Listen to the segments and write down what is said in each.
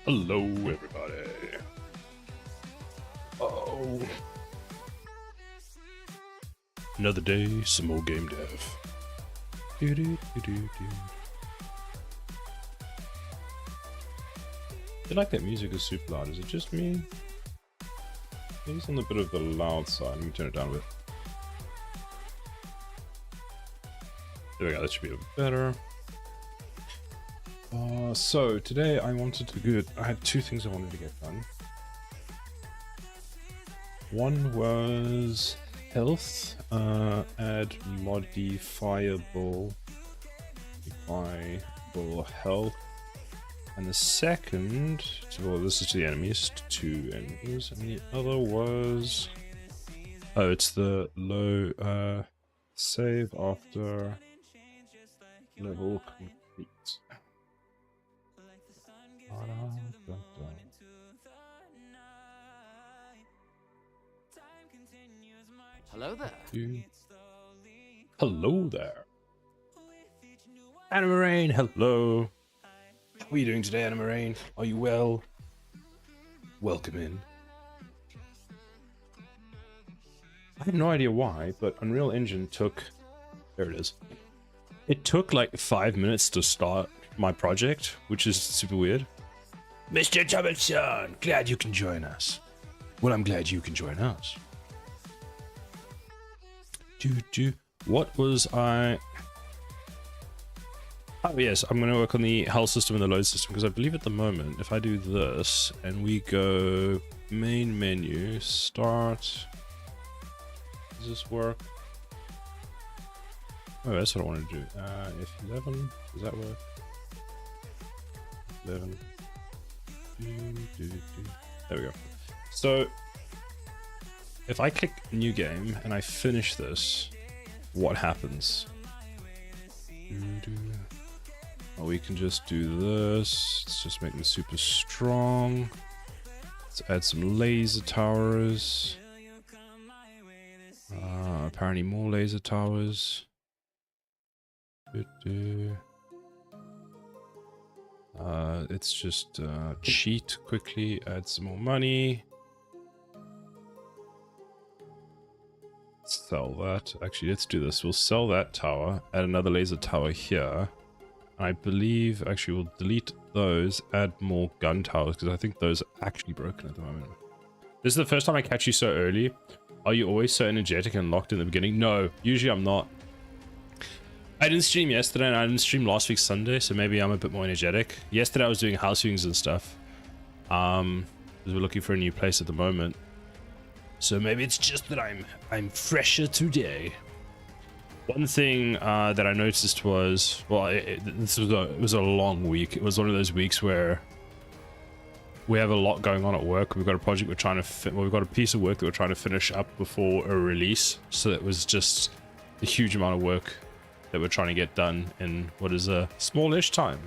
Hello, everybody. Oh. Another day, some more game dev. I feel like that music is super loud. Is it just me? Maybe it's on a bit of the loud side. Let me turn it down a bit. There we go, that should be a bit better. So today I had two things I wanted to get done. One was health, add modifiable health, and the second, well, this is to the enemies, two enemies, and the other was, oh, it's the low save after level complete. Hello there. Hello there. Anamarain, hello. How are you doing today, Anamarain? Are you well? Welcome in. I have no idea why, but Unreal Engine took... There it is. It took like 5 minutes to start my project, which is super weird. Mr. Thompson, glad you can join us. Well, I'm glad you can join us. What was I... Oh yes, I'm going to work on the health system and the load system, because I believe at the moment, if I do this, and we go main menu, start... Does this work? Oh, that's what I want to do. F11, does that work? 11. There we go. So, if I click new game and I finish this, what happens? Oh, we can just do this. Let's just make them super strong. Let's add some laser towers. Apparently more laser towers. Let's just cheat quickly, add some more money. Sell that. Actually, let's do this. We'll sell that tower, add another laser tower here. I believe, actually, we'll delete those, add more gun towers, because I think those are actually broken at the moment. This is the first time I catch you so early. Are you always so energetic and locked in the beginning? No, usually I'm not. I didn't stream yesterday and I didn't stream last week Sunday, so maybe I'm a bit more energetic. Yesterday I was doing house viewings and stuff. Because we're looking for a new place at the moment. So maybe it's just that I'm fresher today. One thing that I noticed was, well, it was a long week. It was one of those weeks where we have a lot going on at work. We've got a project we're trying to we've got a piece of work that we're trying to finish up before a release. So it was just a huge amount of work that we're trying to get done in what is a smallish time.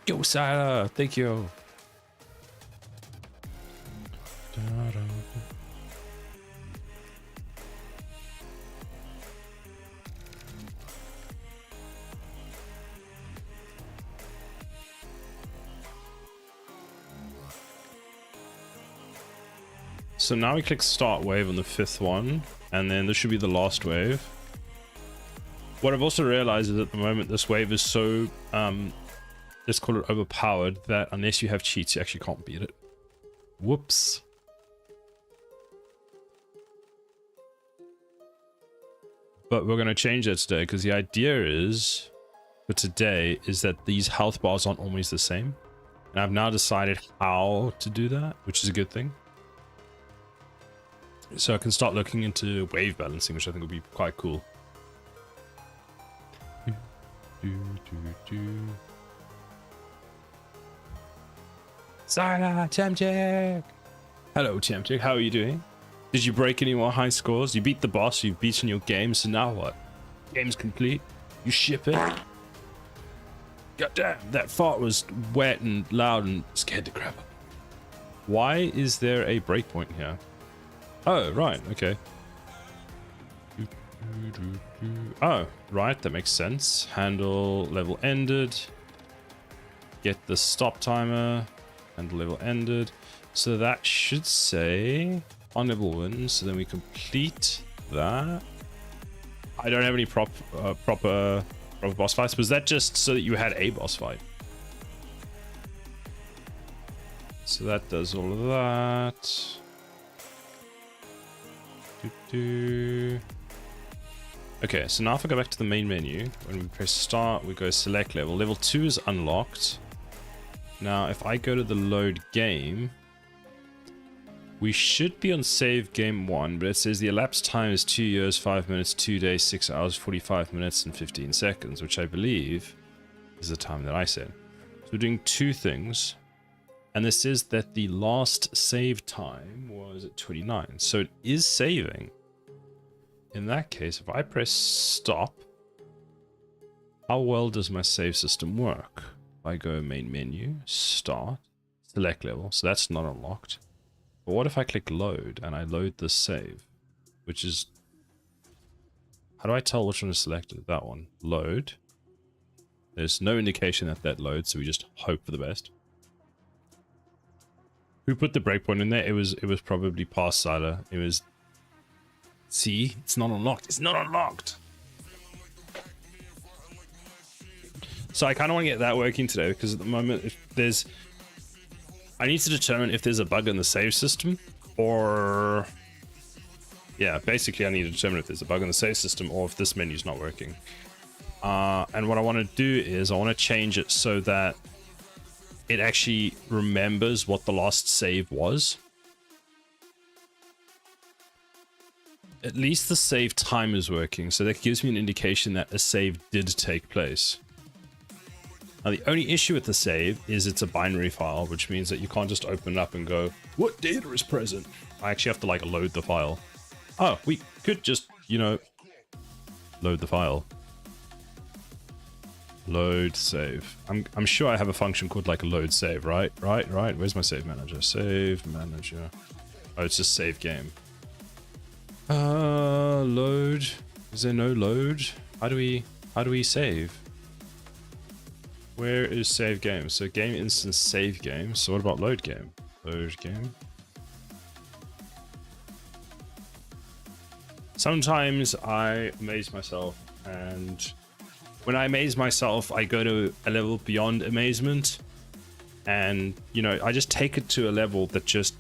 Yo, Sarah, thank you. So now we click start wave on the 5th one, and then this should be the last wave. What I've also realized is at the moment this wave is so, let's call it overpowered, that unless you have cheats, you actually can't beat it. Whoops. But we're going to change that today, because the idea is, for today, is that these health bars aren't always the same. And I've now decided how to do that, which is a good thing. So I can start looking into wave balancing, which I think would be quite cool. Sila, Temtic! Hello, Temtic. How are you doing? Did you break any more high scores? You beat the boss, you've beaten your game, so now what? Game's complete. You ship it. God damn, that fart was wet and loud and scared the crap out. Why is there a breakpoint here? Oh, right, okay. Oh, right, that makes sense. Handle level ended. Get the stop timer. Handle level ended. So that should say on level 1, so then we complete that. I don't have any proper boss fights. Was that just so that you had a boss fight? So that does all of that. Okay, so now if I go back to the main menu, when we press start, we go select level. Level 2 is unlocked. Now, if I go to the load game, we should be on save game 1, but it says the elapsed time is 2 years, 5 minutes, 2 days, 6 hours, 45 minutes, and 15 seconds, which I believe is the time that I said. So we're doing 2 things. And this says that the last save time was at 29. So it is saving. In that case, if I press stop, how well does my save system work? If I go main menu, start, select level. So that's not unlocked. But what if I click load and I load the save? Which is... How do I tell which one is selected? That one. Load. There's no indication that that loads, so we just hope for the best. Who put the breakpoint in there? It was probably past Sila. It was... See? It's not unlocked. It's not unlocked! So I kind of want to get that working today, because at the moment, if there's... I need to determine if there's a bug in the save system, or... Yeah, basically I need to determine if there's a bug in the save system, or if this menu's not working. And what I want to do is, I want to change it so that it actually remembers what the last save was. At least the save time is working, so that gives me an indication that a save did take place. Now the only issue with the save is it's a binary file, which means that you can't just open it up and go, what data is present? I actually have to like load the file. Oh, we could just, you know, load the file. Load save. I'm sure I have a function called like load save, right? Right. Where's my save manager? Save manager. Oh, it's just save game. Load. Is there no load? How do we save? Where is save game? So game instance save game. So what about load game? Load game. Sometimes I amaze myself, and when I amaze myself, I go to a level beyond amazement, and you know, I just take it to a level that just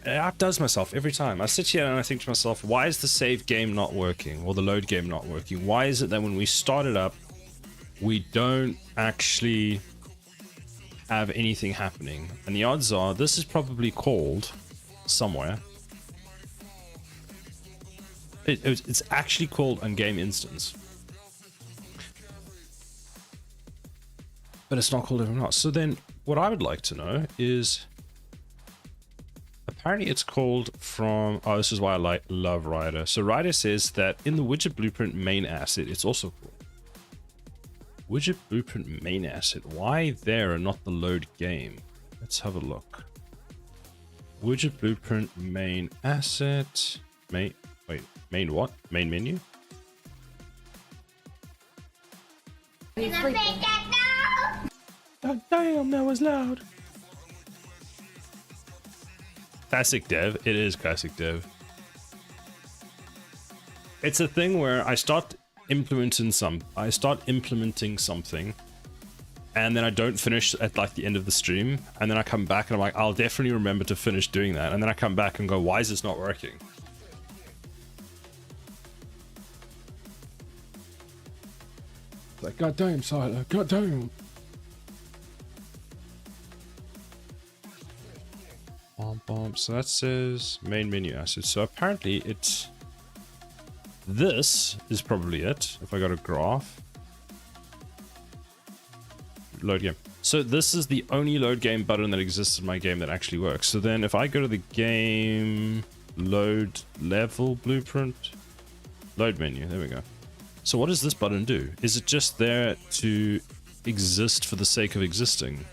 outdoes myself every time. I sit here and I think to myself, why is the save game not working, or the load game not working? Why is it that when we start it up, we don't actually have anything happening? And the odds are this is probably called somewhere. It's actually called on game instance, but it's not called everyone else. So then what I would like to know is, apparently it's called from, oh, this is why I love Rider. So Rider says that in the widget blueprint main asset, it's also called widget blueprint main asset. Why there and not the load game? Let's have a look. Widget blueprint main asset, main what? Main menu? God damn, that was loud. Classic dev. It is classic dev. It's a thing where I start implementing something, and then I don't finish at like the end of the stream, and then I come back and I'm like, I'll definitely remember to finish doing that, and then I come back and go, why is this not working? Like, god damn, Sila, god damn. So that says main menu assets. So apparently it's This is probably it. If I got a graph. Load game. So this is the only load game button that exists in my game that actually works. So then if I go to the game load level blueprint, load menu, there we go. So what does this button do? Is it just there to exist for the sake of existing?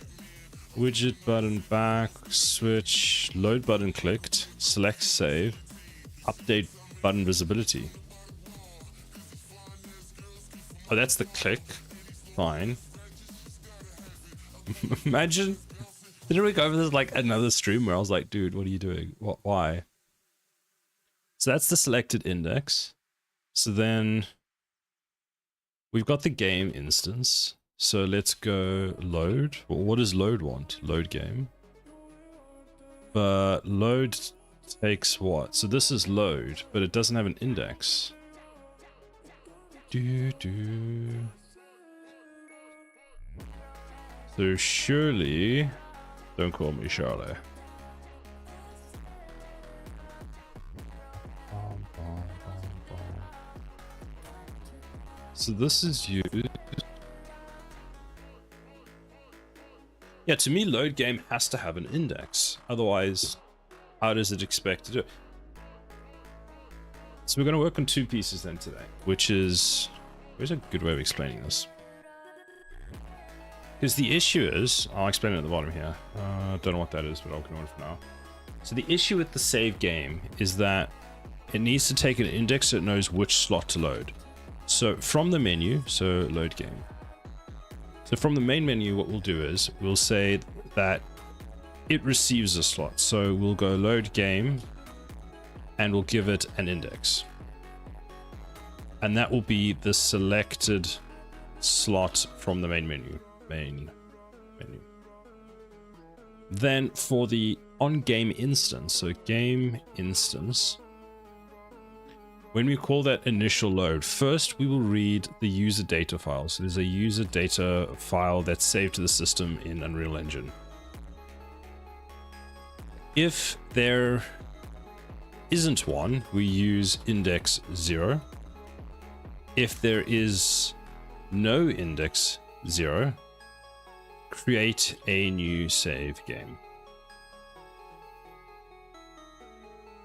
Widget button back, switch, load button clicked, select save, update button visibility. Oh, that's the click. Fine. Imagine, didn't we go over this like another stream where I was like, dude, what are you doing? What? Why? So that's the selected index. So then we've got the game instance. So let's go load. Well, what does load want? Load game. But load takes what? So this is load, but it doesn't have an index. So surely, don't call me Charlie. So this is used. Yeah, to me, load game has to have an index. Otherwise, how does it expect to do it? So we're going to work on two pieces then today, which is, where's a good way of explaining this? Because the issue is, I'll explain it at the bottom here. Don't know what that is, but I'll ignore it for now. So the issue with the save game is that it needs to take an index so it knows which slot to load. So from the menu, so load game. So from the main menu, what we'll do is we'll say that it receives a slot. So we'll go load game and we'll give it an index. And that will be the selected slot from the main menu. Then for the on game instance, so game instance, when we call that initial load, first we will read the user data file. So there's a user data file that's saved to the system in Unreal Engine. If there isn't one, we use index 0. If there is no index 0, create a new save game.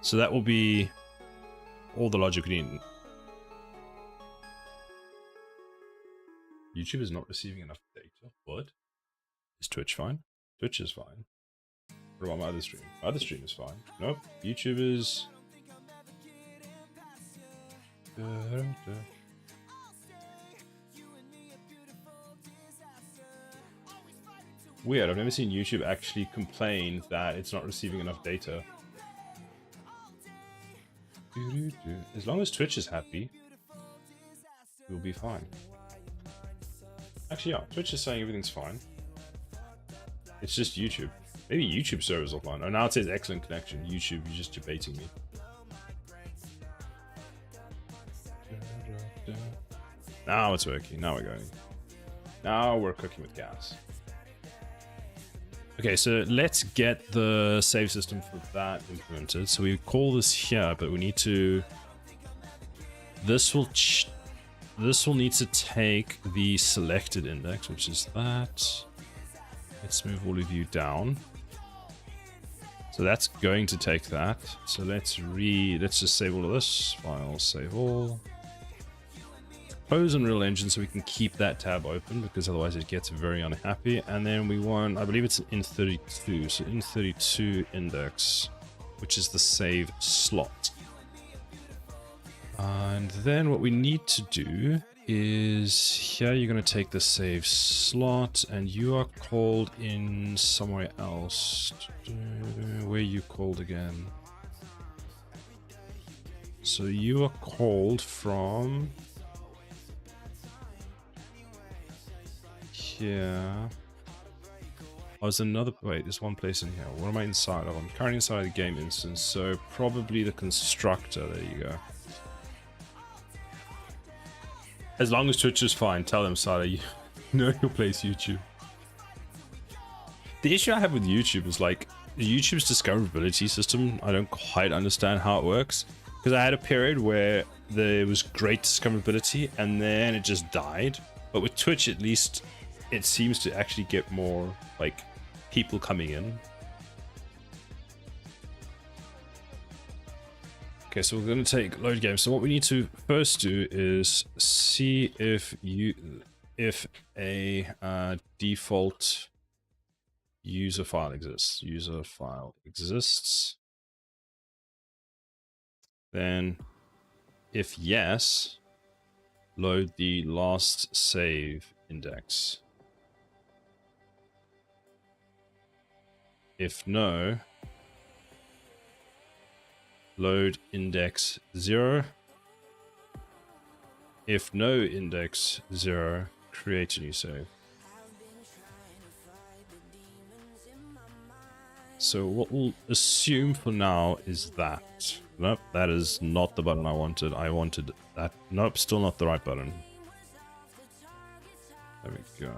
So that will be all the logic we need. YouTube is not receiving enough data. What? Is Twitch fine? Twitch is fine. What about my other stream? My other stream is fine. Nope. YouTube is... Weird, I've never seen YouTube actually complain that it's not receiving enough data. As long as Twitch is happy, we'll be fine. Actually, yeah, Twitch is saying everything's fine. It's just YouTube. Maybe YouTube server's offline. Oh, now it says excellent connection. YouTube, you're just debating me. Now it's working. Now we're going. Now we're cooking with gas. Okay, so let's get the save system for that implemented. So we call this here, but we need to... This will need to take the selected index, which is that. Let's move all of you down. So that's going to take that. So let's just save all of this. File, save all. Close Unreal Engine so we can keep that tab open, because otherwise it gets very unhappy. And then we want, I believe it's in 32, so in 32 index, which is the save slot. And then what we need to do is here you're going to take the save slot and you are called in somewhere else. Where are you called again? So you are called from here. Oh, there's another, wait, there's one place in here. What am I inside of? I'm currently inside the game instance, so probably the constructor. There you go. As long as Twitch is fine, tell them, Sada, you know your place, YouTube. The issue I have with YouTube is like, YouTube's discoverability system, I don't quite understand how it works. Because I had a period where there was great discoverability and then it just died. But with Twitch, at least, it seems to actually get more, like, people coming in. Okay, so we're going to take load game. So what we need to first do is see if a default user file exists. User file exists. Then, if yes, load the last save index. If no, load index 0. If no index 0, create a new save. So what we'll assume for now is that. Nope, that is not the button I wanted. I wanted that. Nope, still not the right button. There we go.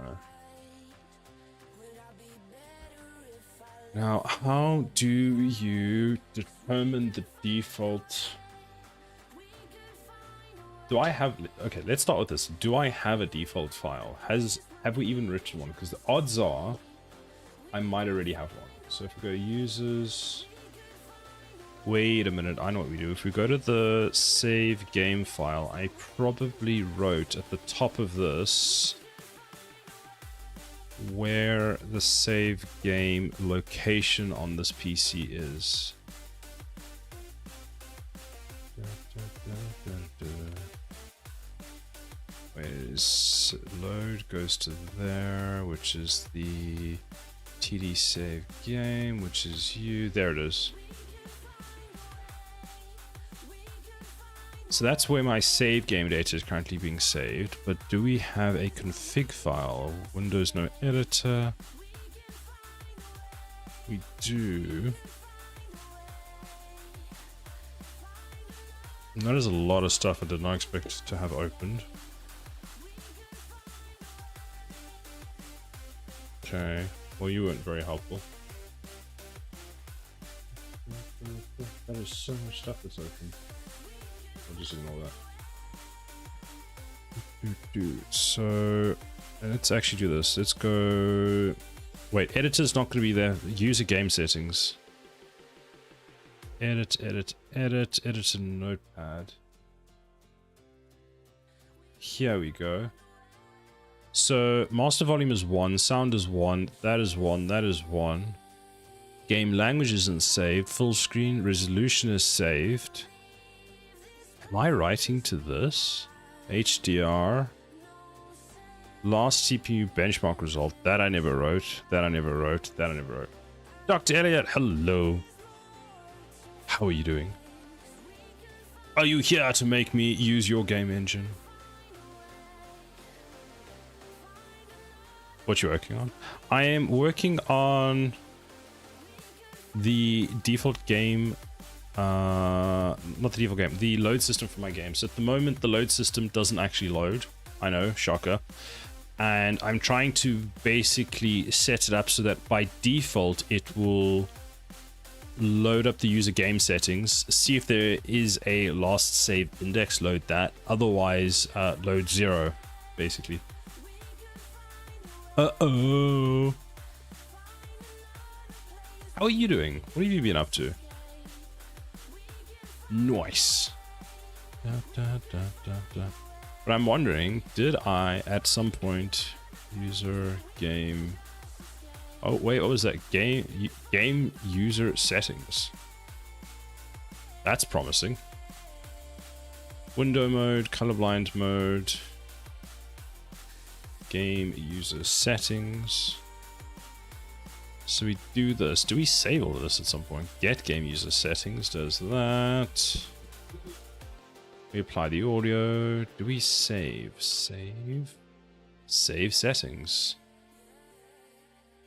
Now, how do you determine the default? Do I have... Okay, let's start with this. Do I have a default file? Have we even written one? Because the odds are I might already have one. So if we go users... Wait a minute, I know what we do. If we go to the save game file, I probably wrote at the top of this where the save game location on this PC is. Where's load goes to there, which is the TD save game, which is you. There it is. So that's where my save game data is currently being saved, but do we have a config file? Windows no editor. We do. And that is a lot of stuff I did not expect to have opened. Okay, well you weren't very helpful. That is so much stuff that's open. I'll just ignore that. So let's actually do this. Let's go. Wait, editor's not going to be there. User game settings. Edit a notepad. Here we go. So master volume is 1, sound is 1, that is 1, that is 1. Game language isn't saved. Full screen resolution is saved. Am I writing to this? HDR. Last CPU benchmark result. That I never wrote. That I never wrote. That I never wrote. Dr. Elliot, hello. How are you doing? Are you here to make me use your game engine? What you working on? I am working on the default game. Not the default game, the load system for my game. So at the moment the load system doesn't actually load. I know, shocker. And I'm trying to basically set it up so that by default it will load up the user game settings, see if there is a last save index, load that, otherwise load 0 basically. Uh-oh. How are you doing? What have you been up to? Nice. But I'm wondering, did I at some point user game... Oh wait, what was that? Game user settings. That's promising. Window mode, colorblind mode. Game user settings. So we do this. Do we save all of this at some point? Get game user settings does that. We apply the audio. Do we save? Save settings.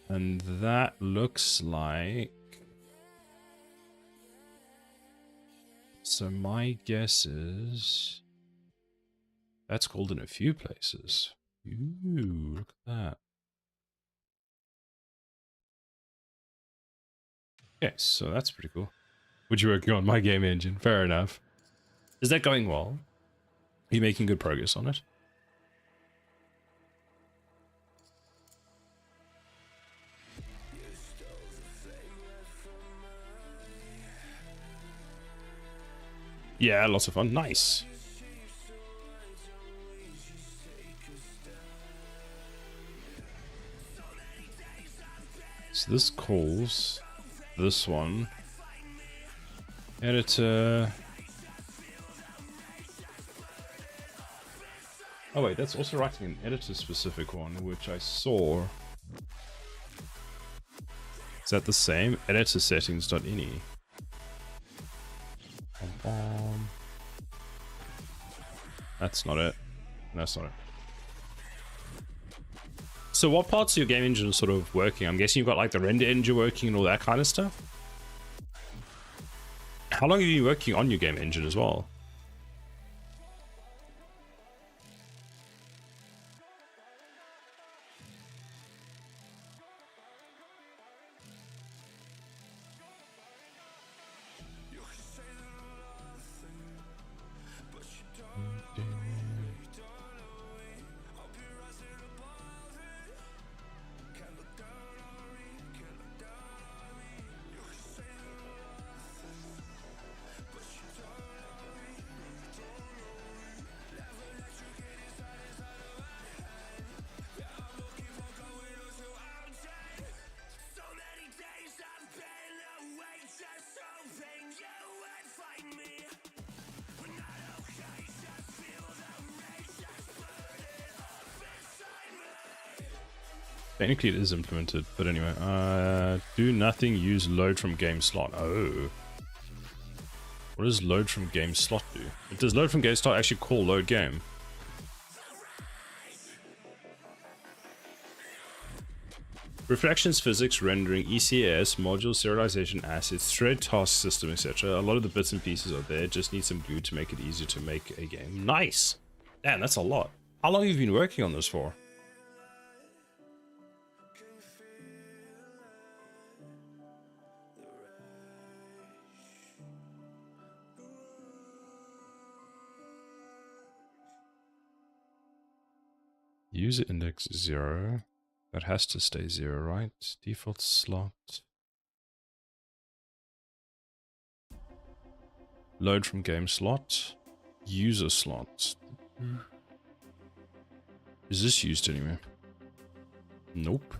And that looks like... So my guess is... That's called in a few places. Ooh, look at that. Okay, so that's pretty cool. What you working on? My game engine. Fair enough. Is that going well? Are you making good progress on it? Yeah, lots of fun. Nice. So this calls this one. Editor. Oh wait, that's also writing an editor specific one, which I saw. Is that the same? Editor settings.ini. That's not it. That's not it. So what parts of your game engine are sort of working? I'm guessing you've got like the render engine working and all that kind of stuff. How long have you been working on your game engine as well? Technically it is implemented, but anyway. Do nothing, use load from game slot. Oh. What does load from game slot do? Does load from game slot actually call load game? Reflections, physics, rendering, ECS, module, serialization, assets, thread, task system, etc. A lot of the bits and pieces are there. Just need some glue to make it easier to make a game. Nice! Damn, that's a lot. How long have you been working on this for? User index 0. That has to stay 0, right? Default slot. Load from game slot. User slot. Is this used anywhere? Nope.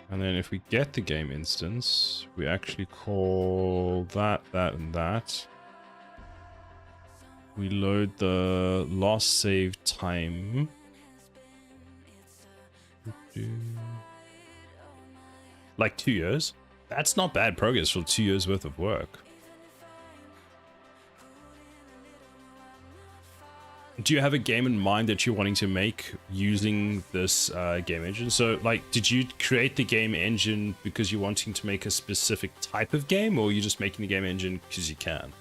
And then if we get the game instance, we actually call that, and that. We load the last save time. Like 2 years? That's not bad progress for 2 years worth of work. Do you have a game in mind that you're wanting to make using this game engine? So, like, did you create the game engine because you're wanting to make a specific type of game, or are you just making the game engine because you can?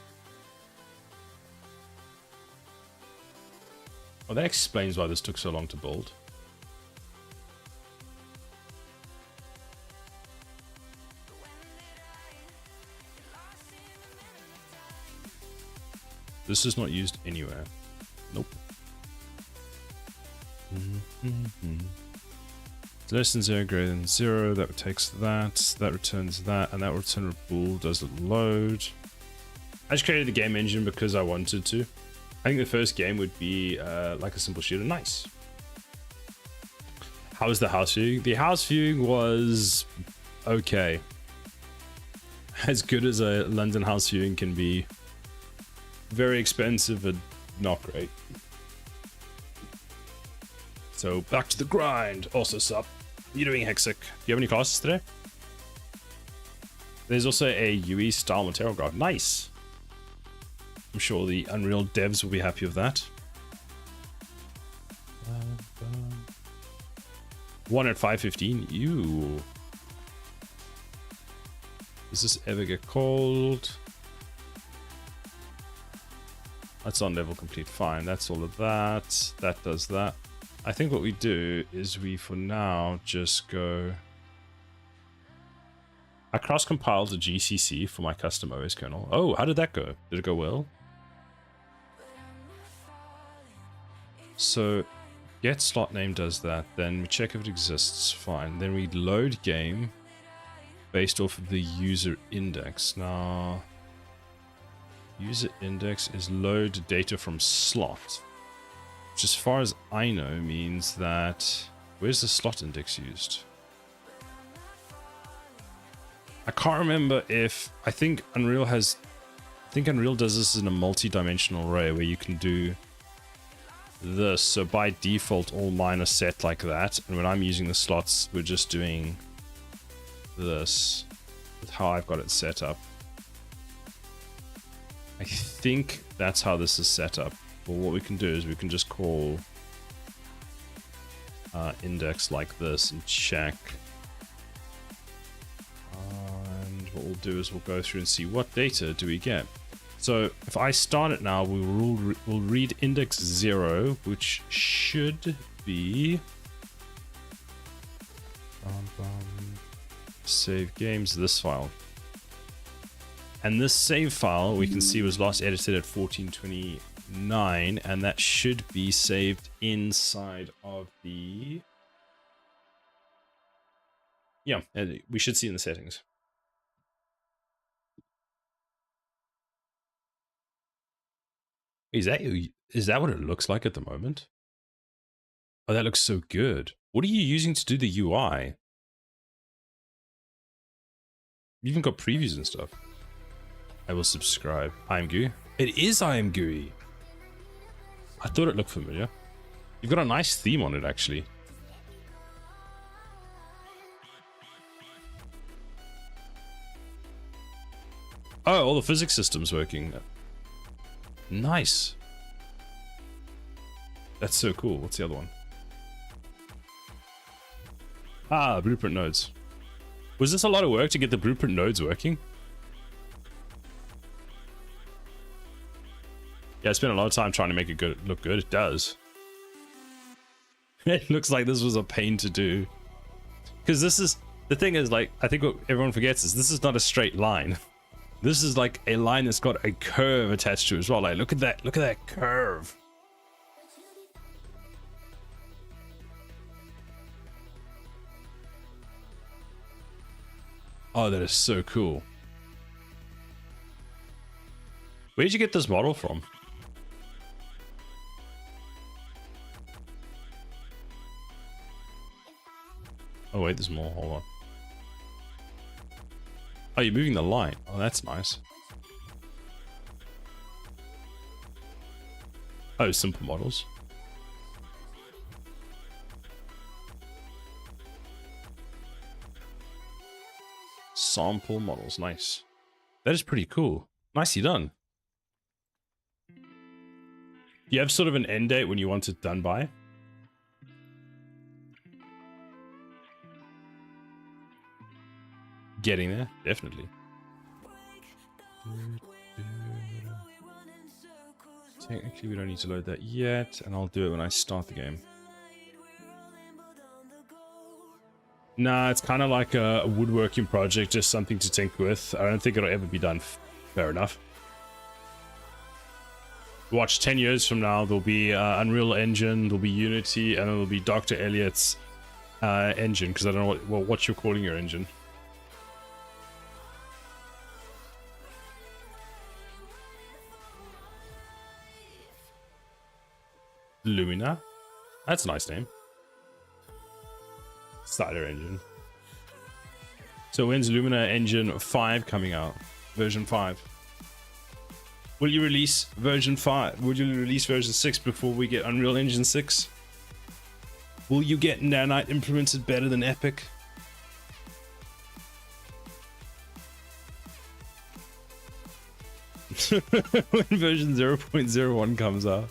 Well, that explains why this took so long to build. This is not used anywhere. Nope. It's less than 0, greater than 0. That takes that. That returns that. And that return bool doesn't load. I just created the game engine because I wanted to. I think the first game would be like a simple shooter. Nice. How was the house viewing? The house viewing was okay. As good as a London house viewing can be. Very expensive and not great. So back to the grind. Also sup. You doing, Hexic? Do you have any classes today? There's also a UE style material graph. Nice. I'm sure the Unreal devs will be happy with that. 1 at 5:15. Ew. Does this ever get cold? That's on level complete. Fine. That's all of that. That does that. I think what we do is we, for now, just go... I cross-compiled a GCC for my custom OS kernel. Oh, how did that go? Did it go well? So, get slot name does that. Then we check if it exists. Fine. Then we load game based off of the user index. Now, user index is load data from slot, which as far as I know means that... Where's the slot index used? I can't remember if... I think Unreal does this in a multi-dimensional array where you can do this. So by default, all mine are set like that. And when I'm using the slots, we're just doing this with how I've got it set up. I think that's how this is set up. Well, what we can do is we can just call index like this and check. And what we'll do is we'll go through and see what data do we get. So if I start it now, we'll read index 0, which should be save games, this file. And this save file we can see was last edited at 1429, and that should be saved inside of the... Yeah, we should see in the settings. Is that what it looks like at the moment? Oh, that looks so good. What are you using to do the UI? You even got previews and stuff. I will subscribe. IMGUI. It is IMGUI. I thought it looked familiar. You've got a nice theme on it, actually. Oh, all the physics systems working. Nice. That's so cool. What's the other one? Ah, blueprint nodes. Was this a lot of work to get the blueprint nodes working? Yeah, I spent a lot of time trying to make it look good. It does. It looks like this was a pain to do. Because this is... The thing is, like, I think what everyone forgets is this is not a straight line. This is like a line that's got a curve attached to it as well. Like, look at that. Look at that curve. Oh, that is so cool. Where did you get this model from? Oh wait, there's more. Hold on. Oh, you're moving the line. Oh, that's nice. Oh, simple models. Sample models. Nice. That is pretty cool. Nicely done. Do you have sort of an end date when you want it done by? Getting there, definitely. Technically, we don't need to load that yet, and I'll do it when I start the game. Nah, it's kind of like a woodworking project, just something to tinker with. I don't think it'll ever be done. Fair enough. Watch, 10 years from now, there'll be Unreal Engine, there'll be Unity, and there'll be Dr. Elliott's engine, because I don't know what you're calling your engine. Lumina. That's a nice name. Cider engine. So when's Lumina Engine 5 coming out? Version 5. Will you release version 5? Would you release version 6 before we get Unreal Engine 6? Will you get Nanite implemented better than Epic? When version 0.01 comes out.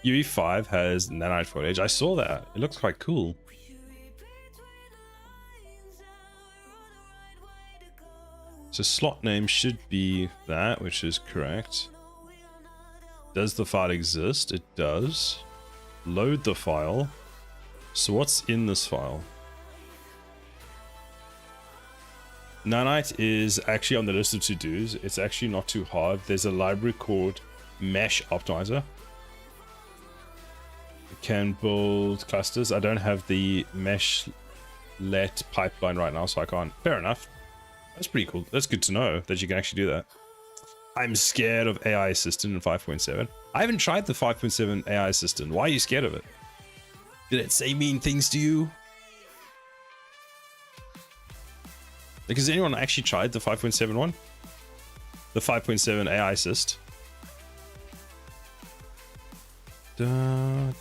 UE5 has nanite footage. I saw that. It looks quite cool. So slot name should be that, which is correct. Does the file exist? It does. Load the file. So what's in this file? Nanite is actually on the list of to-dos. It's actually not too hard. There's a library called Mesh Optimizer. You can build clusters. I don't have the mesh let pipeline right now, so I can't. Fair enough. That's pretty cool. That's good to know that you can actually do that. I'm scared of AI Assistant in 5.7. I haven't tried the 5.7 AI Assistant. Why are you scared of it? Did it say mean things to you? Like, has anyone actually tried the 5.7 one? The 5.7 AI Assist? There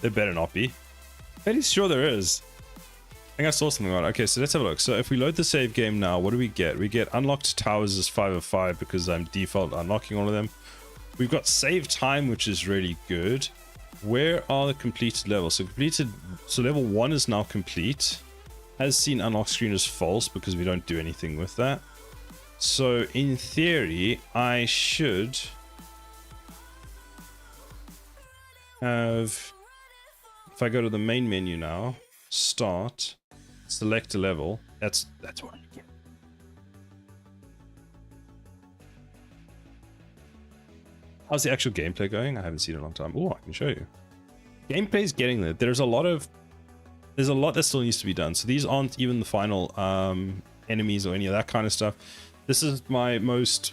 better not be. Fairly sure there is. I think I saw something about it. Okay, so let's have a look. So if we load the save game now, what do we get? We get unlocked towers as 5 of 5 because I'm default unlocking all of them. We've got save time, which is really good. Where are the completed levels? So level 1 is now complete. Has seen unlock screen as false because we don't do anything with that. So in theory, I should have, if I go to the main menu now, start, select a level. That's what I get. How's the actual gameplay going? I haven't seen it in a long time. Oh, I can show you. Gameplay's getting there. There's a lot that still needs to be done. So these aren't even the final enemies or any of that kind of stuff. This is my most,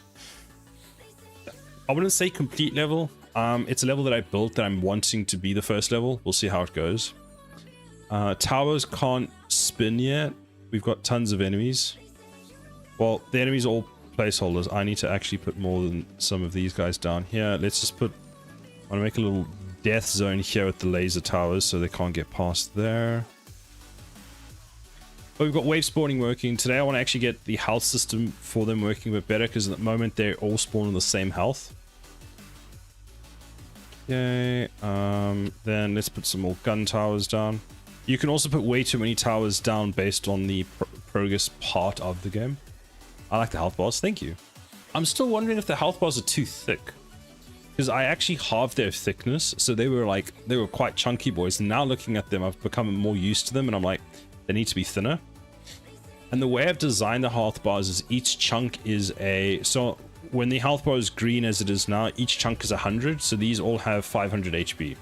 I wouldn't say complete level. It's a level that I built that I'm wanting to be the first level. We'll see how it goes. Towers can't spin yet. We've got tons of enemies. Well, the enemies are all placeholders. I need to actually put more than some of these guys down here. Let's just put, I want to make a little death zone here at the laser towers so they can't get past there. But we've got wave spawning working. Today I want to actually get the health system for them working a bit better because at the moment they're all spawning the same health. Okay, then let's put some more gun towers down. You can also put way too many towers down based on the progress part of the game. I like the health bars, thank you. I'm still wondering if the health bars are too thick. Because I actually halved their thickness, so they were quite chunky boys. And now looking at them, I've become more used to them, and I'm like, they need to be thinner. And the way I've designed the health bars is each chunk is so when the health bar is green as it is now, each chunk is 100, so these all have 500 HP.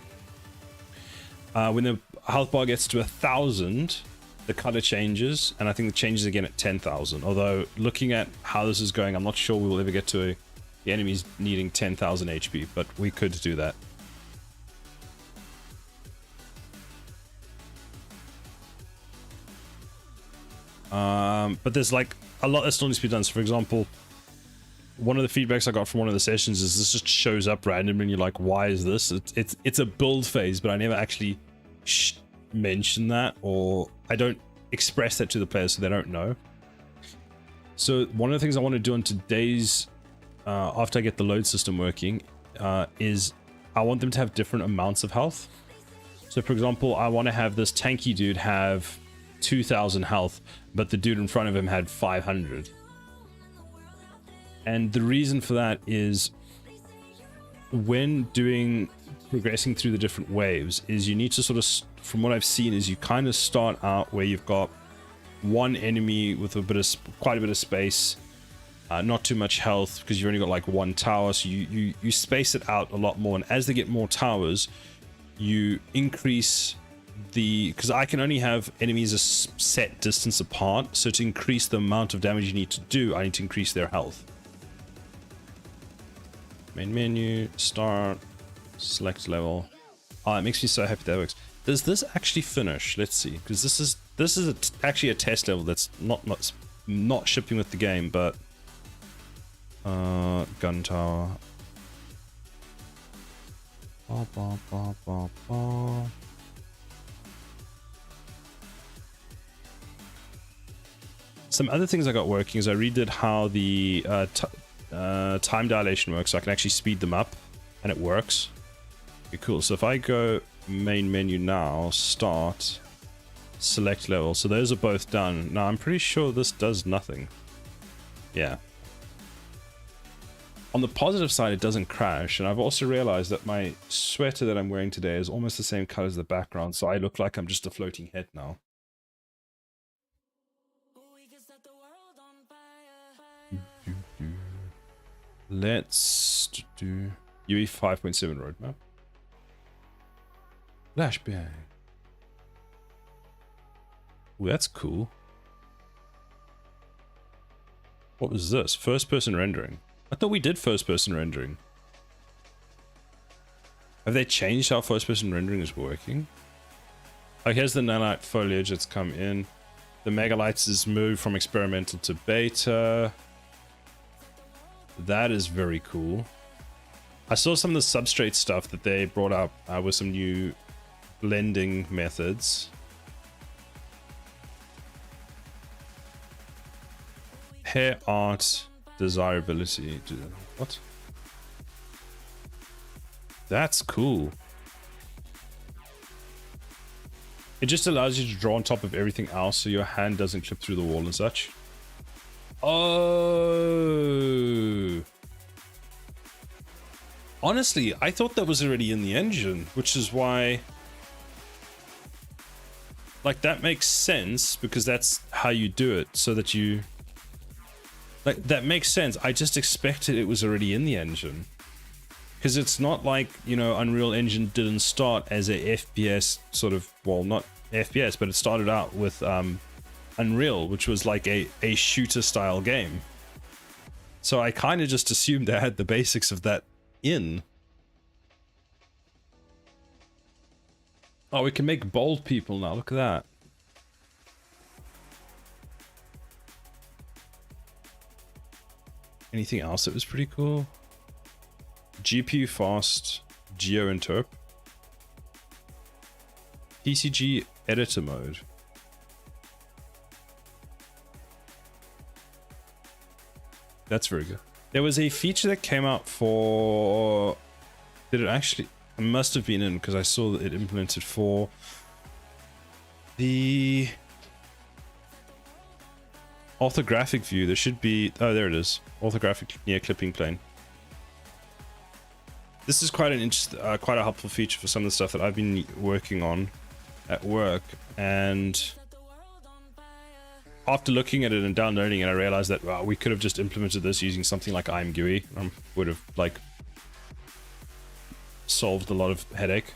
When the health bar gets to 1,000, the color changes, and I think it changes again at 10,000. Although, looking at how this is going, I'm not sure we will ever get to the enemies needing 10,000 HP, but we could do that. But there's like a lot that still needs to be done. So for example, one of the feedbacks I got from one of the sessions is this just shows up randomly and you're like, why is this? It's a build phase, but I never actually mention that, or I don't express that to the players so they don't know. So one of the things I want to do on today's after I get the load system working is I want them to have different amounts of health. So for example, I want to have this tanky dude have 2,000 health, but the dude in front of him had 500. And the reason for that is when progressing through the different waves is you need to sort of, from what I've seen, is you kind of start out where you've got one enemy with quite a bit of space, not too much health because you've only got like one tower, so you space it out a lot more, and as they get more towers you increase because I can only have enemies a set distance apart, so to increase the amount of damage you need to do, I need to increase their health. Main menu, start, select level. Oh, it makes me so happy that works. Does this actually finish? Let's see, because this is actually a test level that's not shipping with the game, but gun tower. Some other things I got working is I redid how the time dilation works, so I can actually speed them up, and it works. Okay, cool. So if I go main menu now, start, select level. So those are both done. Now I'm pretty sure this does nothing. Yeah. On the positive side, it doesn't crash, and I've also realized that my sweater that I'm wearing today is almost the same color as the background, so I look like I'm just a floating head now. Let's do UE 5.7 roadmap. Flashbang. Ooh, that's cool. What was this? First person rendering. I thought we did first person rendering. Have they changed how first person rendering is working? Like, here's the nanite foliage that's come in. The megalites is moved from experimental to beta. That is very cool. I saw some of the substrate stuff that they brought up with some new blending methods. Hair art desirability. What? That's cool. It just allows you to draw on top of everything else so your hand doesn't clip through the wall and such. Oh. Honestly, I thought that was already in the engine, which is why... Like, that makes sense, because that's how you do it, so that you... Like, that makes sense. I just expected it was already in the engine. Because it's not like, you know, Unreal Engine didn't start as a FPS sort of... Well, not FPS, but it started out with Unreal, which was like a shooter-style game. So I kind of just assumed they had the basics of that in. Oh, we can make bold people now. Look at that. Anything else that was pretty cool? GPU fast geo-interp. PCG editor mode. That's very good. There was a feature that came out for... Did it actually... It must have been in, because I saw that it implemented for the orthographic view. There should be... Oh, there it is. Orthographic near clipping plane. This is quite an quite a helpful feature for some of the stuff that I've been working on at work, and after looking at it and downloading it, I realized that, wow, we could have just implemented this using something like IMGUI. Would have, like, solved a lot of headache.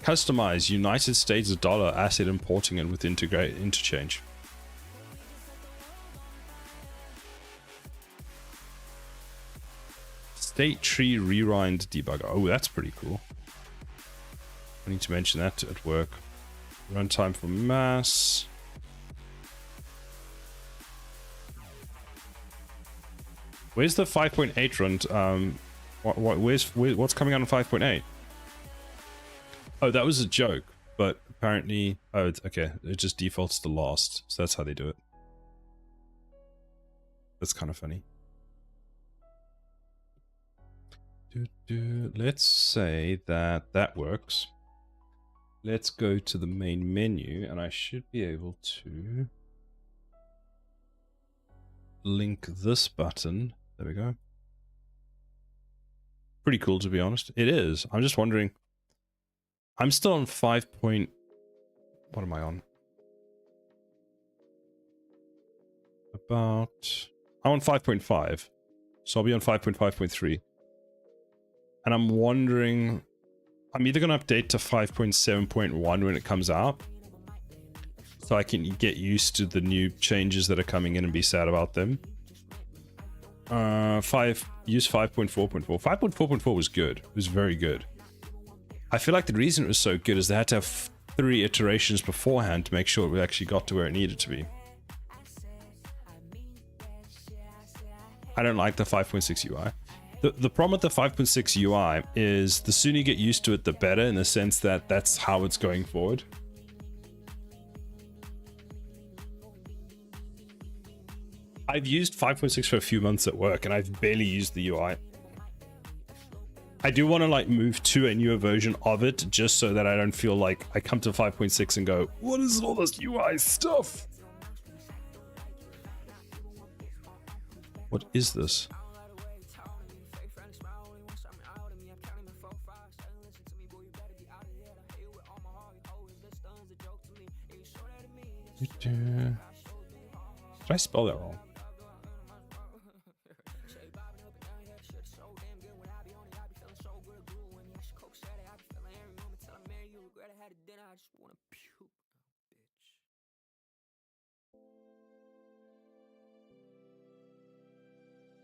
Customize United States dollar asset importing it with interchange. State tree rewind debugger. Oh, that's pretty cool. I need to mention that at work. Runtime for mass. Where's the 5.8 run? What's coming out on 5.8? Oh, that was a joke, but apparently, oh, it's, okay, it just defaults to last, so that's how they do it. That's kind of funny. Let's say that that works. Let's go to the main menu, and I should be able to link this button. There we go. Pretty cool, to be honest. It is. I'm just wondering. I'm still on 5. What am I on? I'm on 5.5. So I'll be on 5.5.3. And I'm wondering, I'm either going to update to 5.7.1 when it comes out, so I can get used to the new changes that are coming in and be sad about them. Use 5.4.4. 5.4.4 was good. It was very good. I feel like the reason it was so good is they had to have 3 iterations beforehand to make sure it actually got to where it needed to be. I don't like the 5.6 UI. The problem with the 5.6 UI is the sooner you get used to it, the better, in the sense that that's how it's going forward. I've used 5.6 for a few months at work, and I've barely used the UI. I do want to like move to a newer version of it just so that I don't feel like I come to 5.6 and go, what is all this UI stuff? What is this? Did I spell that wrong?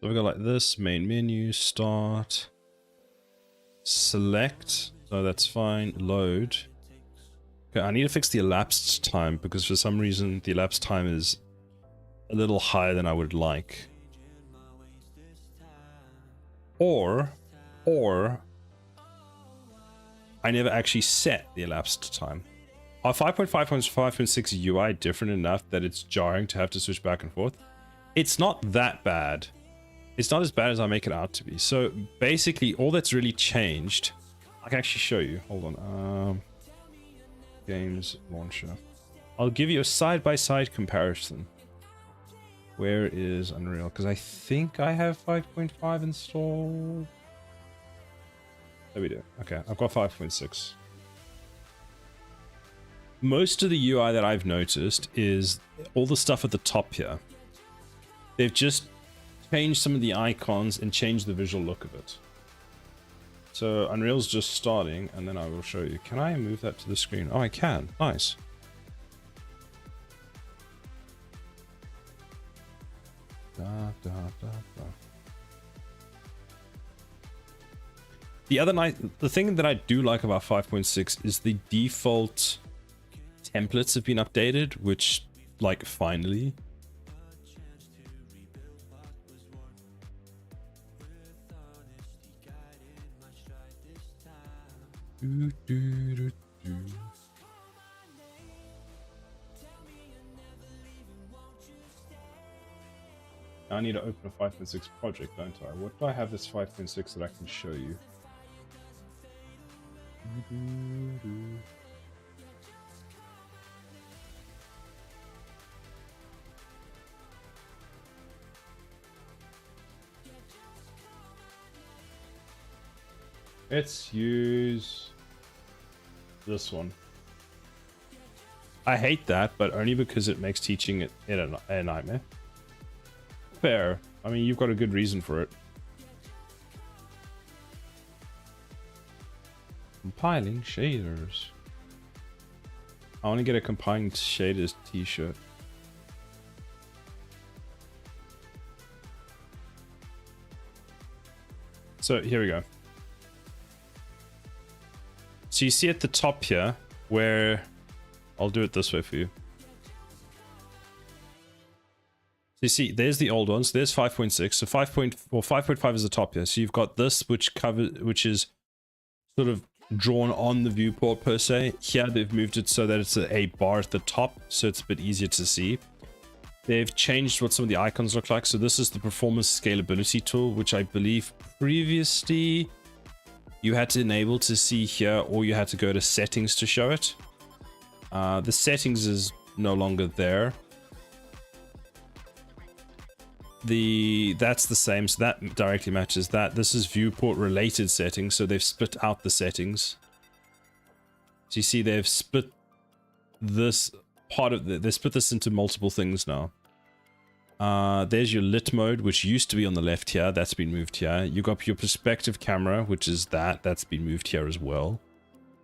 So we got like this, main menu, start, select, so that's fine, load. Okay, I need to fix the elapsed time because for some reason the elapsed time is a little higher than I would like. Or I never actually set the elapsed time. Are 5.5 and 5.6 UI different enough that it's jarring to have to switch back and forth? It's not that bad. It's not as bad as I make it out to be. So basically all that's really changed, I can actually show you. Hold on. Games launcher. I'll give you a side-by-side comparison. Where is Unreal? Because I think I have 5.5 installed. There we do. Okay, I've got 5.6. Most of the UI that I've noticed is all the stuff at the top here. They've just changed some of the icons and changed the visual look of it. So Unreal's just starting, and then I will show you. Can I move that to the screen? Oh, I can. Nice. The thing that I do like about 5.6 is the default templates have been updated, which, like, finally. I need to open a 5.6 project, don't I? What do I have this 5.6 that I can show you? Let's use this one. I hate that, but only because it makes teaching it a nightmare. Fair. I mean, you've got a good reason for it. Compiling shaders. I want to get a compiling shaders t-shirt. So here we go. So you see at the top here where I'll do it this way for you. So you see, there's the old ones. There's 5.6. So 5.5 is the top here. So you've got this, which is sort of drawn on the viewport per se. Here they've moved it so that it's a bar at the top, so it's a bit easier to see. They've changed what some of the icons look like. So this is the performance scalability tool, which I believe previously you had to enable to see here, or you had to go to settings to show it. The settings is no longer there. That's the same, so that directly matches that. This is viewport related settings, so they've split out the settings. So you see they've split this part of they split this into multiple things now. There's your lit mode, which used to be on the left here. That's been moved here. You got your perspective camera, which is that's been moved here as well.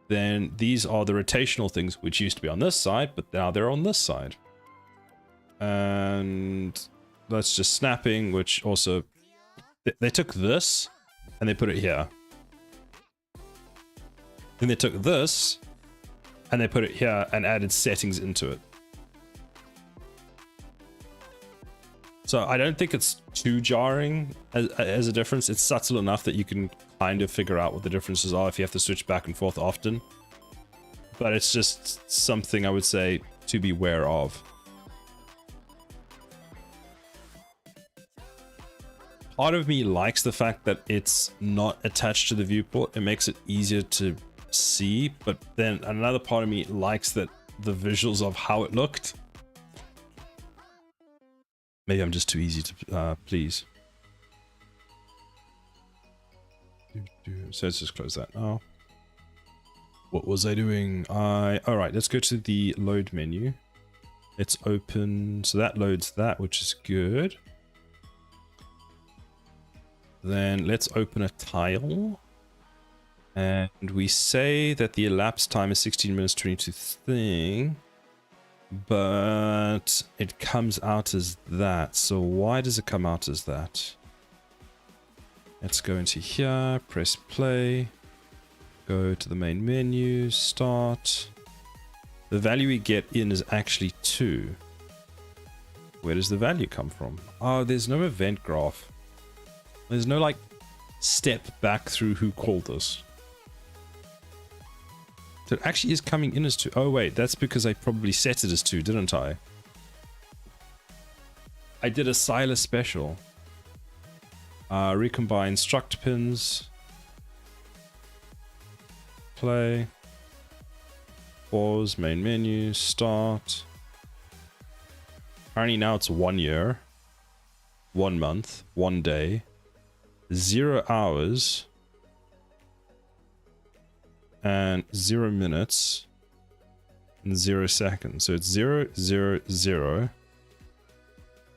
Then these are the rotational things, which used to be on this side, but now they're on this side. And that's just snapping, which also they took this and they put it here. Then they took this and they put it here and added settings into it. So I don't think it's too jarring as a difference. It's subtle enough that you can kind of figure out what the differences are if you have to switch back and forth often. But it's just something I would say to be aware of. part of me likes the fact that it's not attached to the viewport. It makes it easier to see, but then another part of me likes that the visuals of how it looked. Maybe I'm just too easy to please. So let's just close that now. What was I doing? All right, let's go to the load menu. Let's open, so that loads that, which is good. Then let's open a tile. And we say that the elapsed time is 16 minutes 22 thing. But it comes out as that. So why does it come out as that? Let's go into here, press play. Go to the main menu, start. The value we get in is actually 2. Where does the value come from? Oh, there's no event graph. There's no like step back through who called this. So it actually is coming in as 2. Oh wait, that's because I probably set it as 2, didn't I? I did a Silas special. Recombine struct pins. Play. Pause, main menu, start. Apparently now it's 1 year, 1 month, 1 day, 0 hours, and 0 minutes, and 0 seconds. So it's 0, 0, 0.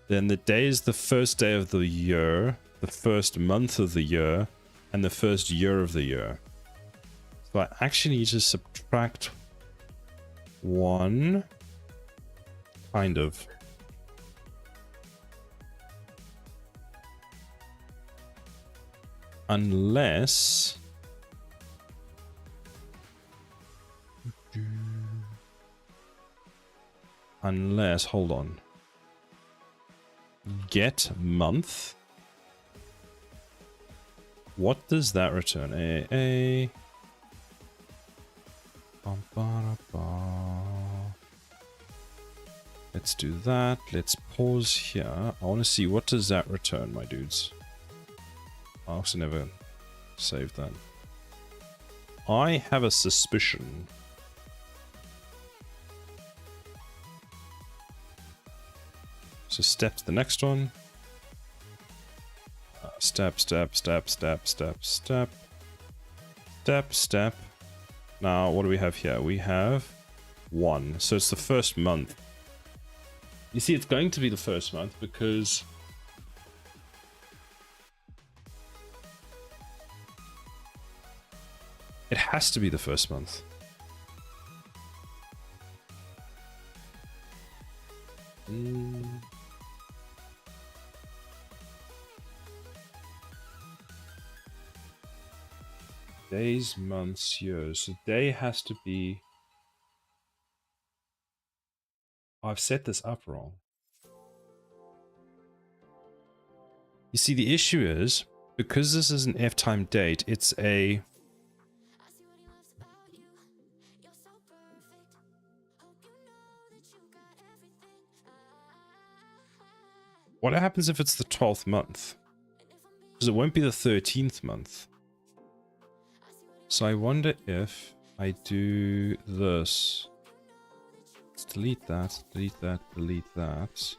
Then the day is the first day of the year, the first month of the year, and the first year of the year. So I actually need to subtract 1, kind of. Unless hold on. Get month. What does that return? A. Let's do that. Let's pause here. I want to see, what does that return, my dudes? I also never saved that. I have a suspicion. So step to the next one. Step, step, step, step, step, step. Step, step. Now, what do we have here? We have 1. So it's the first month. You see, it's going to be the first month because it has to be the first month. Days, months, years. So day has to be... I've set this up wrong. You see, the issue is, because this is an F-time date, it's a... What happens if it's the 12th month? Because it won't be the 13th month. So I wonder if I do this. Let's delete that, delete that, delete that.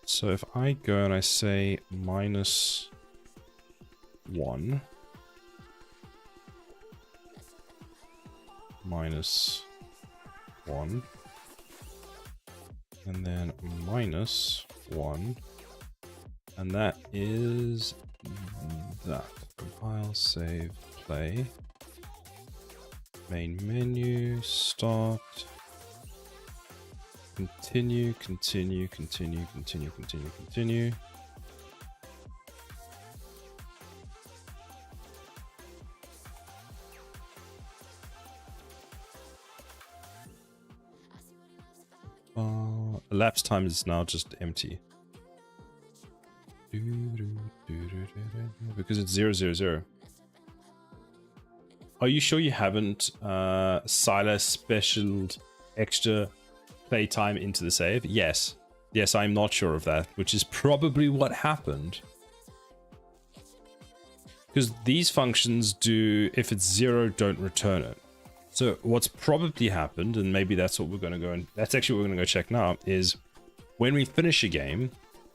So if I go and I say -1, -1, and then -1, and that is that. Compile, save, play. Main menu, start. Continue, continue, continue, continue, continue, continue. Elapsed time is now just empty. Because it's 0, 0, 0. Are you sure you haven't Silas specialed extra playtime into the save? Yes. Yes, I'm not sure of that, which is probably what happened. Because these functions do, if it's 0, don't return it. So what's probably happened, and maybe that's what we're going to go and that's actually what we're going to go check now, is when we finish a game,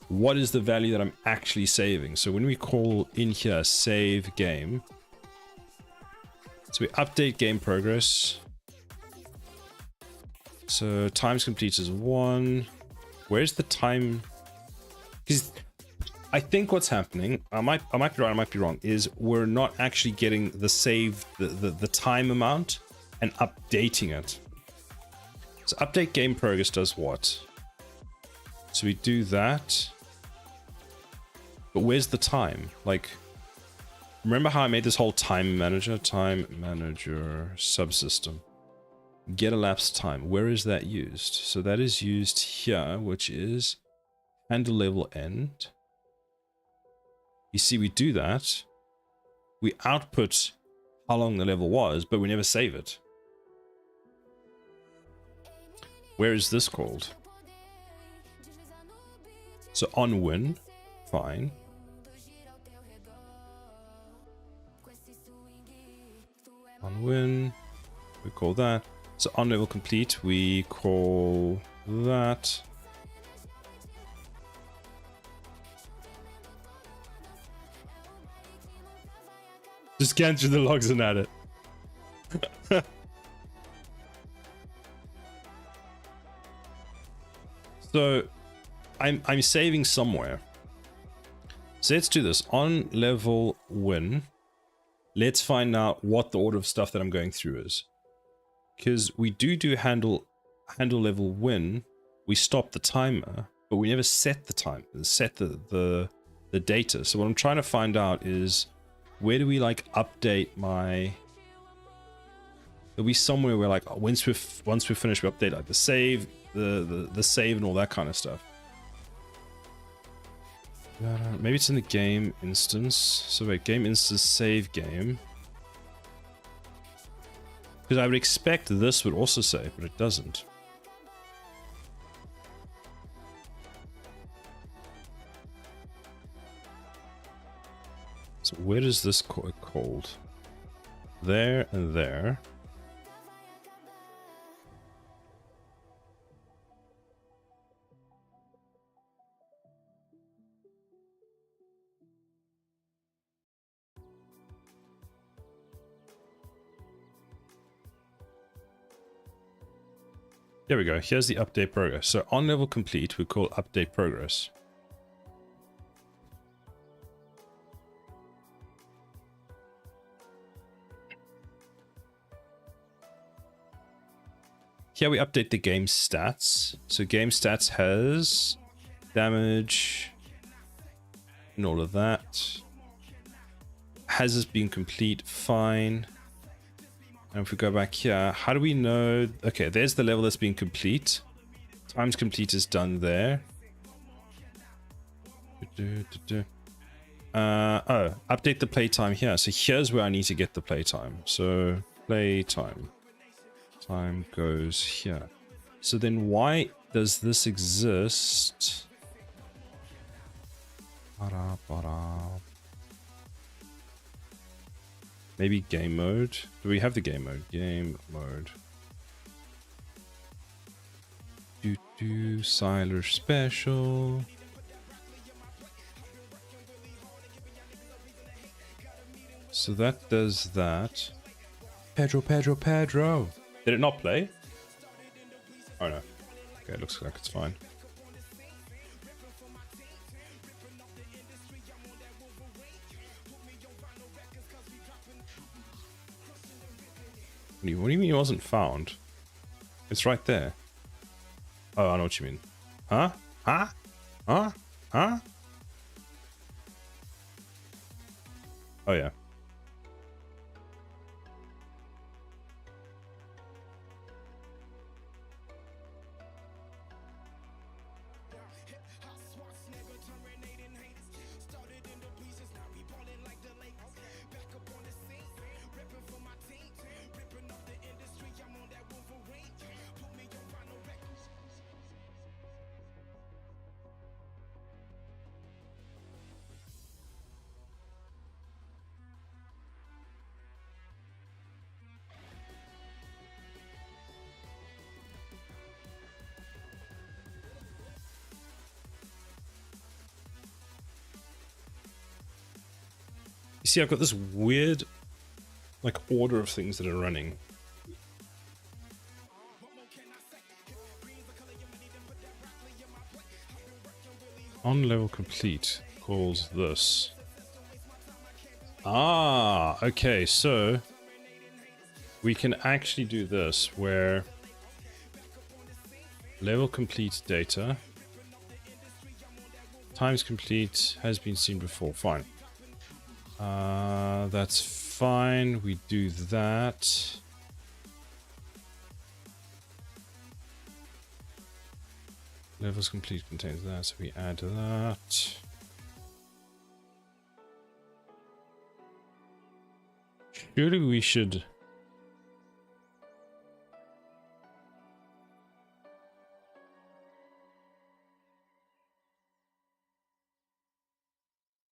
what is the value that I'm actually saving? So when we call in here save game, so we update game progress. So times complete is 1. Where's the time? Because I think what's happening, I might be right, I might be wrong, is we're not actually getting the save, the time amount and updating it. So update game progress does what? So we do that. But where's the time? Like, remember how I made this whole time manager subsystem? Get elapsed time. Where is that used? So that is used here, which is handle level end. You see, we do that. We output how long the level was, but we never save it. Where is this called? So on win, fine. On win, we call that. So on level complete, we call that. Just scan through the logs and add it. So I'm saving somewhere. So let's do this. On level win, let's find out what the order of stuff that I'm going through is. Because we do handle level win, we stop the timer, but we never set the time, set the data. So what I'm trying to find out is, where do we like update my? There'll be somewhere where like once we're finished, we update like the save, the save and all that kind of stuff. Maybe it's in the game instance. So wait, game instance save game. Because I would expect this would also save, but it doesn't. So where is this called? There and there. There we go. Here's the update progress. So on level complete, we call update progress. Here we update the game stats. So game stats has damage and all of that. Has this been complete? Fine. And if we go back here, how do we know? Okay, there's the level that's been complete. Times complete is done there. Oh, update the playtime here. So here's where I need to get the playtime. So playtime. Time goes here. So then why does this exist? Maybe game mode. Do we have the game mode? Game mode. Siler special. So that does that. Pedro. Did it not play? Oh no. Okay, it looks like it's fine. What do you mean it wasn't found? It's right there. Oh, I know what you mean. Huh? Huh? Huh? Huh? Oh yeah. see, I've got this weird, like, order of things that are running. On level complete calls this. Ah, okay, so we can actually do this where level complete data times complete has been seen before. Fine. That's fine. We do that. Levels complete contains that, so we add that. Surely we should...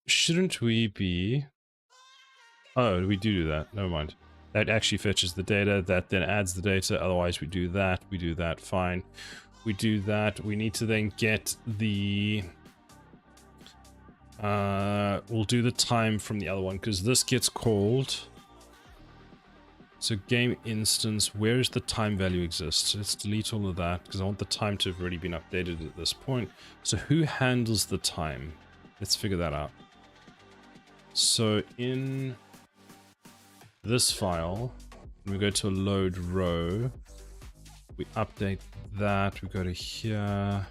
Shouldn't we be... Oh, we do that. Never mind. That actually fetches the data. That then adds the data. Otherwise, we do that. We do that. Fine. We do that. We need to then get the... we'll do the time from the other one, because this gets called... So game instance, where is the time value exist? Let's delete all of that, because I want the time to have already been updated at this point. So who handles the time? Let's figure that out. So in this file, when we go to a load row, we update that, we go to here,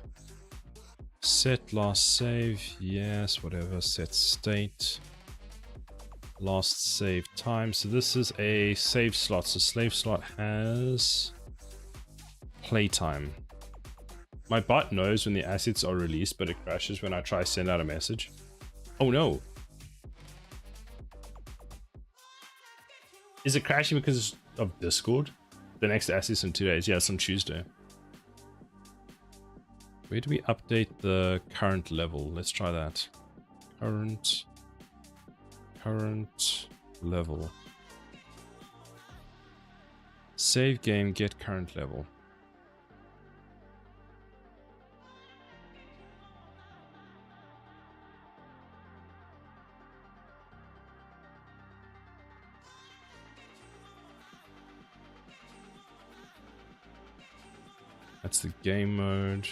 set last save, yes, whatever, set state, last save time. So this is a save slot, so slave slot has playtime. My bot knows when the assets are released, but it crashes when I try to send out a message. Oh no! Is it crashing because of Discord? The next assets in 2 days. Yeah, it's on Tuesday. Where do we update the current level? Let's try that. Current level. Save game, get current level. That's the game mode.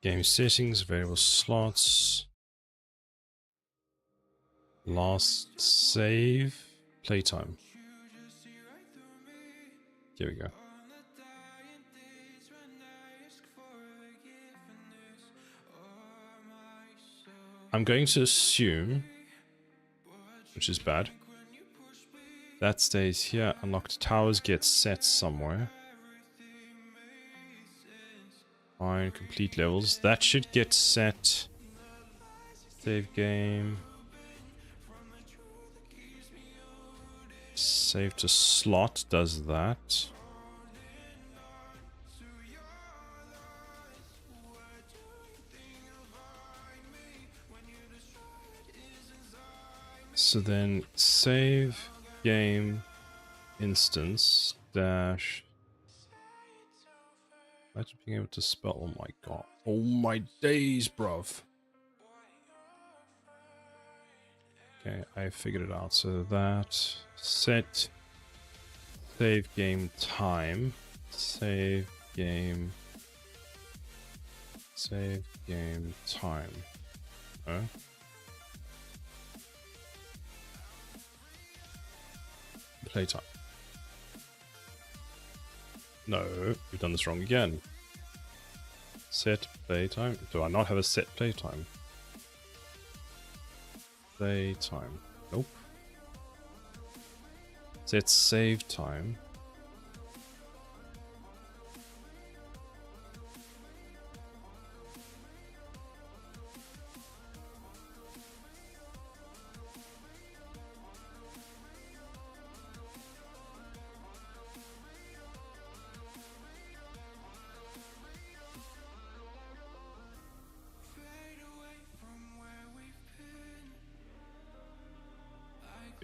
Game settings, variable slots, last save, playtime. Here we go. I'm going to assume, which is bad, that stays here. Unlocked towers get set somewhere. Fine, complete levels. That should get set. Save game. Save to slot does that. So then save game instance dash. Imagine being able to spell. Oh my god. Oh my days, bruv. Okay, I figured it out. So that set save game time. Save game time. Oh. Playtime. No, we've done this wrong again. Set playtime. Do I not have a set playtime? Playtime. Nope. Set save time.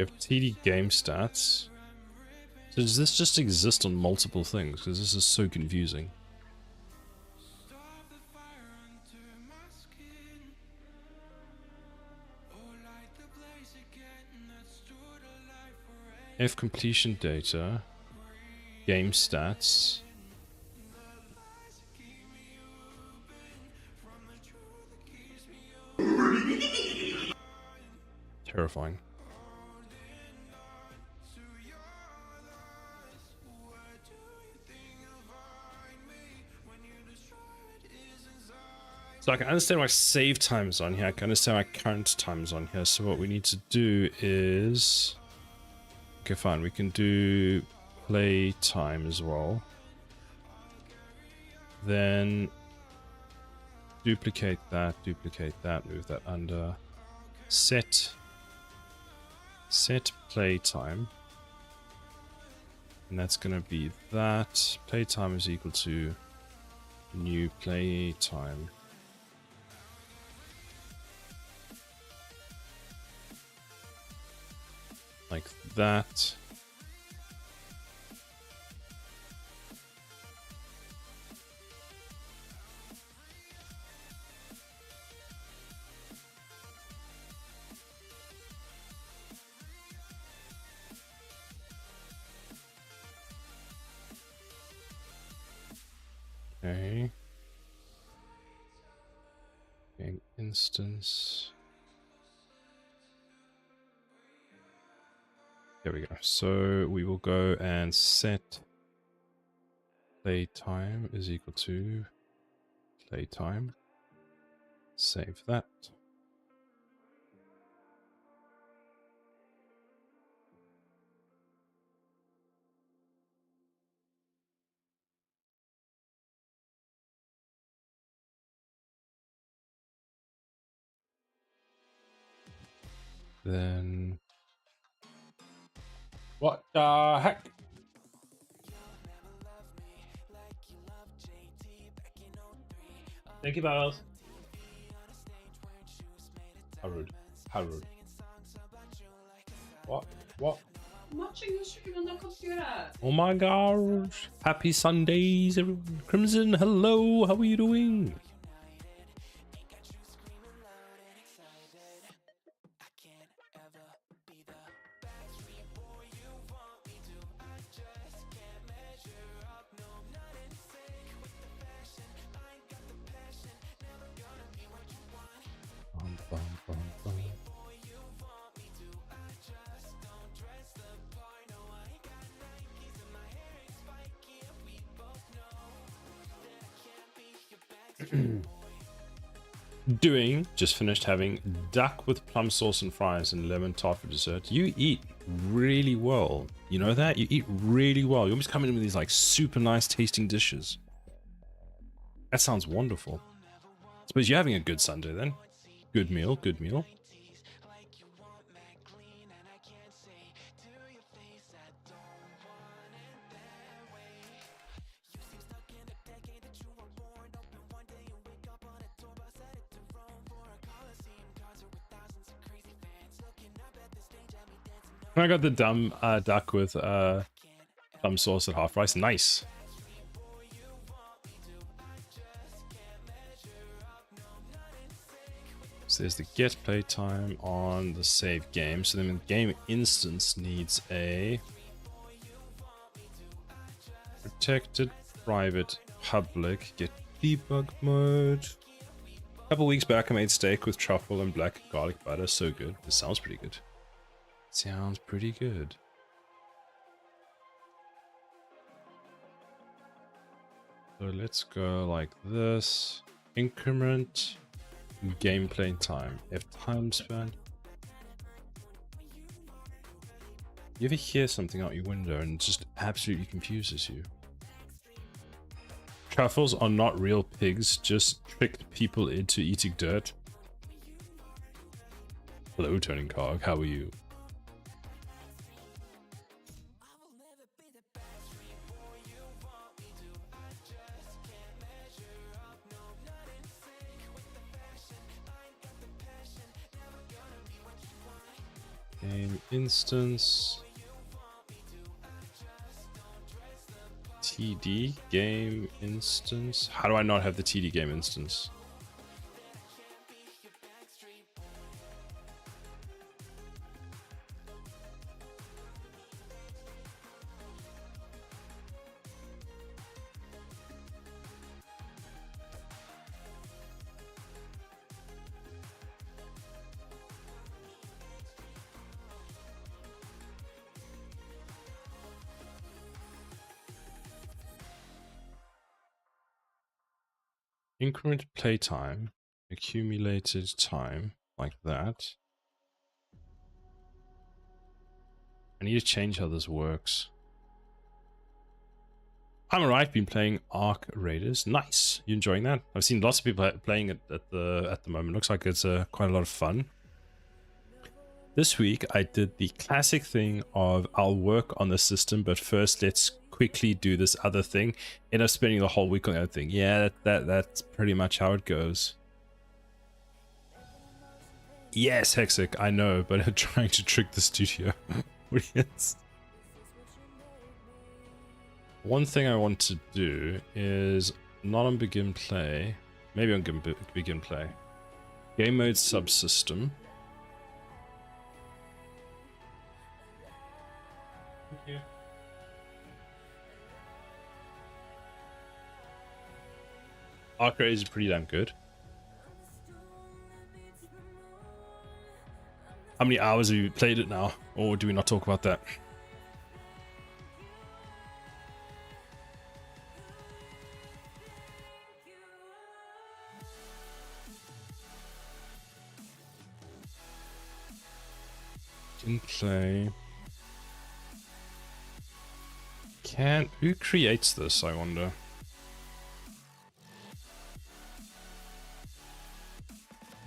We have TD game stats. So does this just exist on multiple things? Because this is so confusing. F completion data. Game stats. Terrifying. So I can understand my save times on here. I can understand my current times on here. So what we need to do is... Okay, fine. We can do play time as well. Then duplicate that, move that under. Set play time. And that's going to be that. Playtime is equal to new playtime. Like that. Okay. Game instance. There we go. So we will go and set playtime is equal to playtime. Save that. Then what the heck? Thank you, Barrels. How rude. How rude. What? What? I'm watching the stream on the computer. Oh my gosh. Happy Sundays, everyone. Crimson, hello. How are you doing? Just finished having duck with plum sauce and fries and lemon tart for dessert. You eat really well. You know that? You eat really well. You always come in with these like super nice tasting dishes. That sounds wonderful. Suppose you're having a good Sunday then. Good meal, good meal. I got the dumb duck with plum sauce at half price. Nice. So there's the get playtime on the save game. So then the game instance needs a protected, private, public, get debug mode. A couple weeks back I made steak with truffle and black garlic butter. So good. This sounds pretty good. Sounds pretty good. So let's go like this. Increment. Gameplay time. F time span. You ever hear something out your window and it just absolutely confuses you? Truffles are not real pigs, just tricked people into eating dirt. Hello, Turning Cog. How are you? Game instance. TD game instance. How do I not have the TD game instance? Increment playtime, accumulated time, like that. I need to change how this works. I'm alright. Been playing Ark Raiders. Nice. You enjoying that? I've seen lots of people playing it at the moment. Looks like it's quite a lot of fun. This week I did the classic thing of I'll work on the system, but first let's quickly do this other thing. End up spending the whole week on the other thing. Yeah, that's pretty much how it goes. Yes, Hexic, I know, but I'm trying to trick the studio audience. One thing I want to do is not on begin play, maybe on begin play. Game mode subsystem. Thank you. Ark Raiders is pretty damn good. How many hours have you played it now? Or do we not talk about that? Didn't play. Who creates this, I wonder?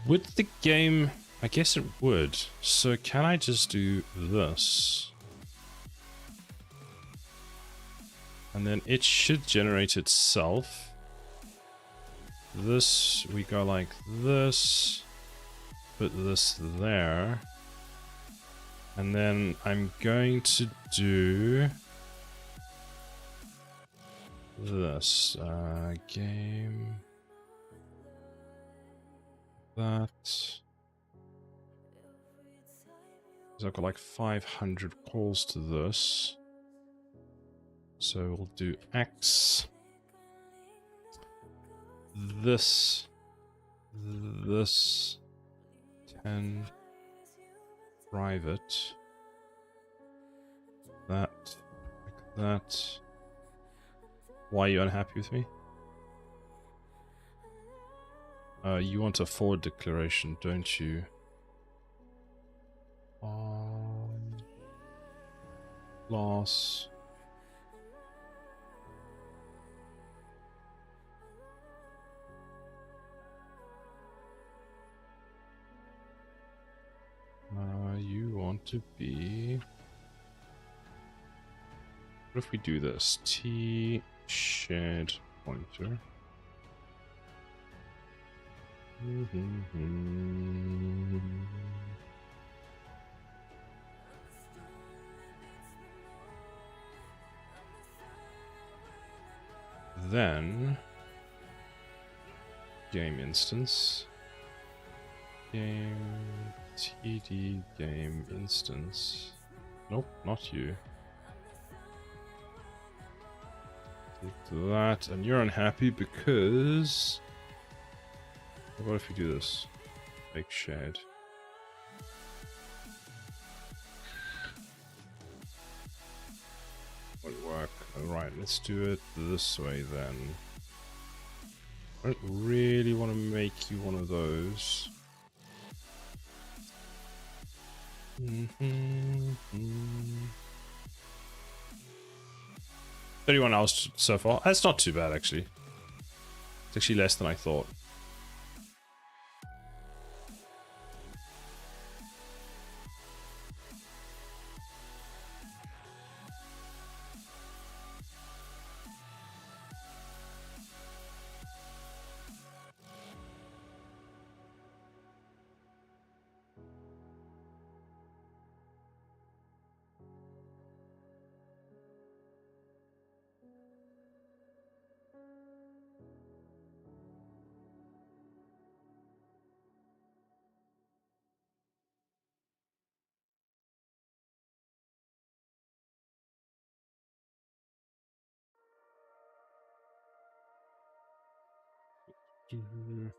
Would the game... I guess it would. So can I just do this? And then it should generate itself. This, we go like this. Put this there. And then I'm going to do this. Game. That. So I've got like 500 calls to this. So we'll do X. This. 10. Private. That. Like that. Why are you unhappy with me? You want a forward declaration, don't you? Loss. You want to be... What if we do this? T shared pointer. Then game instance, game td game instance. Nope, not you. Take that, and you're unhappy because... What if we do this? Make shared. Won't work. Alright, let's do it this way then. I don't really want to make you one of those. 31 hours so far. That's not too bad, actually. It's actually less than I thought. Mm.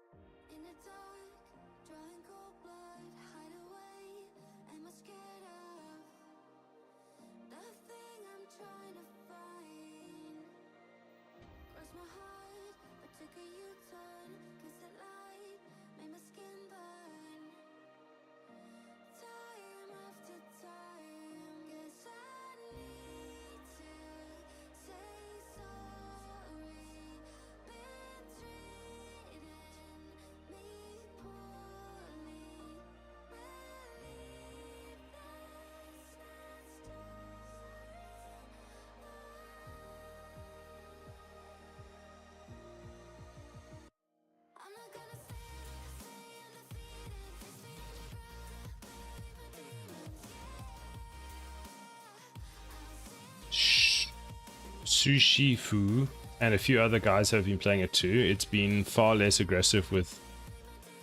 Sushi Fu and a few other guys have been playing it too. It's been far less aggressive with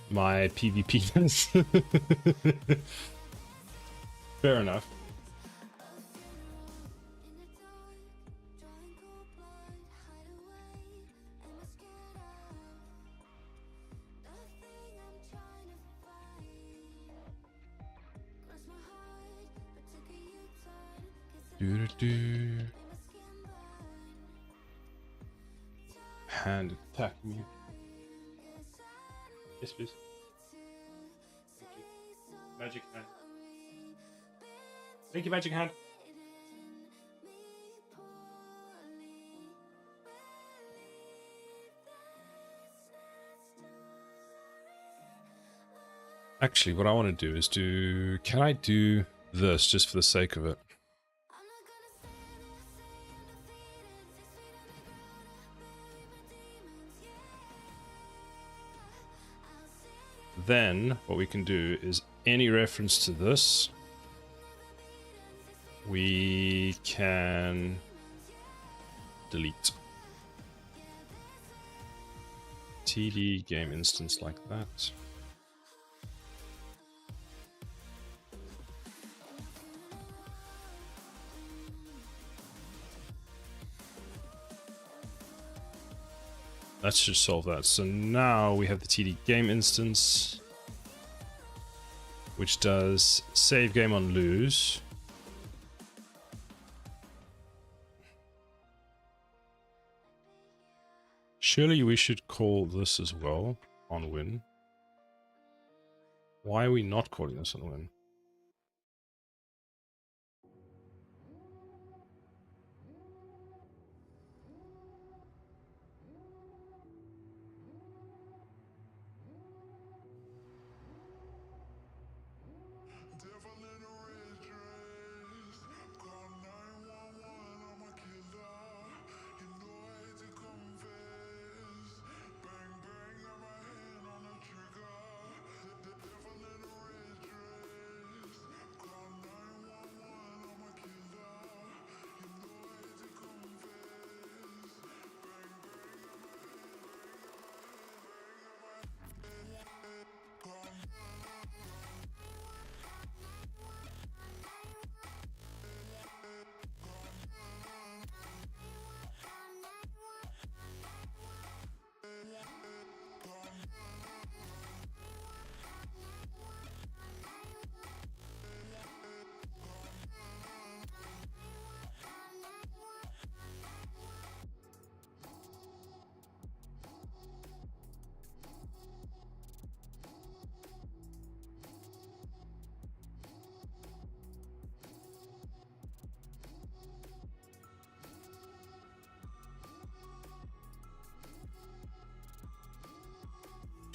my PvP-ness. Fair enough. Do. Hand attack me. Yes, please. Thank you. Magic hand. Thank you, magic hand. Actually, what I want to do is do... Can I do this just for the sake of it? Then what we can do is any reference to this, we can delete. TD game instance like that. That should solve that. So now we have the TD game instance, which does save game on lose. Surely we should call this as well on win. Why are we not calling this on win?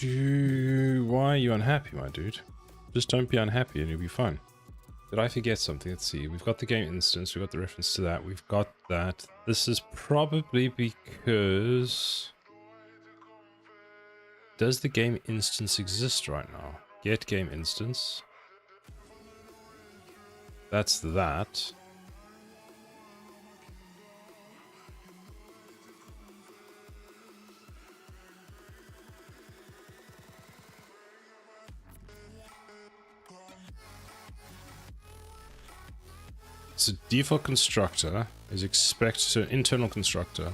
Why are you unhappy, my dude? Just don't be unhappy and you'll be fine. Did I forget something? Let's see. We've got the game instance. We've got the reference to that. We've got that. This is probably because... Does the game instance exist right now? Get game instance. That's that. So default constructor is expected, so internal constructor.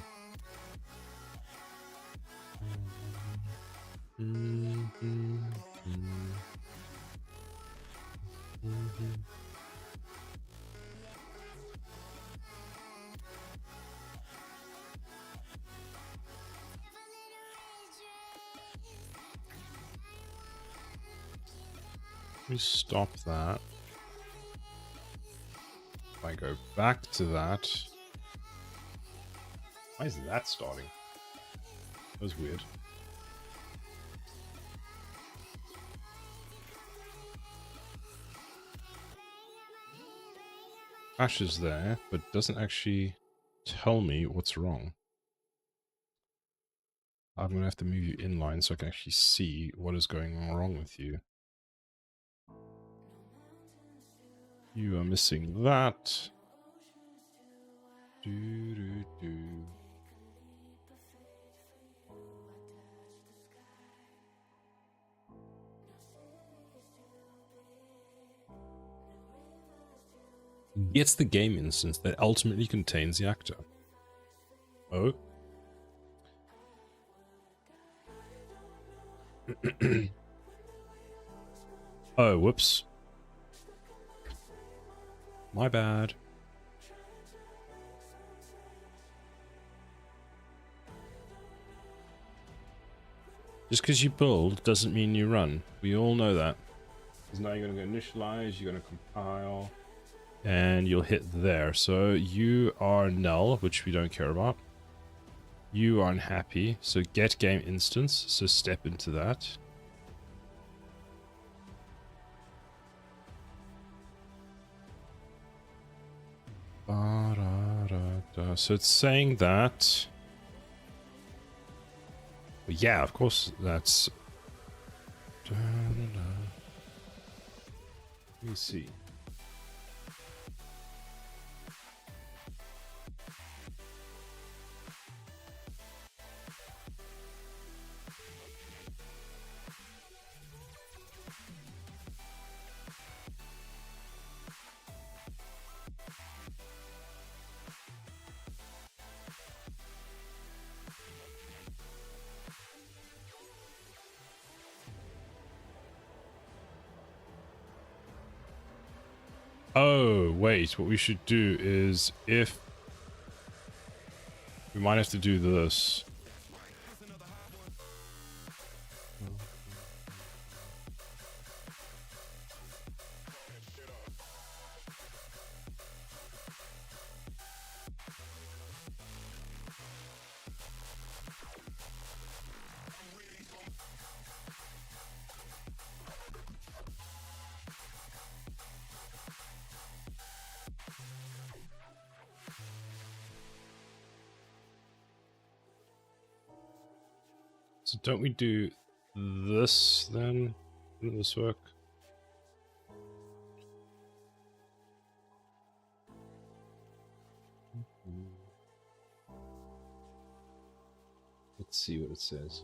Let me stop that. If I go back to that. Why is that starting? That was weird. Crashes there, but doesn't actually tell me what's wrong. I'm gonna have to move you inline so I can actually see what is going wrong with you. You are missing that. Do, do, do. It's the game instance that ultimately contains the actor. Oh. Oh, whoops. My bad. Just because you build doesn't mean you run. We all know that. Because now you're going to go initialize, you're going to compile, and you'll hit there. So you are null, which we don't care about. You are unhappy, so get game instance, so step into that. So it's saying that... Well, yeah, of course that's... Let me see. Oh, wait, what we should do is if... We might have to do this. So don't we do this then? Wouldn't this work? Let's see what it says.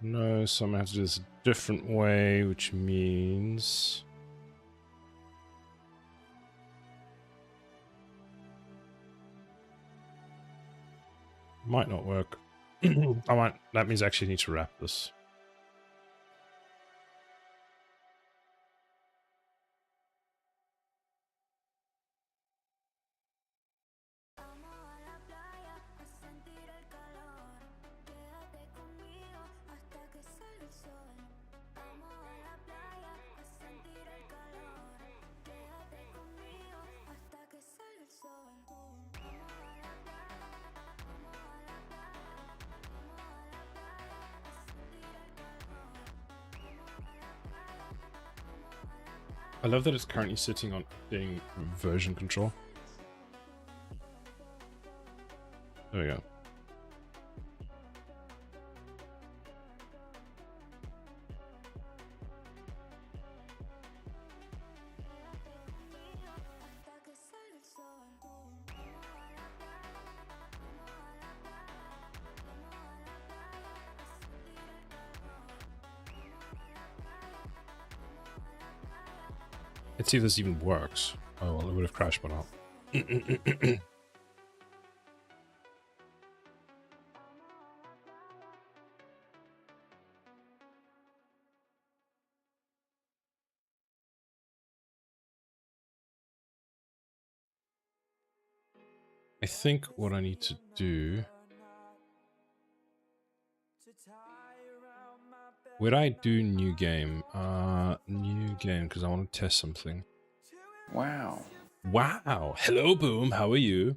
No, so I'm gonna have to do this a different way, which means... Might not work. That means I actually need to wrap this. I love that it's currently sitting on being version control. There we go. Let's see if this even works. Oh, well, it would have crashed by now. I think what I need to do... Would I do new game? New game, because I want to test something. Wow. Wow! Hello, Boom! How are you?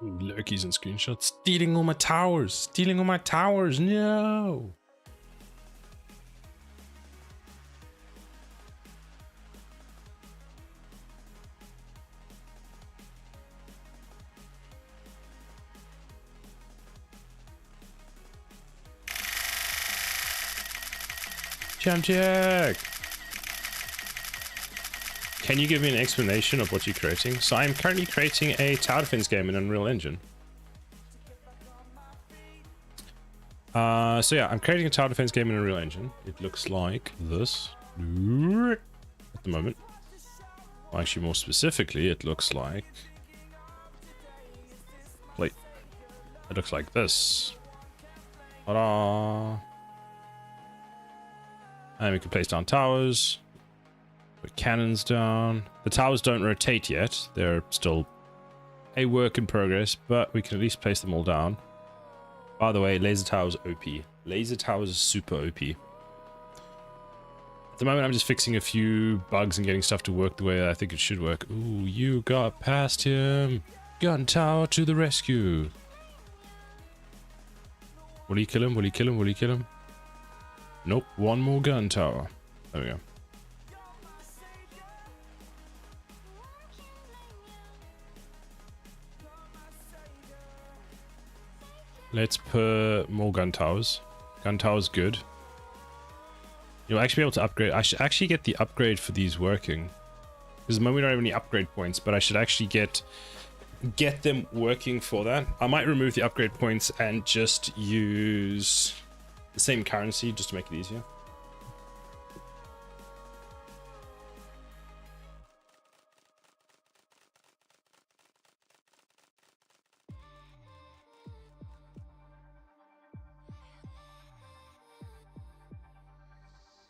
Ooh, lurkies and screenshots. Stealing all my towers! Stealing all my towers! No! Jam check! Can you give me an explanation of what you're creating? So I'm currently creating a tower defense game in Unreal Engine. So yeah, I'm creating a tower defense game in Unreal Engine. It looks like this at the moment. Well, actually, more specifically, it looks like... Wait. It looks like this. Ta-da! And we can place down towers. Put cannons down. The towers don't rotate yet. They're still a work in progress, but we can at least place them all down. By the way, laser towers OP. Laser towers are super OP. At the moment, I'm just fixing a few bugs and getting stuff to work the way I think it should work. Ooh, you got past him. Gun tower to the rescue. Will he kill him? Will he kill him? Will he kill him? Nope. One more gun tower. There we go. Let's put more gun towers. Gun towers good. You'll actually be able to upgrade. I should actually get the upgrade for these working. Because at the moment we don't have any upgrade points, but I should actually get them working for that. I might remove the upgrade points and just use the same currency just to make it easier.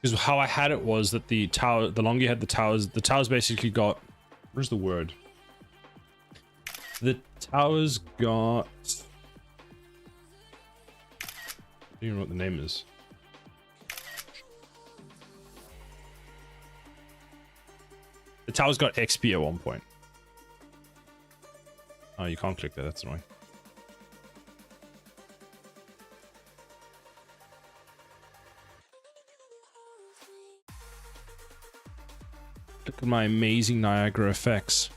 Because how I had it was that the tower, the longer you had the towers basically got, where's the word? The towers got, I don't even know what the name is. The towers got XP at one point. Oh, you can't click that, that's annoying. Look at my amazing Niagara effects.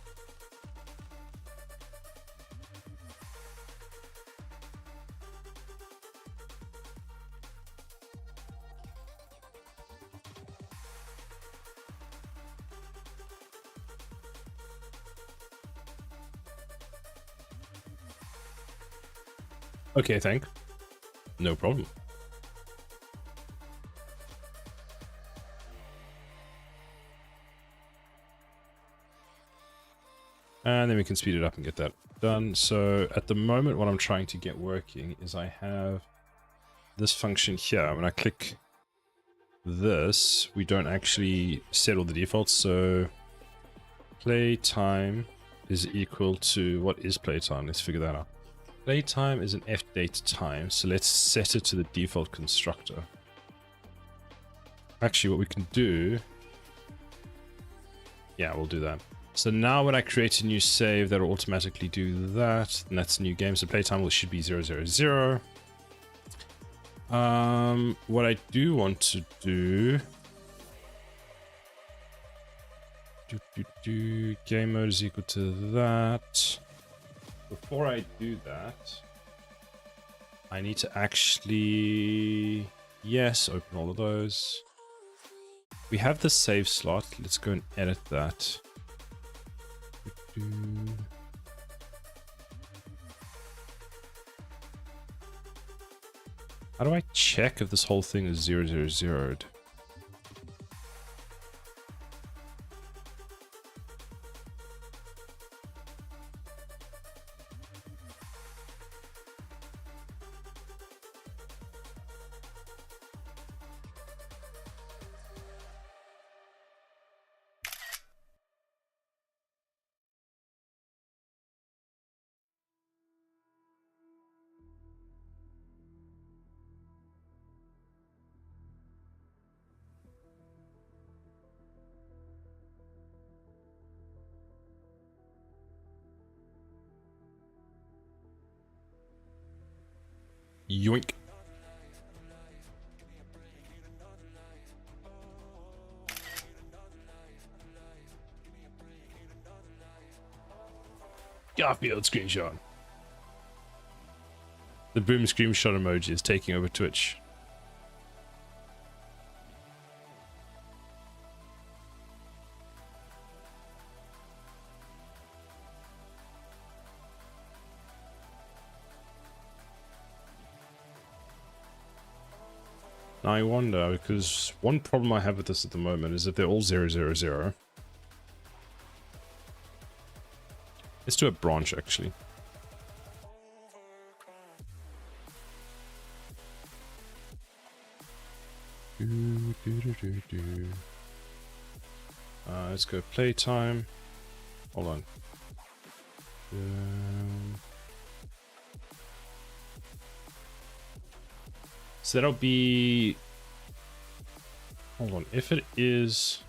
Okay, thanks. No problem. And then we can speed it up and get that done. So at the moment, what I'm trying to get working is I have this function here. When I click this, we don't actually set all the defaults. So playtime is equal to, what is playtime? Let's figure that out. Playtime is an f-date time. So let's set it to the default constructor. Actually, what we can do, yeah, we'll do that. So now when I create a new save, that'll automatically do that. And that's a new game. So playtime should be 000. What I do want to do, game mode is equal to that. Before I do that, I need to actually... Yes, open all of those. We have the save slot. Let's go and edit that. How do I check if this whole thing is 000'd? Yoink. Garfield screenshot. The boom screenshot emoji is taking over Twitch. Now I wonder, because one problem I have with this at the moment is that they're all 000. Let's do a branch actually. Let's go playtime. Hold on. So that'll be... Hold on. If it is...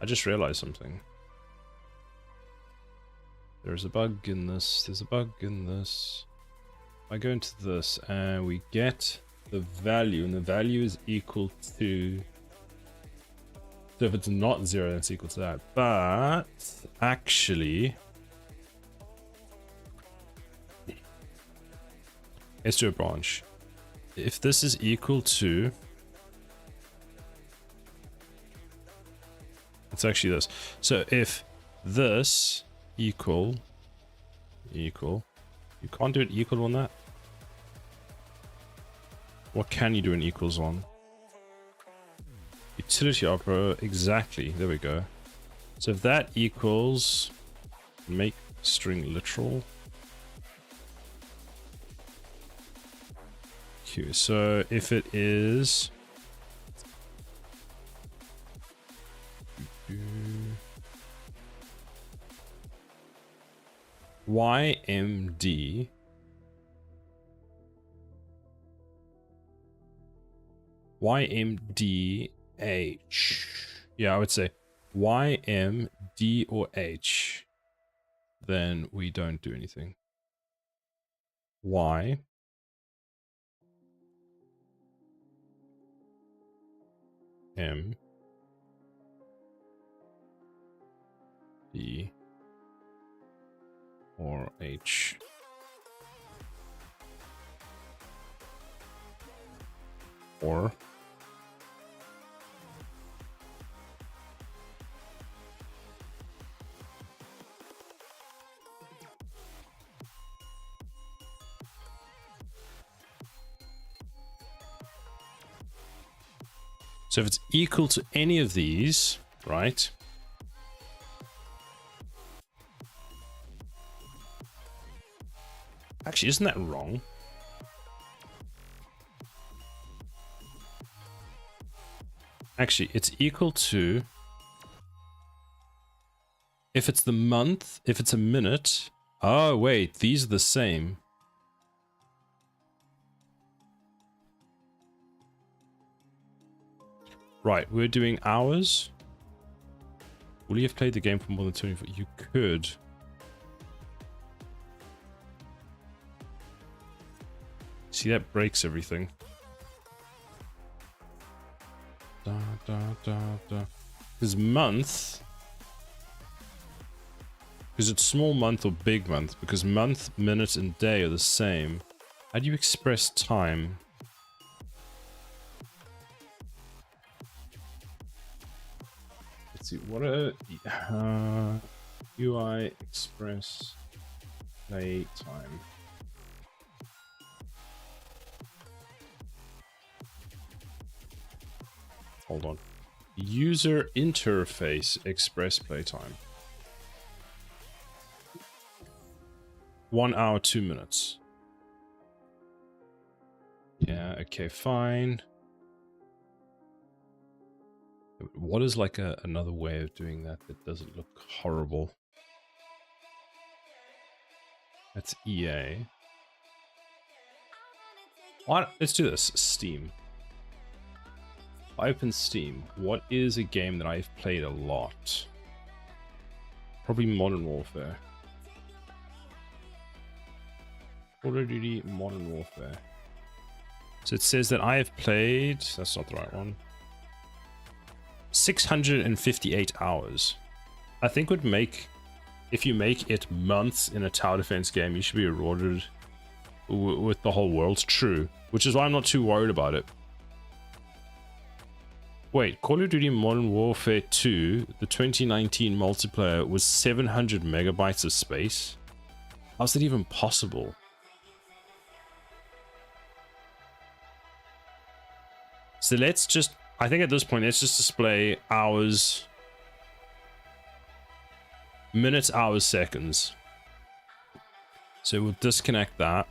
I just realized something. There's a bug in this. There's a bug in this. I go into this and we get the value, and the value is equal to... So if it's not 0, then it's equal to that. But actually... Let's do a branch. If this is equal to... It's actually this. So if this equal... You can't do it equal on that. What can you do an equals on? Utility opera, exactly. There we go. So if that equals... Make string literal. Q. So if it is... YMD YMDH. Yeah, I would say YMD or H. Then we don't do anything. Y M D or H. Or so if it's equal to any of these, right? Actually, isn't that wrong? Actually, it's equal to... If it's the month, if it's a minute... Oh, wait, these are the same. Right, we're doing hours. Will you have played the game for more than 24? You could. See, that breaks everything. Because month... Because it's small month or big month. Because month, minute, and day are the same. How do you express time? Let's see, what are UI express play time? Hold on. User interface express playtime. 1 hour, 2 minutes. Yeah, okay, fine. What is like another way of doing that that doesn't look horrible? That's EA. What? Let's do this. Steam. If I open Steam, what is a game that I've played a lot? Probably Modern Warfare. Call of Duty Modern Warfare. So it says that I have played... That's not the right one. 658 hours. I think would make... If you make it months in a tower defense game, you should be rewarded with the whole world. True. Which is why I'm not too worried about it. Wait, Call of Duty Modern Warfare 2, the 2019 multiplayer was 700 megabytes of space? How's that even possible? So let's just, I think at this point, let's just display hours, minutes, hours, seconds. So we'll disconnect that.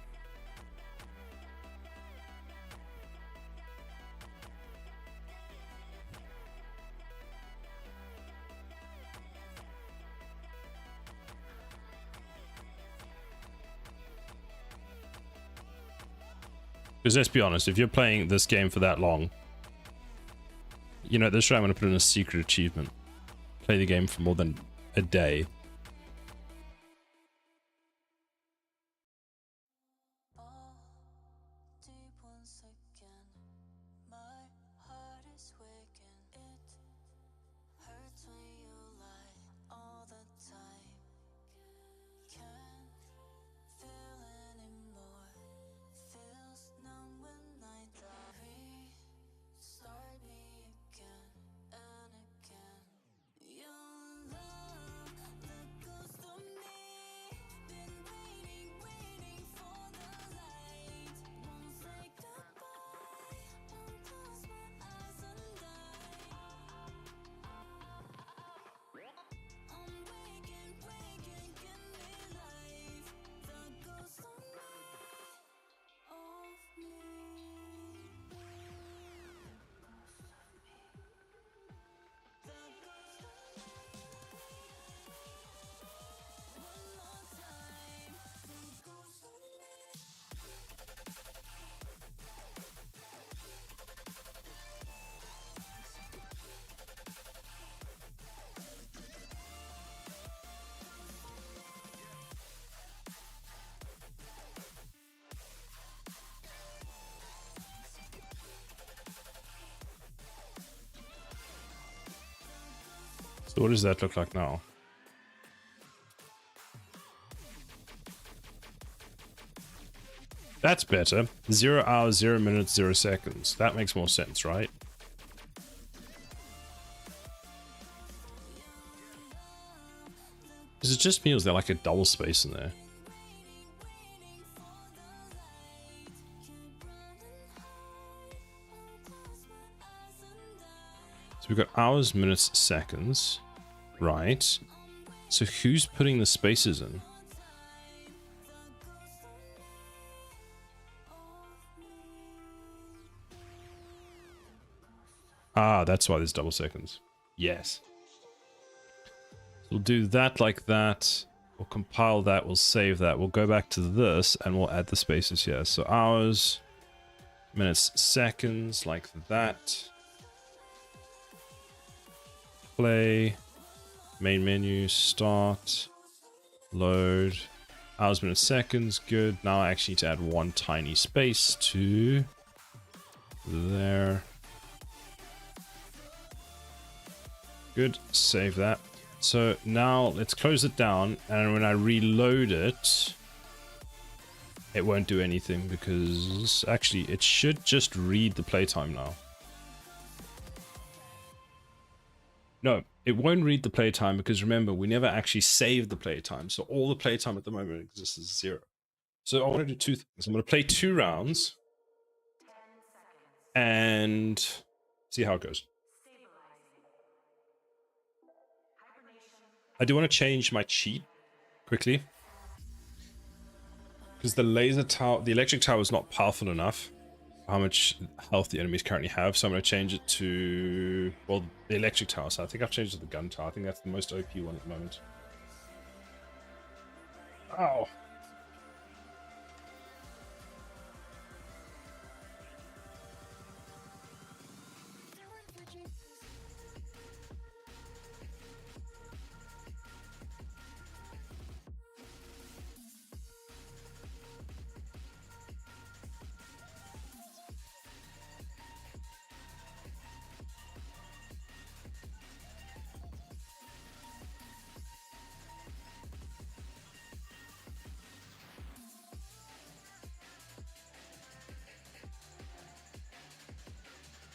Because let's be honest, if you're playing this game for that long, you know, this show I'm going to put in a secret achievement. Play the game for more than a day. So what does that look like now? That's better. 0 hours, 0 minutes, 0 seconds. That makes more sense, right? Is it just me or is there like a double space in there? So we've got hours, minutes, seconds. Right. So who's putting the spaces in? Ah, that's why there's double seconds. Yes. So we'll do that like that. We'll compile that. We'll save that. We'll go back to this and we'll add the spaces here. So hours, minutes, seconds, like that. Play. Main menu, start, load, hours, minutes, seconds, good. Now I actually need to add one tiny space to there. Good, save that. So now let's close it down, and when I reload it, it won't do anything because actually it should just read the playtime now. No, it won't read the playtime because remember, we never actually saved the playtime. So all the playtime at the moment exists as 0. So I want to do 2 things. I'm going to play 2 rounds and see how it goes. I do want to change my cheat quickly because the electric tower is not powerful enough for how much health the enemies currently have. So I'm going to change it to, well, the electric tower. So I think I've changed it to the gun tower. I think that's the most OP one at the moment. Ow.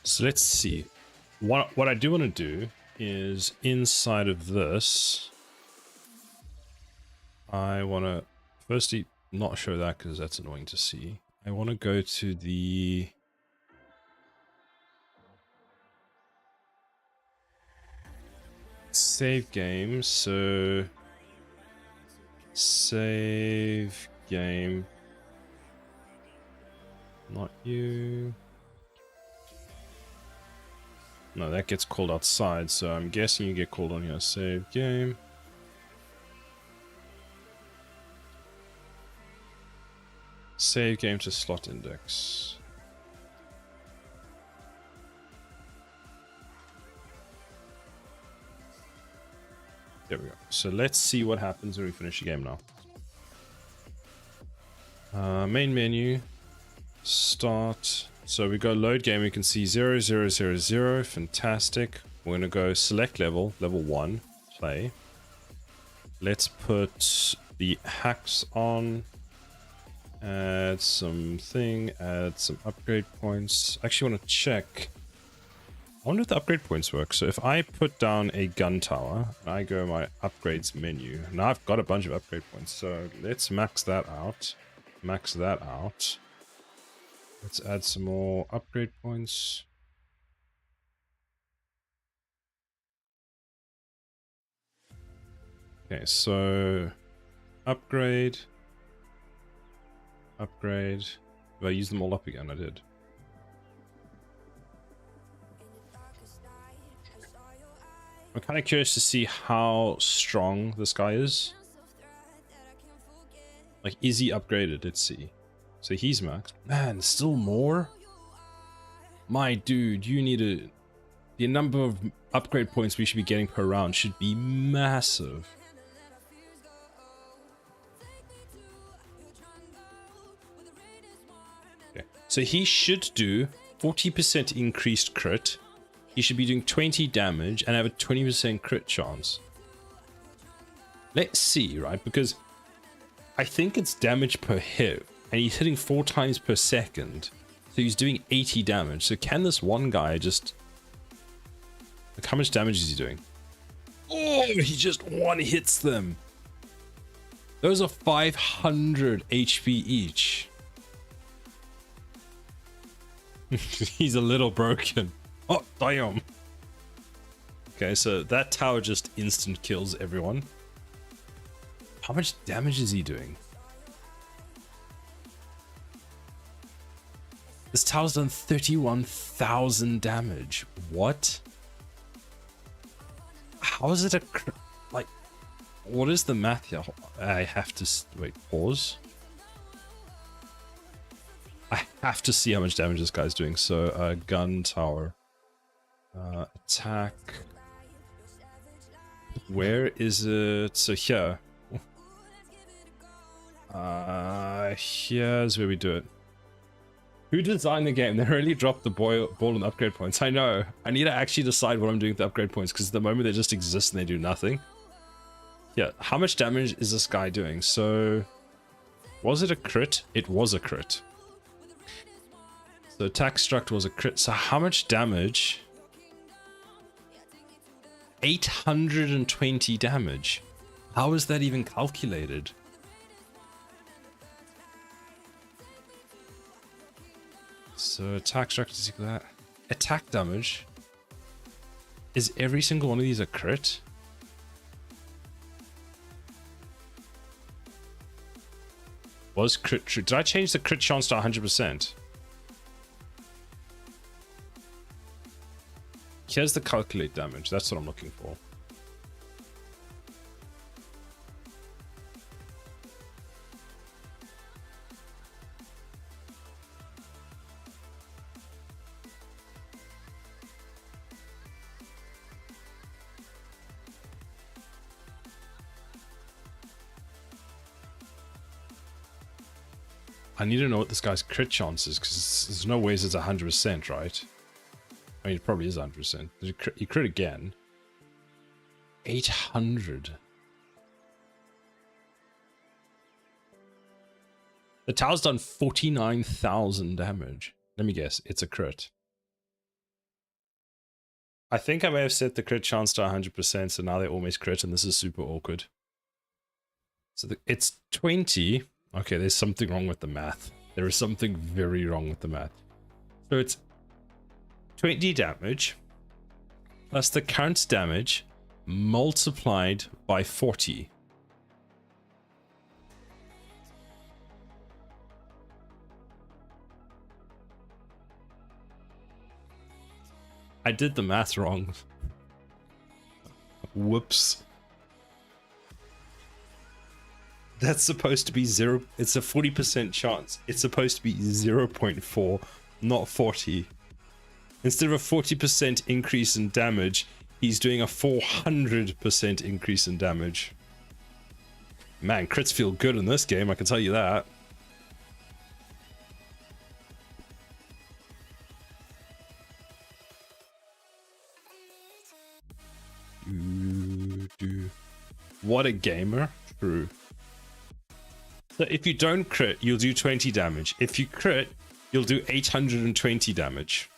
So let's see. What I do want to do is inside of this, I want to firstly not show that because that's annoying to see. I want to go to the save game. So save game, not you. No, that gets called outside, so I'm guessing you get called on your save game. Save game to slot index. There we go. So let's see what happens when we finish the game now. Main menu. Start. So we go load game, we can see 0, 0, 0, 0, fantastic. We're going to go select level, level 1, play. Let's put the hacks on, add something, add some upgrade points. Actually want to check. I wonder if the upgrade points work. So if I put down a gun tower, and I go my upgrades menu, now I've got a bunch of upgrade points. So let's max that out, max that out. Let's add some more upgrade points. Okay, so upgrade. Did I use them all up again? I did. I'm kind of curious to see how strong this guy is. Like, is he upgraded? Let's see. So he's maxed. Man, still more? My dude, you need to... The number of upgrade points we should be getting per round should be massive. Okay. So he should do 40% increased crit. He should be doing 20 damage and have a 20% crit chance. Let's see, right? Because I think it's damage per hit. And he's hitting 4 times per second. So he's doing 80 damage. So can this one guy just... Like, how much damage is he doing? Oh, he just one hits them. Those are 500 HP each. He's a little broken. Oh, damn. Okay, so that tower just instant kills everyone. How much damage is he doing? This tower's done 31,000 damage. What? How is it a... Like, what is the math here? I have to... Wait, pause. I have to see how much damage this guy's doing. So, gun tower. Attack. Where is it? So here. Here's where we do it. Who designed the game? They really dropped the ball on upgrade points. I know. I need to actually decide what I'm doing with the upgrade points because at the moment they just exist and they do nothing. Yeah, how much damage is this guy doing? So Was it a crit? It was a crit. So attack struct was a crit. So how much damage? 820 damage. How is that even calculated? So attack struct is equal to that. Attack damage. Is every single one of these a crit? Was crit true? Did I change the crit chance to 100%? Here's the calculate damage. That's what I'm looking for. I need to know what this guy's crit chance is, because there's no ways it's 100%, right? I mean, it probably is 100%. You crit again. 800. The tower's done 49,000 damage. Let me guess, it's a crit. I think I may have set the crit chance to 100%, so now they almost crit, and this is super awkward. So it's 20. Okay, there's something wrong with the math. There is something very wrong with the math. So it's 20 damage plus the current damage multiplied by 40. I did the math wrong. Whoops. That's supposed to be 0. It's a 40% chance. It's supposed to be 0.4, not 40. Instead of a 40% increase in damage, he's doing a 400% increase in damage. Man, crits feel good in this game, I can tell you that. What a gamer. True. So if you don't crit, you'll do 20 damage. If you crit, you'll do 820 damage.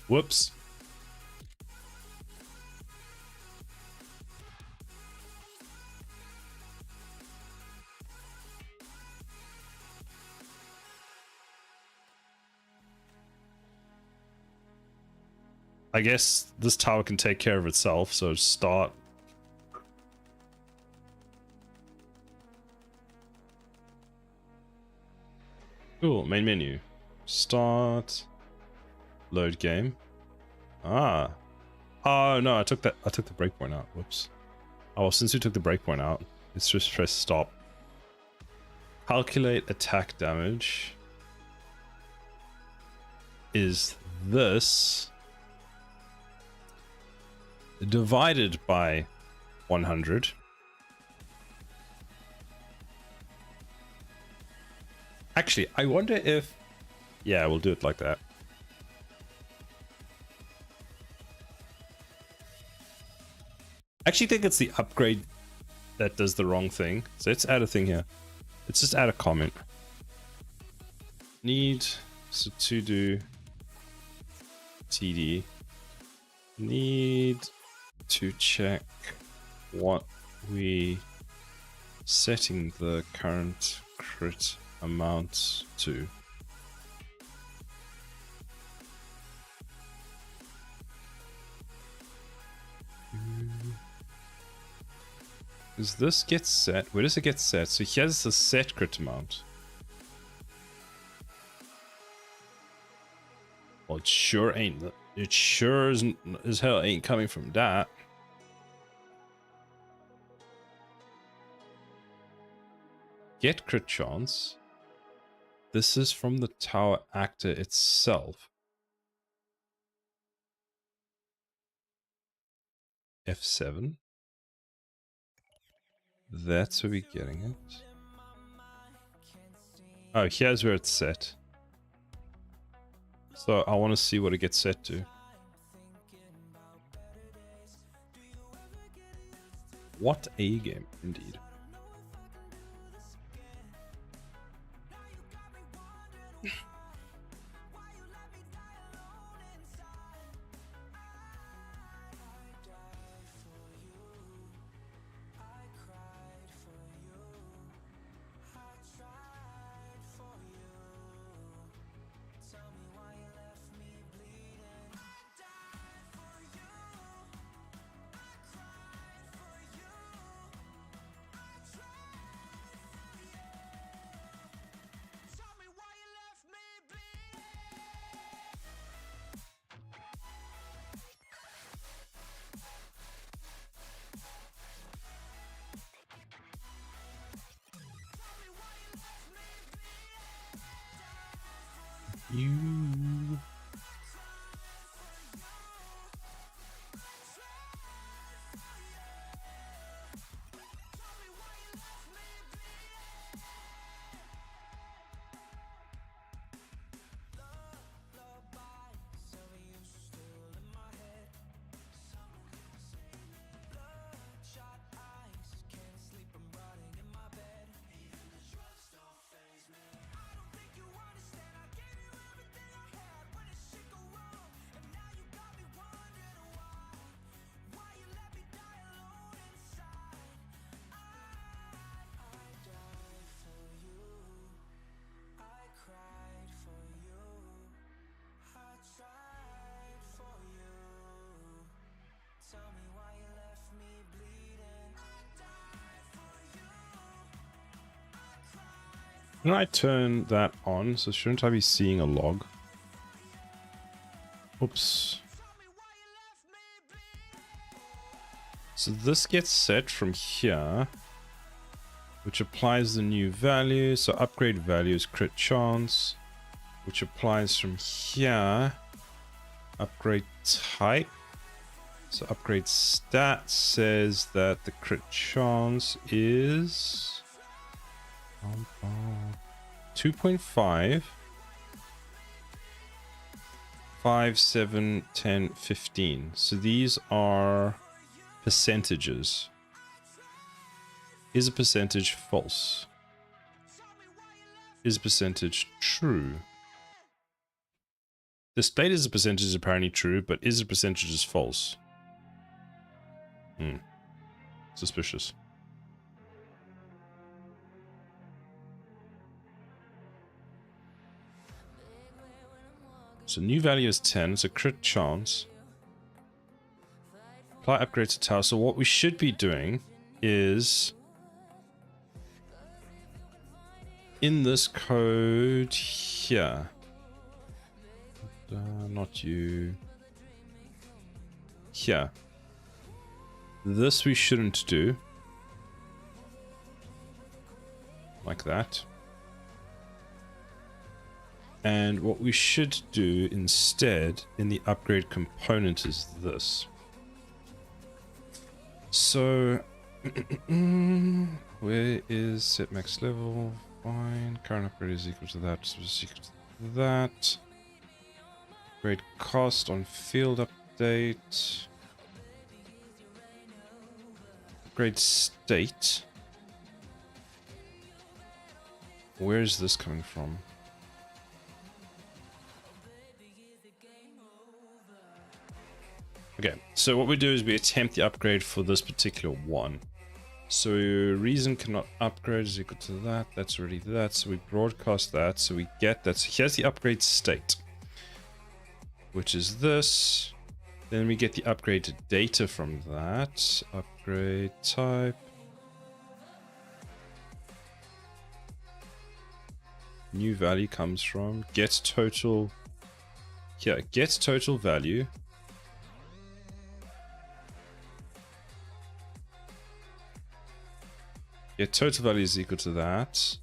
Whoops. I guess this tower can take care of itself, so start. Cool, main menu. Start. Load game. Ah. Oh no, I took the breakpoint out. Whoops. Oh, well, since we took the breakpoint out, let's just press stop. Calculate attack damage. Is this divided by 100? Actually, I wonder if... Yeah, we'll do it like that. I actually think it's the upgrade that does the wrong thing. So let's add a thing here. Let's just add a comment. Need to do TD. Need to check what we setting the current crit amount to. Does this get set? Where does it get set? So here's the set crit amount. Well, it sure ain't. It sure as hell ain't coming from that. Get crit chance. This is from the tower actor itself. F7. That's where we're getting it. Oh, here's where it's set. So I want to see what it gets set to. What a game, indeed. When I turn that on, so shouldn't I be seeing a log? Oops. So this gets set from here, which applies the new value. So upgrade value is crit chance, which applies from here. Upgrade type. So upgrade stat says that the crit chance is 2.5, 5, 7, 10, 15. So these are percentages. Is a percentage false? Is a percentage true? Displayed as a percentage is apparently true, but is a percentage is false? Suspicious. So new value is 10. It's a crit chance. Apply upgrade to tower. So what we should be doing is in this code here. Not you. Here. This we shouldn't do. Like that. And what we should do instead in the upgrade component is this. So, where is set max level? Fine. Current upgrade is equal to that. So it's equal to that. Upgrade cost on field update. Upgrade state. Where is this coming from? Okay, so what we do is we attempt the upgrade for this particular one. So reason cannot upgrade is equal to that. That's already that. So we broadcast that. So we get that. So here's the upgrade state, which is this. Then we get the upgrade data from that. Upgrade type. New value comes from get total. Here, get total value. Get total value is equal to that.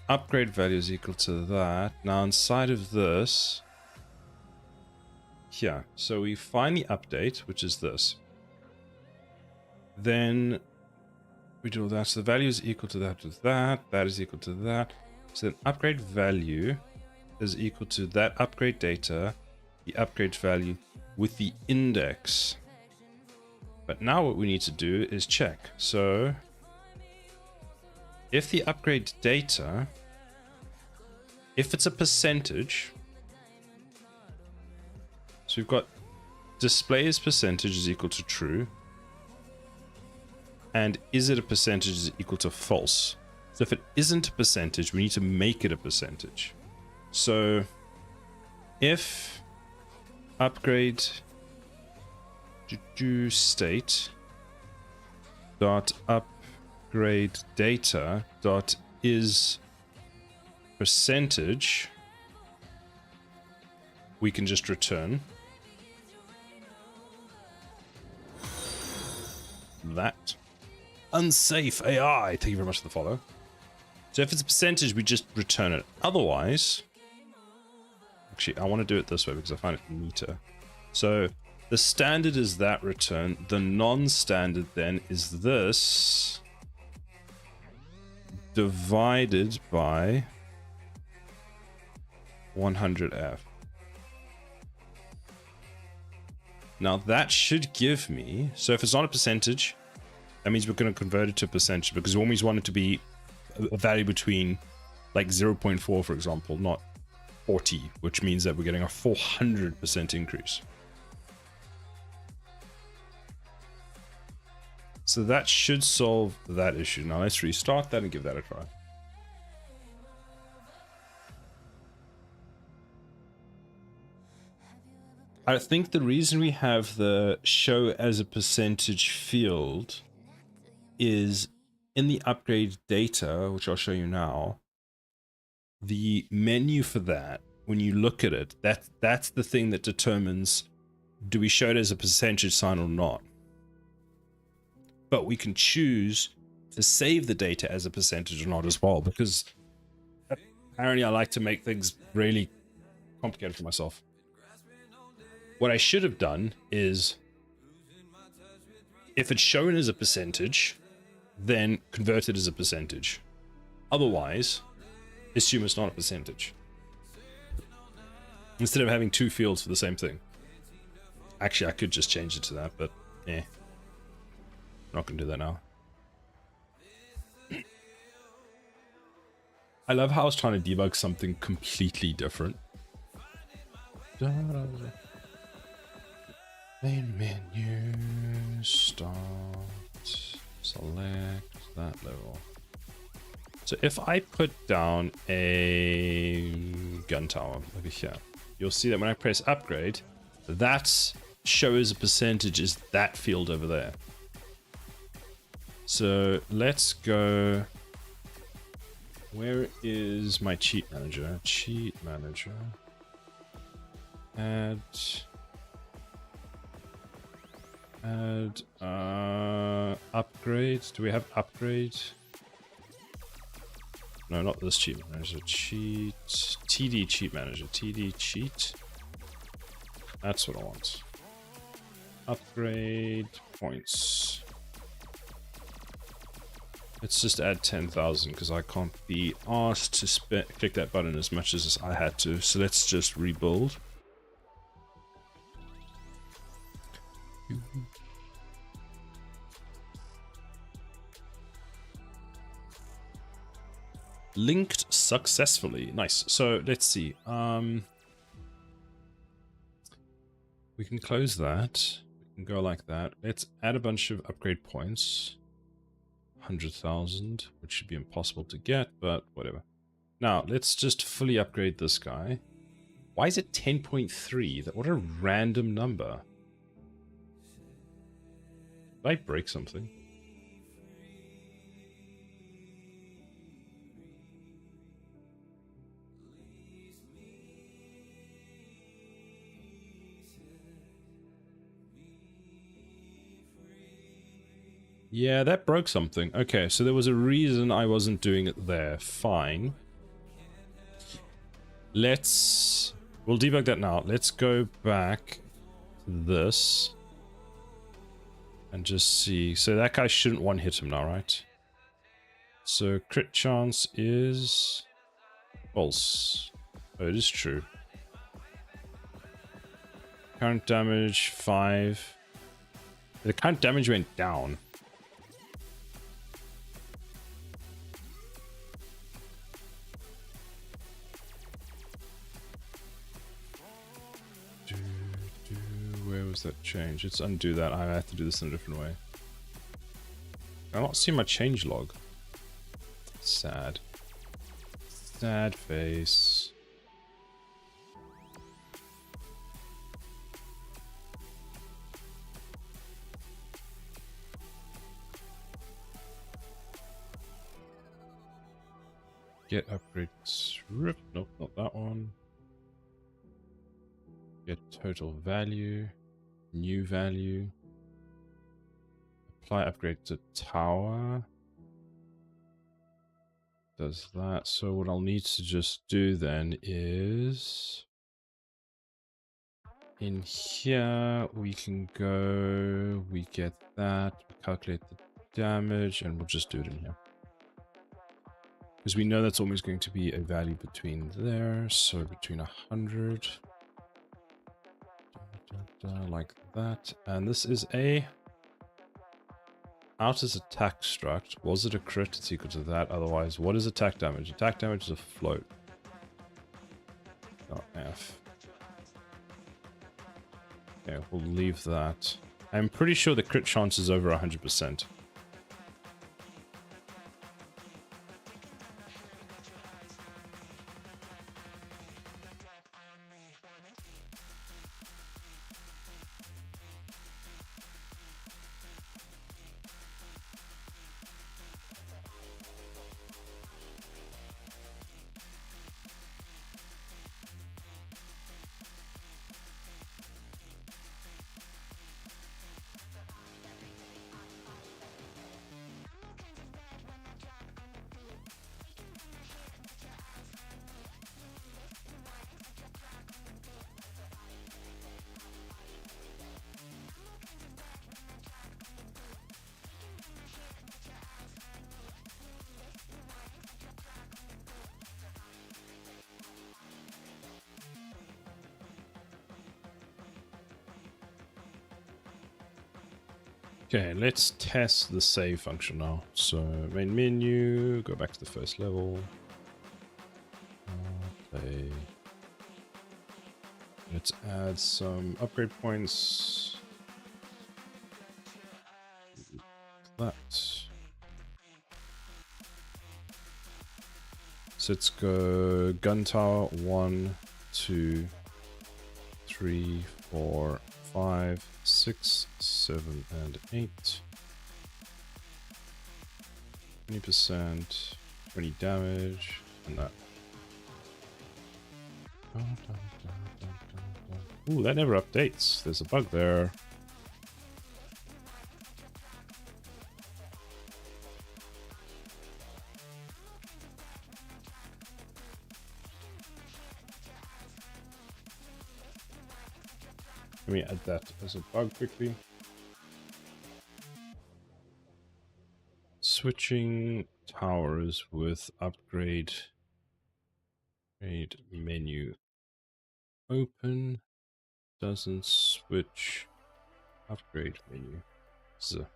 Upgrade value is equal to that. Now inside of this, here, so we find the update, which is this. Then we do all that. So the value is equal to that with that. That is equal to that. So then upgrade value is equal to that upgrade data, the upgrade value with the index. But now what we need to do is check. So if the upgrade data, if it's a percentage, so we've got display as percentage is equal to true, and is it a percentage is equal to false. So if it isn't a percentage, we need to make it a percentage. So if upgrade state dot upgrade data dot is percentage, we can just return that. Unsafe AI. Thank you very much for the follow. So if it's a percentage, we just return it. Otherwise, actually, I want to do it this way because I find it neater. So the standard is that return. The non-standard then is this divided by 100F. Now that should give me, so if it's not a percentage, that means we're going to convert it to a percentage because we always want it to be a value between like 0.4, for example, not 40, which means that we're getting a 400% increase. So that should solve that issue. Now let's restart that and give that a try. I think the reason we have the show as a percentage field is in the upgrade data, which I'll show you now. the menu for that, when you look at it, that's the thing that determines, do we show it as a percentage sign or not? But we can choose to save the data as a percentage or not as well, because apparently I like to make things really complicated for myself. What I should have done is, if it's shown as a percentage, then convert it as a percentage. Otherwise, assume it's not a percentage. Instead of having two fields for the same thing. Actually, I could just change it to that, but I'm not going to do that now. I love how I was trying to debug something completely different. Main menu, start, select that level. So if I put down a gun tower over here, you'll see that when I press upgrade, that shows a percentage is that field over there. So let's go. Where is my cheat manager? Cheat manager. Add upgrade. Do we have upgrade? No, not this cheat manager. Cheat. TD cheat manager. TD cheat. That's what I want. Upgrade points. Let's just add 10,000 because I can't be asked to click that button as much as I had to. So let's just rebuild. Linked successfully. Nice. So let's see. We can close that. We can go like that. Let's add a bunch of upgrade points. 100,000, which should be impossible to get, but whatever. Now, let's just fully upgrade this guy. Why is it 10.3? What a random number. Did I break something? Yeah, that broke something. Okay, so there was a reason I wasn't doing it there. Fine. We'll debug that now. Let's go back to this and just see. So that guy shouldn't one hit him now, right? So crit chance is false. Oh, it is true. Current damage 5. The current damage went down. Where was that change? Let's undo that. I have to do this in a different way. I don't see my change log. Sad. Sad face. Get upgrade script. Nope, not that one. Get total value. New value. Apply upgrade to tower. Does that. So what I'll need to just do then is in here we can go, we get that, we calculate the damage, and we'll just do it in here. Because we know that's always going to be a value between there, so between 100. Like that, and this is a out as attack struct. Was it a crit? It's equal to that. Otherwise, what is attack damage? Attack damage is a float. F. Okay, we'll leave that. I'm pretty sure the crit chance is over 100%. Okay, let's test the save function now. So main menu, go back to the first level. Play. Let's add some upgrade points. That. So let's go gun tower 1, 2, 3, 4, 5, 6, 7, and 8. 20%, 20 damage, and that. Ooh, that never updates. There's a bug there. Let me add that as a bug quickly. Switching towers with upgrade menu open doesn't switch upgrade menu. Z.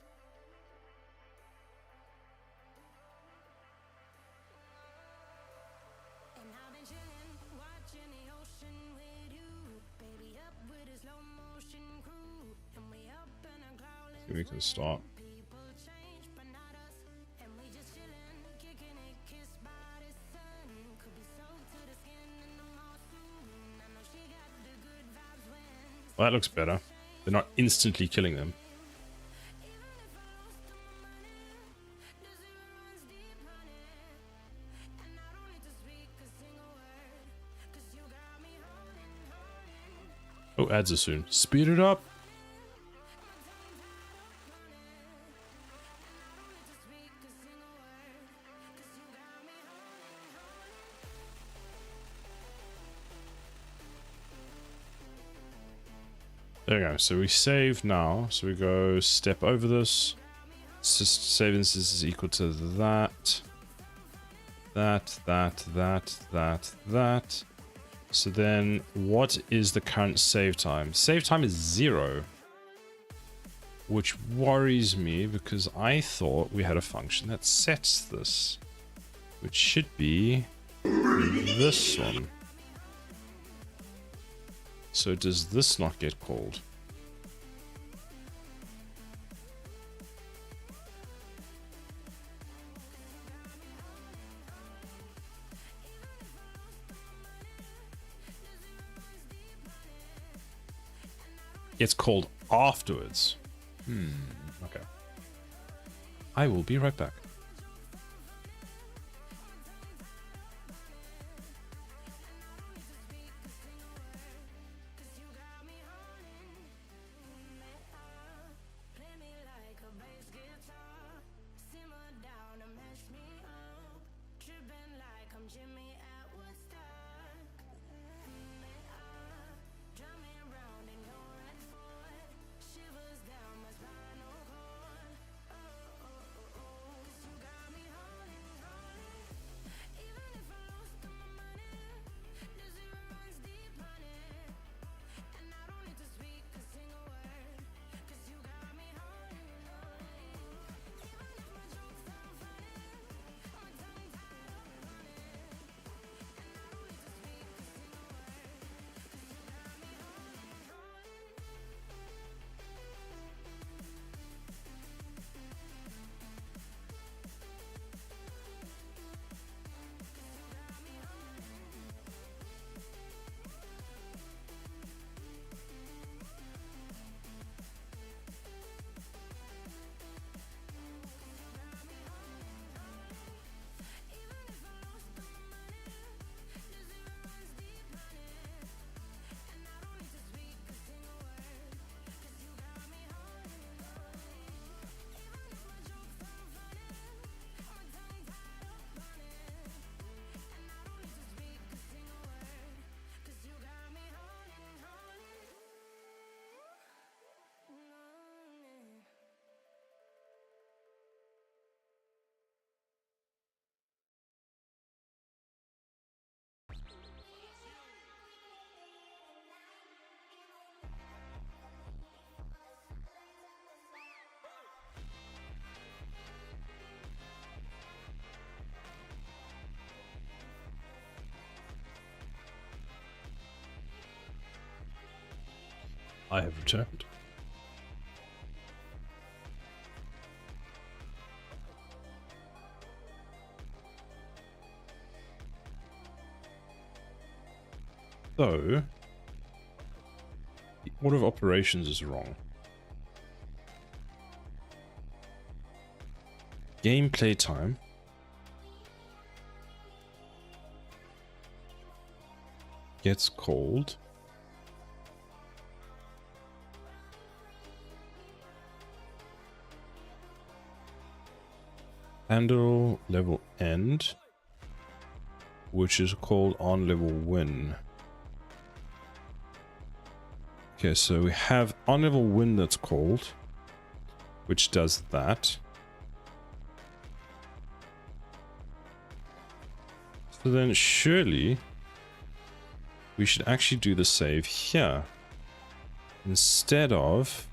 We can start. Well, that looks better. They're not instantly killing them. Oh, ads are soon. Speed it up. There we go. So we save now. So we go step over this. Save instance is equal to that. That. So then what is the current save time? Save time is 0. Which worries me because I thought we had a function that sets this. Which should be this one. So does this not get called? It's called afterwards. Okay. I will be right back. I have returned. So, the order of operations is wrong. Gameplay time. Gets called. Handle level end, which is called on level win. Okay, so we have on level win that's called, which does that. So then surely we should actually do the save here instead of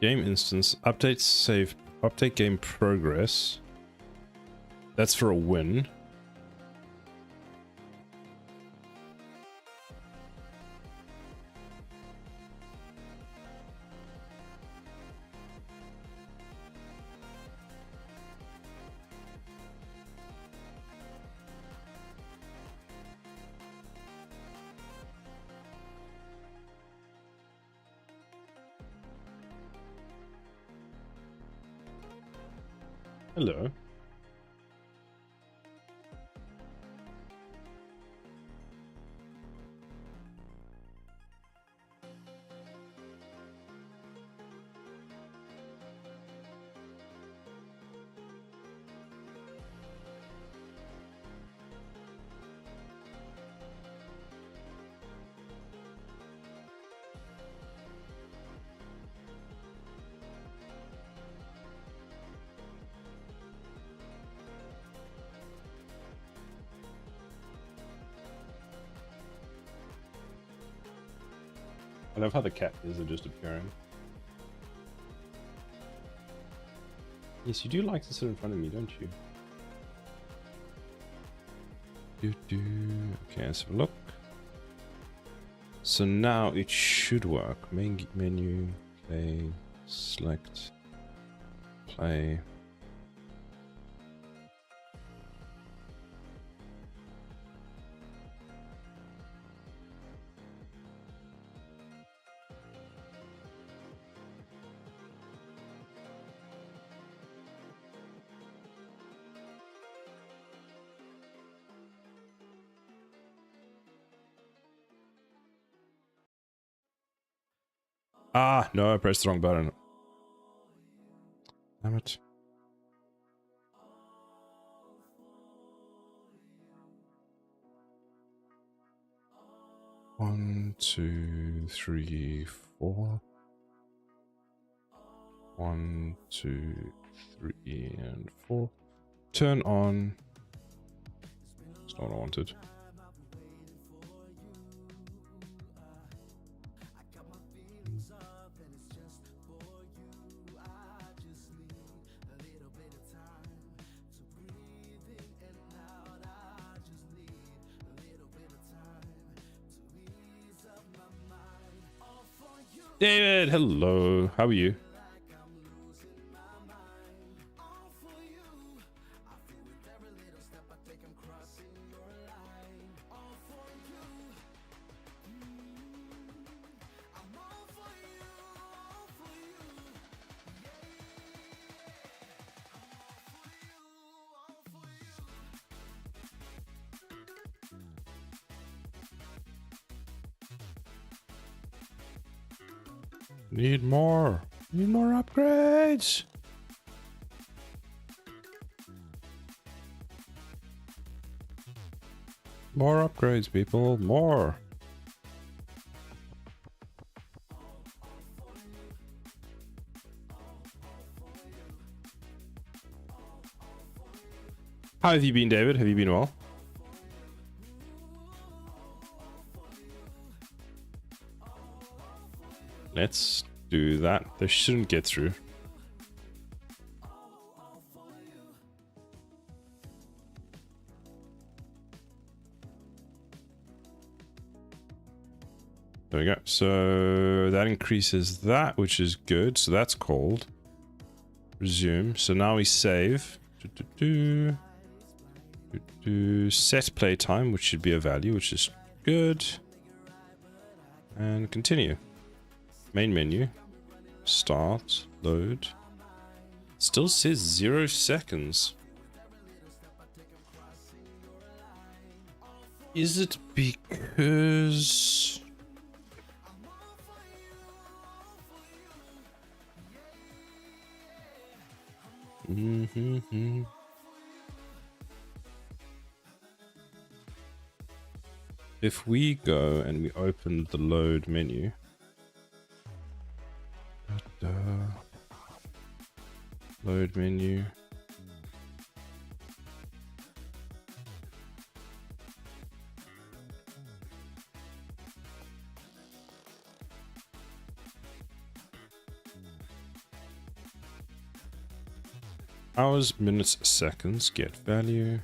game instance, update save, update game progress. That's for a win. Hello. I love how the cat is just appearing. Yes, you do like to sit in front of me, don't you? Okay, let's have a look. So now it should work. Main menu, play, select, play. Ah, no, I pressed the wrong button. Damn it. One, two, three, four. 1, 2, 3, and 4. Turn on. It's not what I wanted. David, hello. How are you? Need more. Need more upgrades. More upgrades, people. More. How have you been, David? Have you been well? Let's do that. They shouldn't get through. There we go. So that increases that, which is good. So that's called resume. So now we save. Set playtime, which should be a value, which is good. And continue. Main menu. Start. Load. Still says 0 seconds. Is it because... If we go and we open the load menu, load menu, hours, minutes, seconds, get value.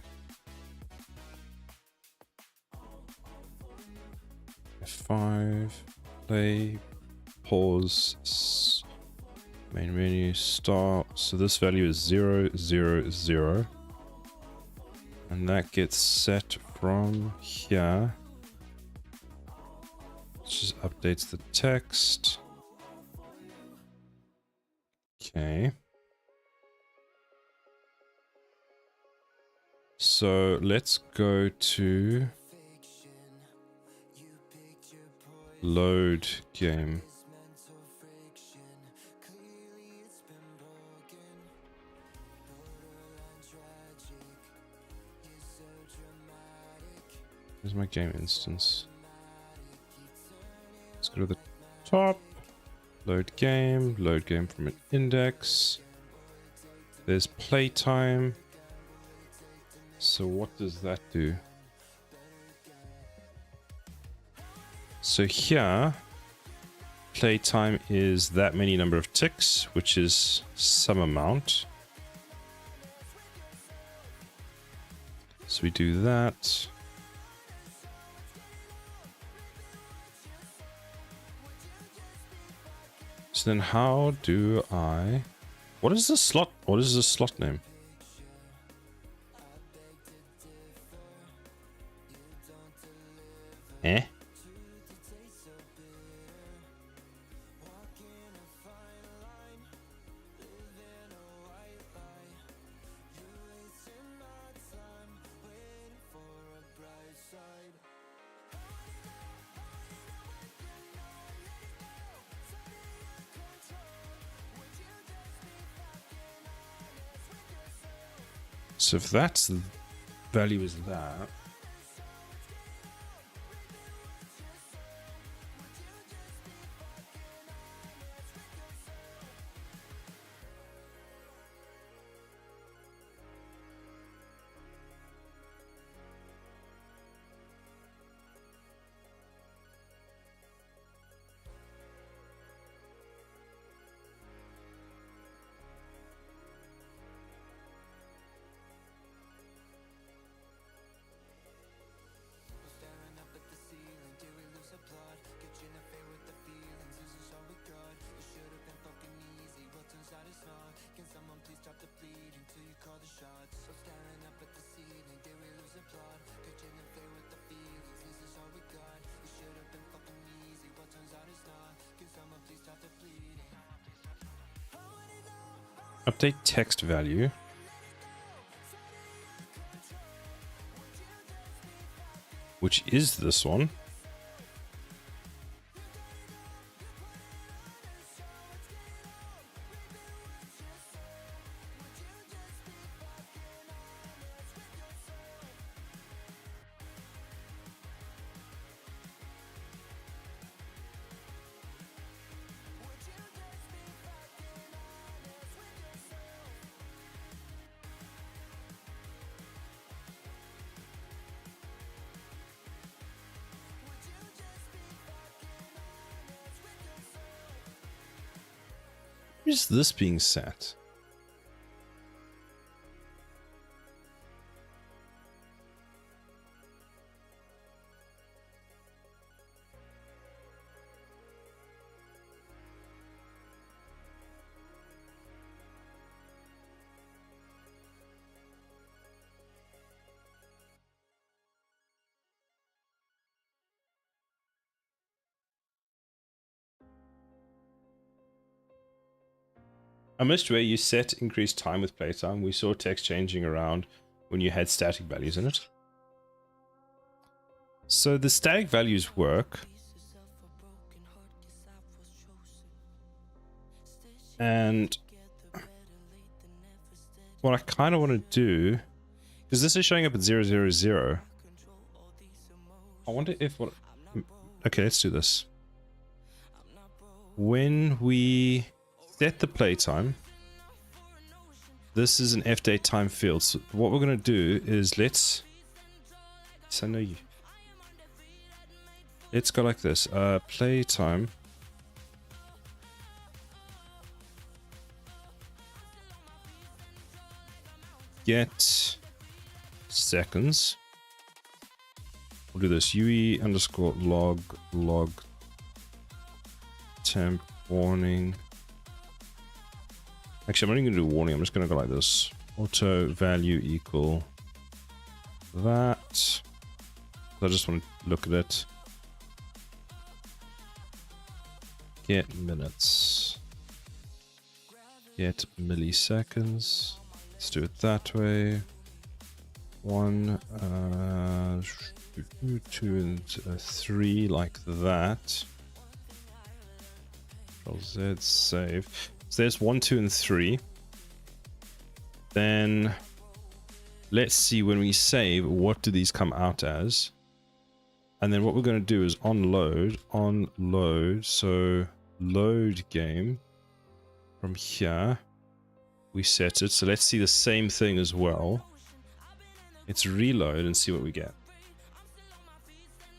F5, play, pause, main menu, start. So this value is 0, 0, 0. And that gets set from here. Which just updates the text. Okay. So let's go to load game. Where's my game instance? Let's go to the top. Load game from an index. There's playtime. So what does that do? So here, playtime is that many number of ticks, which is some amount. So we do that. So then how do I... What is the slot? What is the slot name? Eh? So if that's the value is that, update text value. Which is this one. is this being set? I missed where you set increased time with playtime. We saw text changing around when you had static values in it. So the static values work. And what I kind of want to do, because this is showing up at 000. I wonder if what... Okay, let's do this. When we set the playtime, this is an fdate time field. So what we're going to do is let's go like this. Playtime get seconds. We'll do this UE underscore log temp warning. Actually, I'm not even going to do warning. I'm just going to go like this. Auto value equal that. I just want to look at it. Get minutes. Get milliseconds. Let's do it that way. 1, 2, and 3 like that. Control Z, save. So there's 1, 2, and 3. Then let's see when we save, what do these come out as? And then what we're going to do is on load. So load game from here. We set it. So let's see the same thing as well. Let's reload and see what we get.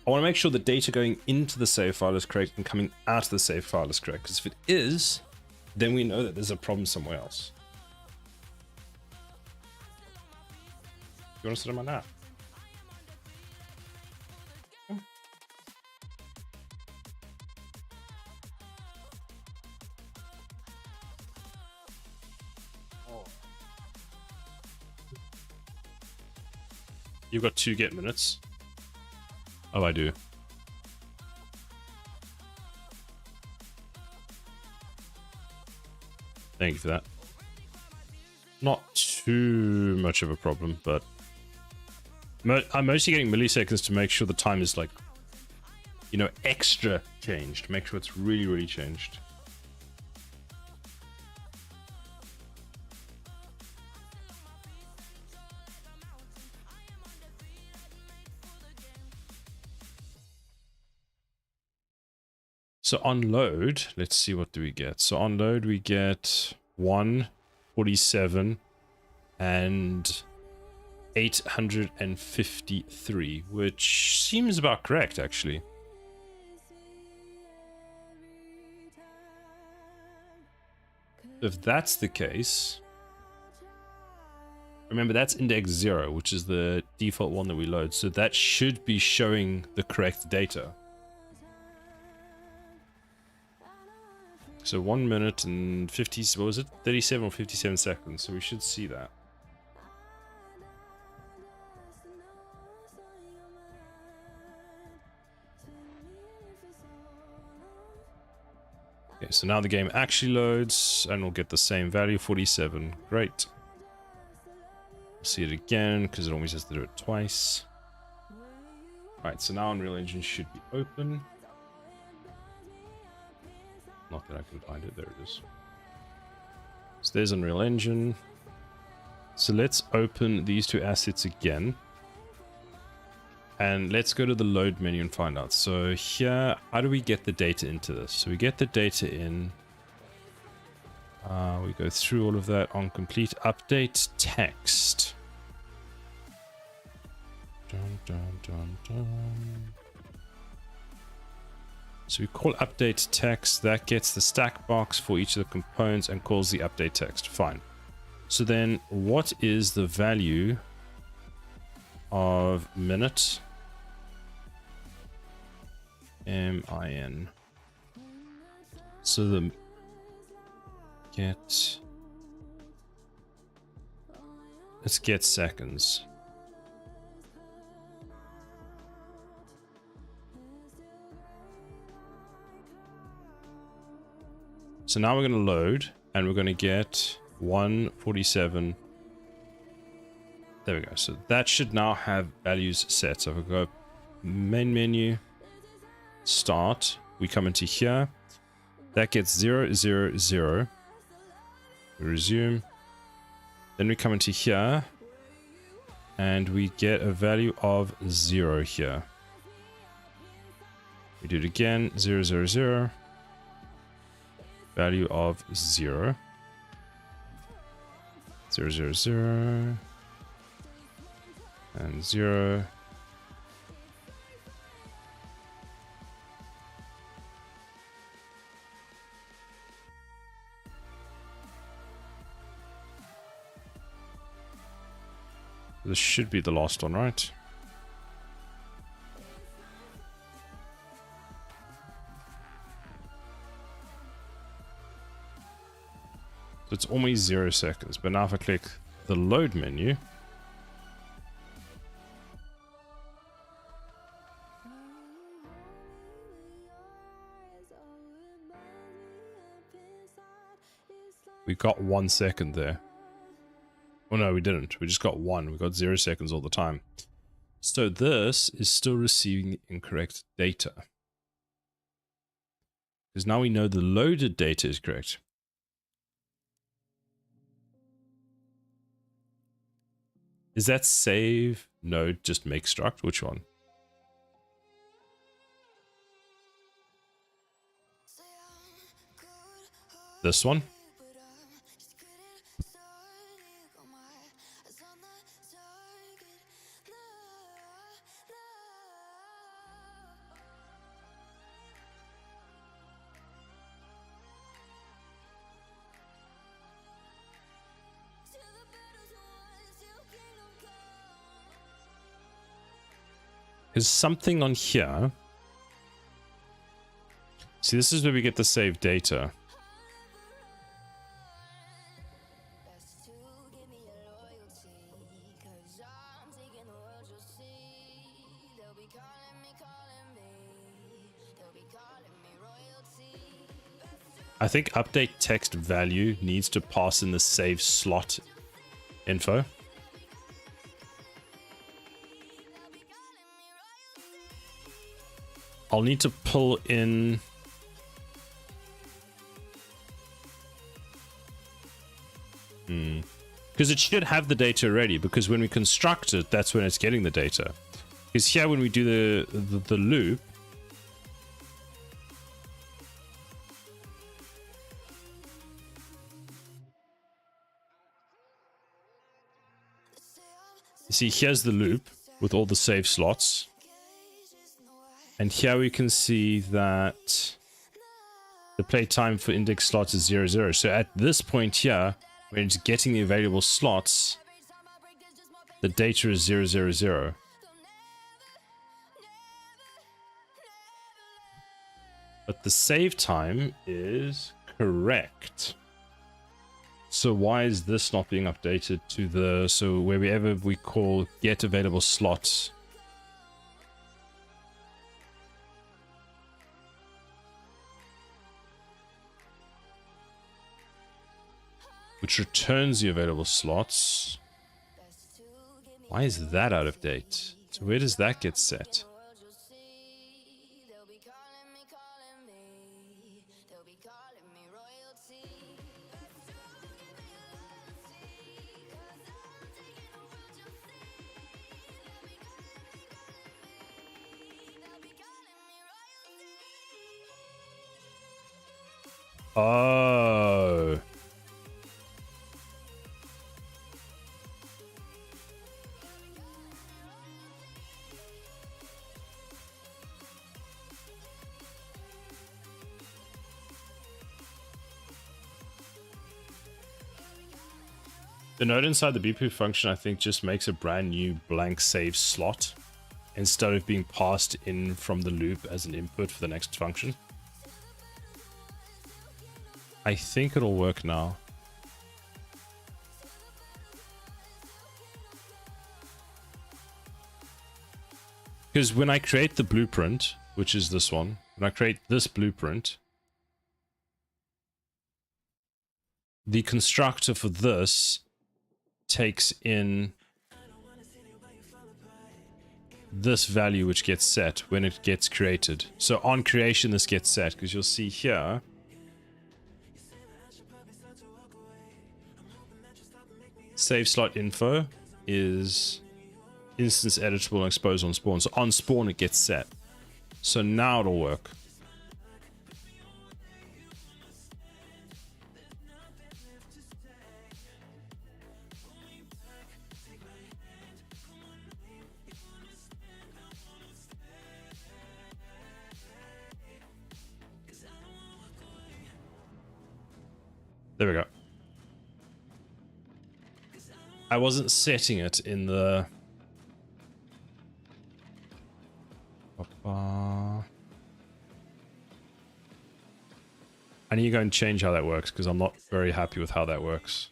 I want to make sure the data going into the save file is correct and coming out of the save file is correct. Because if it is, then we know that there's a problem somewhere else. You want to sit on my lap? You've got 2 get minutes. Oh, I do. Thank you for that. Not too much of a problem, but I'm mostly getting milliseconds to make sure the time is like, you know, extra changed. Make sure it's really, really changed. So on load, let's see, what do we get? So on load we get 147 and 853, which seems about correct actually. If that's the case, remember that's index 0, which is the default one that we load, so that should be showing the correct data. So 1 minute and 50, what was it? 37 or 57 seconds. So we should see that. Okay, so now the game actually loads and we'll get the same value, 47. Great. We'll see it again because it always has to do it twice. Alright, so now Unreal Engine should be open. Not that I can find it, there it is. So there's Unreal Engine. So let's open these 2 assets again. And let's go to the load menu and find out. So here, how do we get the data into this? So we get the data in. We go through all of that on complete update text. Dun, dun, dun, dun. So we call update text. That gets the stack box for each of the components and calls the update text. Fine. So then what is the value of minute? MIN. So the let's get seconds. So now we're going to load and we're going to get 147. There we go. So that should now have values set. So if we go main menu, start, we come into here. That gets 0, 0, 0. We resume. Then we come into here and we get a value of 0 here. We do it again, 0, 0, 0. Value of 0. 0, 0, 0. And 0. This should be the last one, right? So it's almost 0 seconds. But now if I click the load menu, we got 1 second there. Oh no, we didn't. We just got 1. We got 0 seconds all the time. So this is still receiving the incorrect data. Because now we know the loaded data is correct. Is that save node just make struct? Which one? This one? There's something on here. See, this is where we get the saved data. I think update text value needs to pass in the save slot info. I'll need to pull in because it should have the data already, because when we construct it, that's when it's getting the data. Because here when we do the loop, you see here's the loop with all the save slots. And here we can see that the play time for index slots is 0, 0. So at this point here, when it's getting the available slots, the data is 0, 0, 0. But the save time is correct. So why is this not being updated to the... So wherever we call get available slots... which returns the available slots. Why is that out of date? So where does that get set? Oh. The node inside the bpoof function, I think, just makes a brand new blank save slot instead of being passed in from the loop as an input for the next function. I think it'll work now. Because when I create the blueprint, which is this one, when I create this blueprint, the constructor for this takes in this value which gets set when it gets created. So on creation this gets set, because you'll see here save slot info is instance editable and exposed on spawn. So on spawn it gets set. So now it'll work. There we go. I wasn't setting it in the... I need to go and change how that works because I'm not very happy with how that works.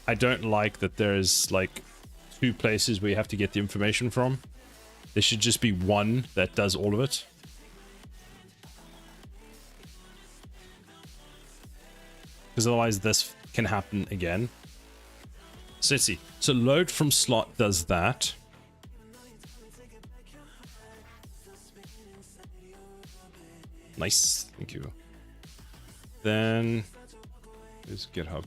I don't like that there's like 2 places where you have to get the information from. There should just be one that does all of it. Because otherwise this can happen again. So let's see. So load from slot does that. Nice, thank you. Then there's GitHub.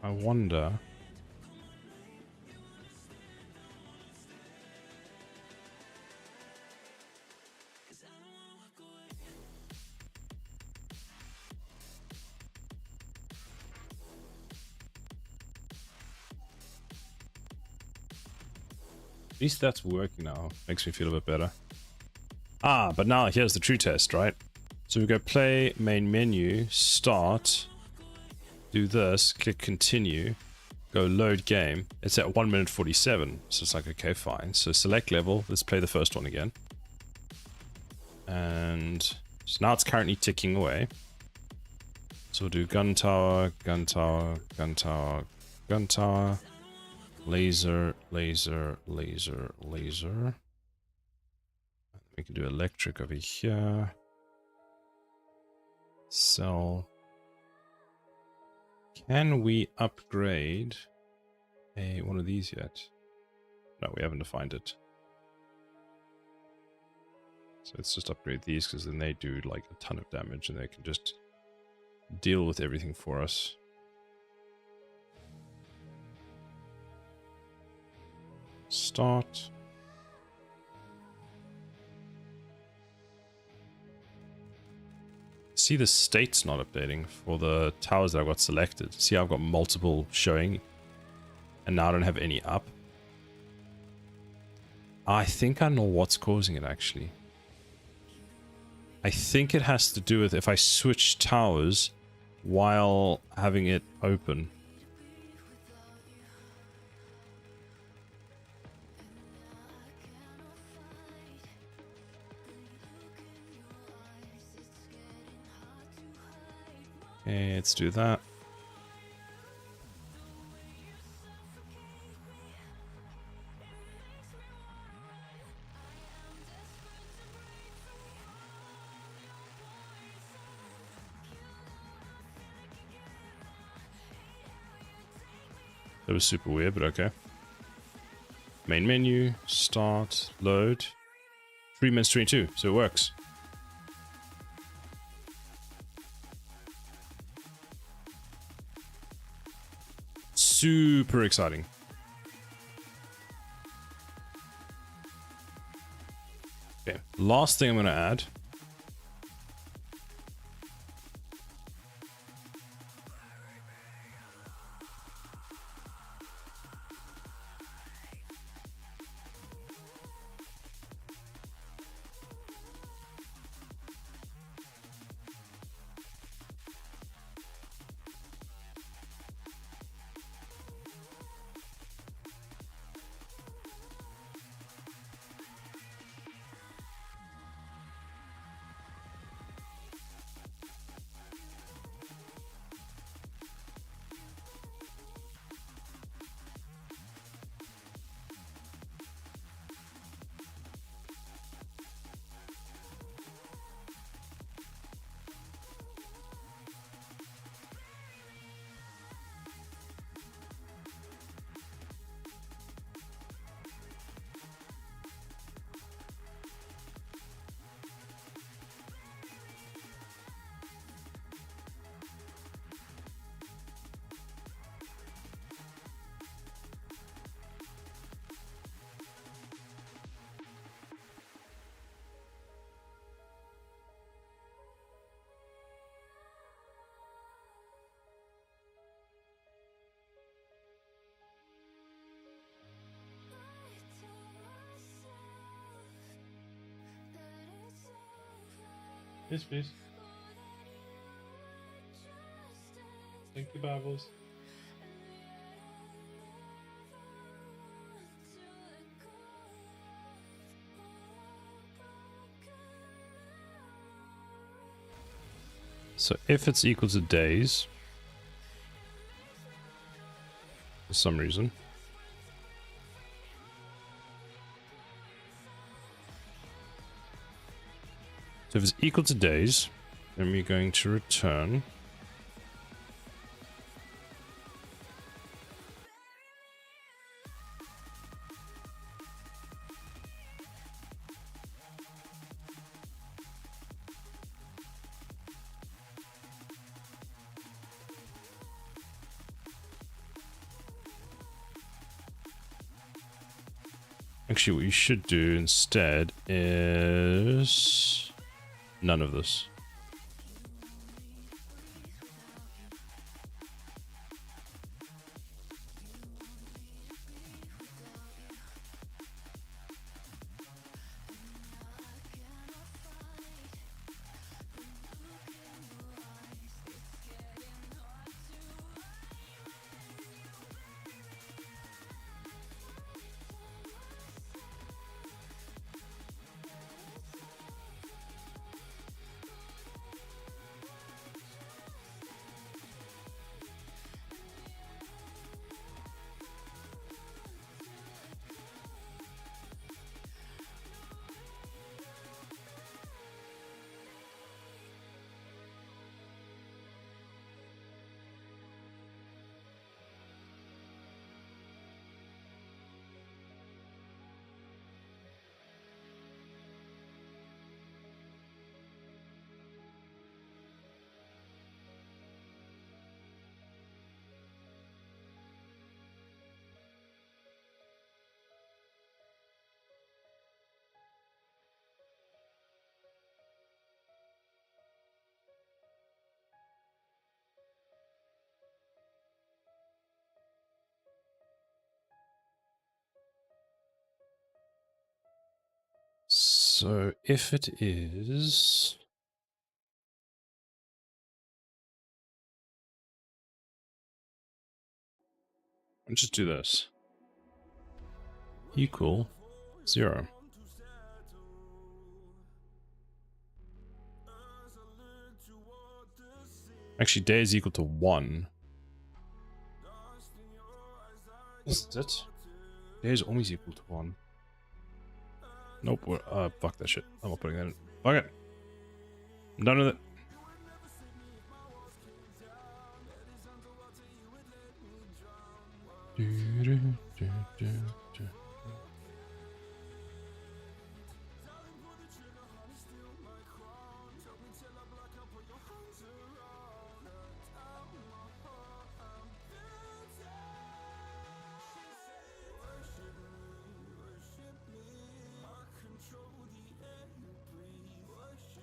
I wonder. At least that's working now. Makes me feel a bit better. Ah, but now here's the true test, right? So we go play, main menu, start, do this, click continue, go load game. It's at 1 minute 47. So it's like, okay, fine. So select level. Let's play the first one again. And so now it's currently ticking away. So we'll do gun tower, gun tower, gun tower, gun tower, laser, laser, laser, laser. We can do electric over here. Cell. Can we upgrade one of these yet? No, we haven't defined it. So let's just upgrade these because then they do like a ton of damage and they can just deal with everything for us. Start. See, the state's not updating for the towers that I've got selected. See, I've got multiple showing and now I don't have any up. I think I know what's causing it actually. I think it has to do with if I switch towers while having it open. Okay, let's do that. That was super weird, but okay. Main menu, start, load. 3 minutes 22, so it works. Super exciting. Okay, last thing I'm going to add. Yes, please. Thank you, Babbles. So if it's equal to days, for some reason, so if it's equal to days, then we're going to return actually what you should do instead is none of this. So if it is, let's just do this. Equal 0. Actually, day is equal to 1. Is it? Day is always equal to 1. Nope, fuck that shit. I'm not putting that in. Fuck it. I'm done with it.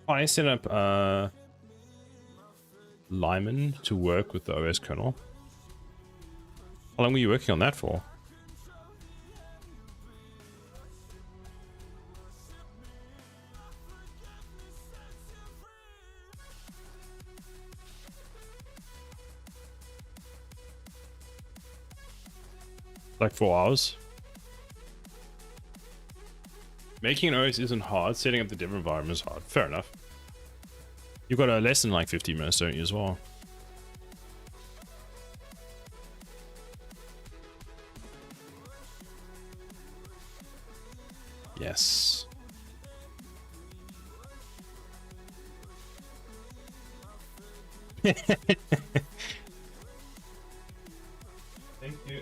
I set up Lyman to work with the OS kernel. How long were you working on that for? Like 4 hours? Making an OS isn't hard, setting up the dev environment is hard. Fair enough. You've got a less than like 15 minutes, don't you, as well? Yes. Thank you.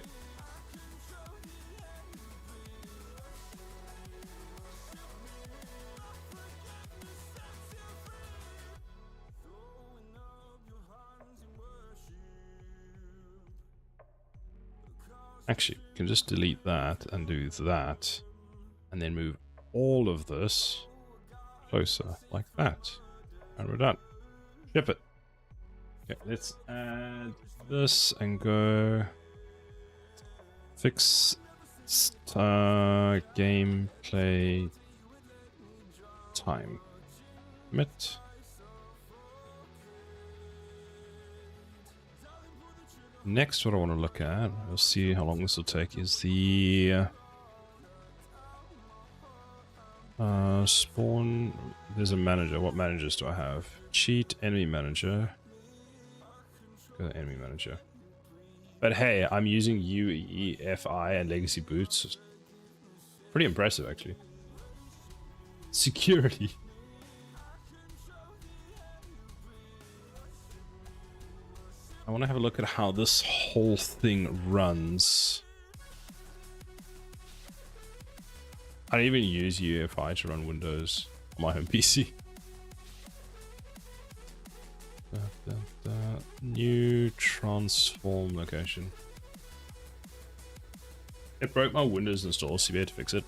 Actually, you can just delete that and do that, and then move all of this closer, like that. And we're done. Ship it. Okay, let's add this and go fix gameplay time. Commit. Next, what I want to look at, we'll see how long this will take, is the spawn. There's a manager. What managers do I have? Cheat, enemy manager. Go to enemy manager. But hey, I'm using UE5 and legacy boots. Pretty impressive, actually. Security. I want to have a look at how this whole thing runs. I don't even use UE5 to run Windows on my home PC. New transform location. It broke my Windows install, so you had to fix it.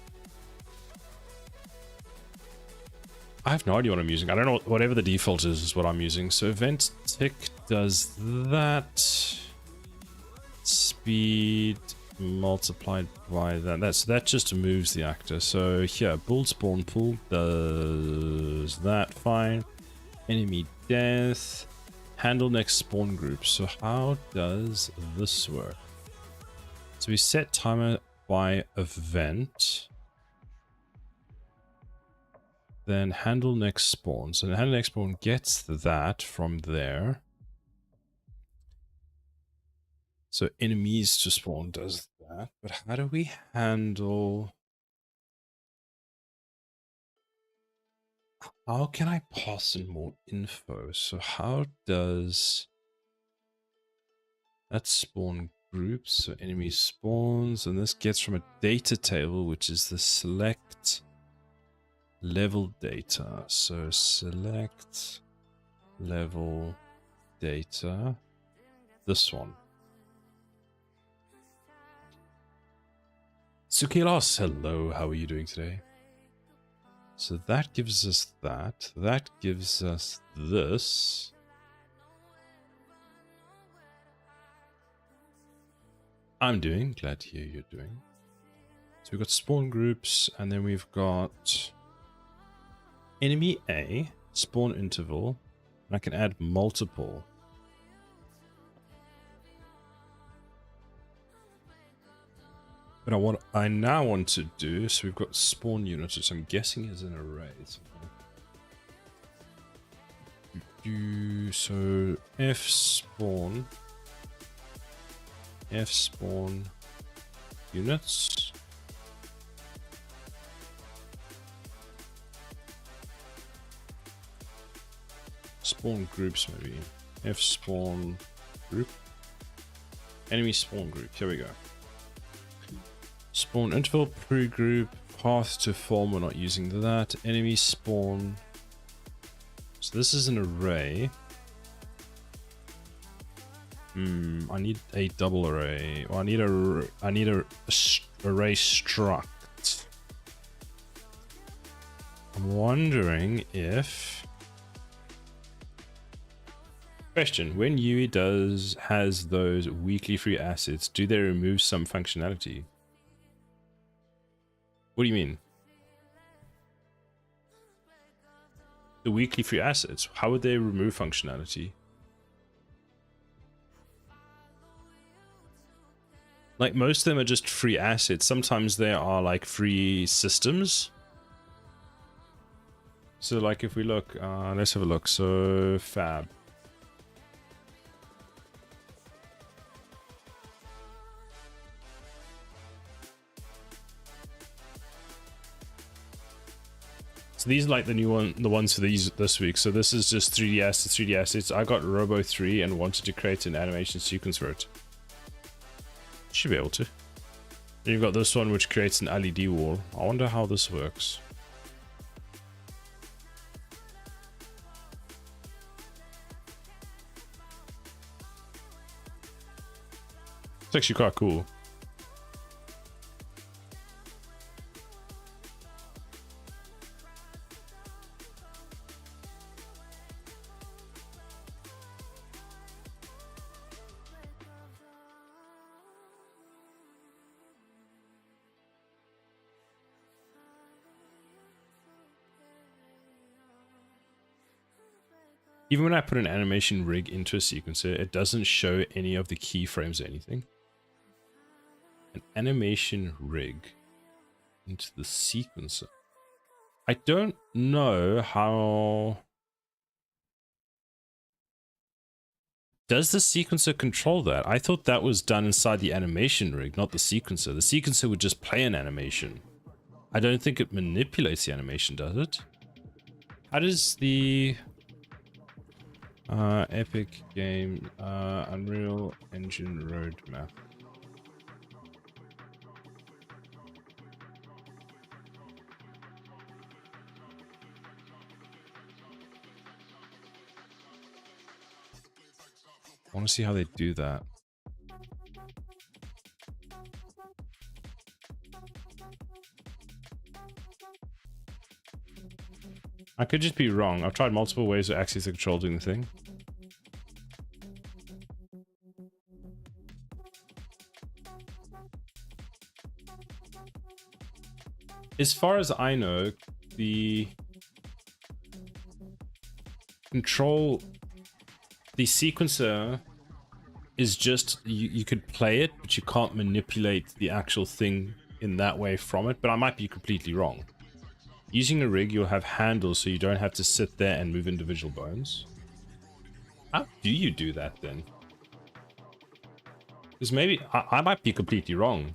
I have no idea what I'm using. I don't know. Whatever the default is what I'm using. So event tick does that. Speed multiplied by that. That just moves the actor. So here, build spawn pool does that. Fine. Enemy death. Handle next spawn group. So how does this work? So we set timer by event. Then handle next spawn. So the handle next spawn gets that from there. So enemies to spawn does that. But how do we handle... How can I pass in more info? So how does that spawn groups? So enemy spawns, and this gets from a data table, which is the select level data. So select level data, this one. Sukilos, hello, how are you doing today? So that gives us that. That gives us this. I'm doing, glad to hear you're doing. So we've got spawn groups, and then we've got enemy A, spawn interval, and I can add multiple. But what I now want to do, so we've got spawn units, which I'm guessing is an array. So F spawn units. Spawn groups maybe. F spawn group. Enemy spawn group. Here we go. Spawn interval pre-group. Path to form, we're not using that. Enemy spawn. So this is an array. I need a double array. Well, I need a array struct. I'm wondering if... Question, when UE has those weekly free assets, do they remove some functionality? What do you mean? The weekly free assets, how would they remove functionality? Like, most of them are just free assets. Sometimes they are like free systems. So like if we look, let's have a look. So fab. So these are like the new one, the ones for this week. So this is just 3D assets, 3D assets. I got Robo 3 and wanted to create an animation sequence for it. Should be able to. Then you've got this one which creates an LED wall. I wonder how this works. It's actually quite cool. Even when I put an animation rig into a sequencer, it doesn't show any of the keyframes or anything. An animation rig into the sequencer. I don't know how... Does the sequencer control that? I thought that was done inside the animation rig, not the sequencer. The sequencer would just play an animation. I don't think it manipulates the animation, does it? How does the... Epic Game, Unreal Engine roadmap. I want to see how they do that. I could just be wrong. I've tried multiple ways to access the control doing the thing. As far as I know, the control, the sequencer is just, you could play it, but you can't manipulate the actual thing in that way from it, but I might be completely wrong. Using a rig, you'll have handles so you don't have to sit there and move individual bones. How do you do that then? Because maybe, I might be completely wrong.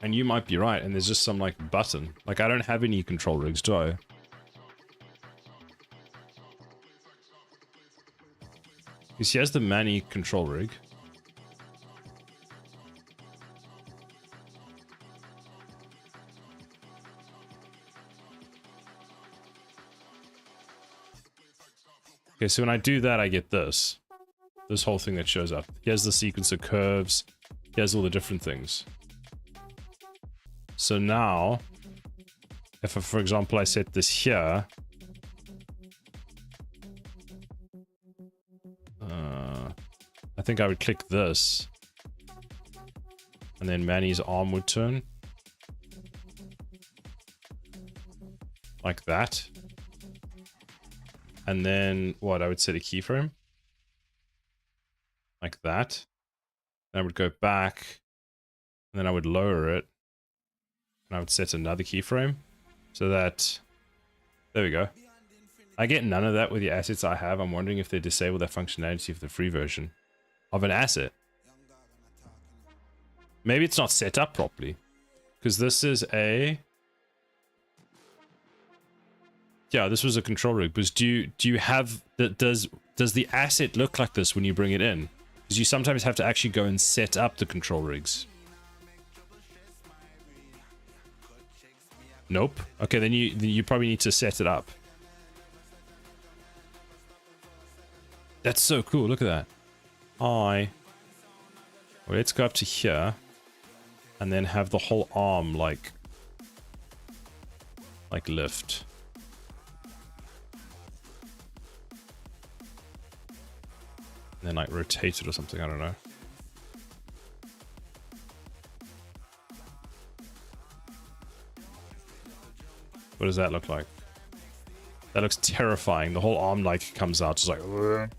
And you might be right, and there's just some like button. Like I don't have any control rigs, do I? Because he has the Manny control rig. Okay, so when I do that, I get this. This whole thing that shows up. He has the sequencer curves. He has all the different things. So now, if, for example, I set this here, I think I would click this, and then Manny's arm would turn. Like that. And then, what, I would set a keyframe. Like that. Then I would go back, and then I would lower it. And I would set another keyframe so that, there we go. I get none of that with the assets I have. I'm wondering if they disable that functionality of the free version of an asset. Maybe it's not set up properly, because this is a, yeah, this was a control rig. But do you have that? Does the asset look like this when you bring it in? Because you sometimes have to actually go and set up the control rigs. Nope. Okay, then you probably need to set it up. That's so cool. Look at that. Well, let's go up to here and then have the whole arm like lift. And then like rotate it or something, I don't know. What does that look like? That looks terrifying. The whole arm like comes out, just like. Ugh.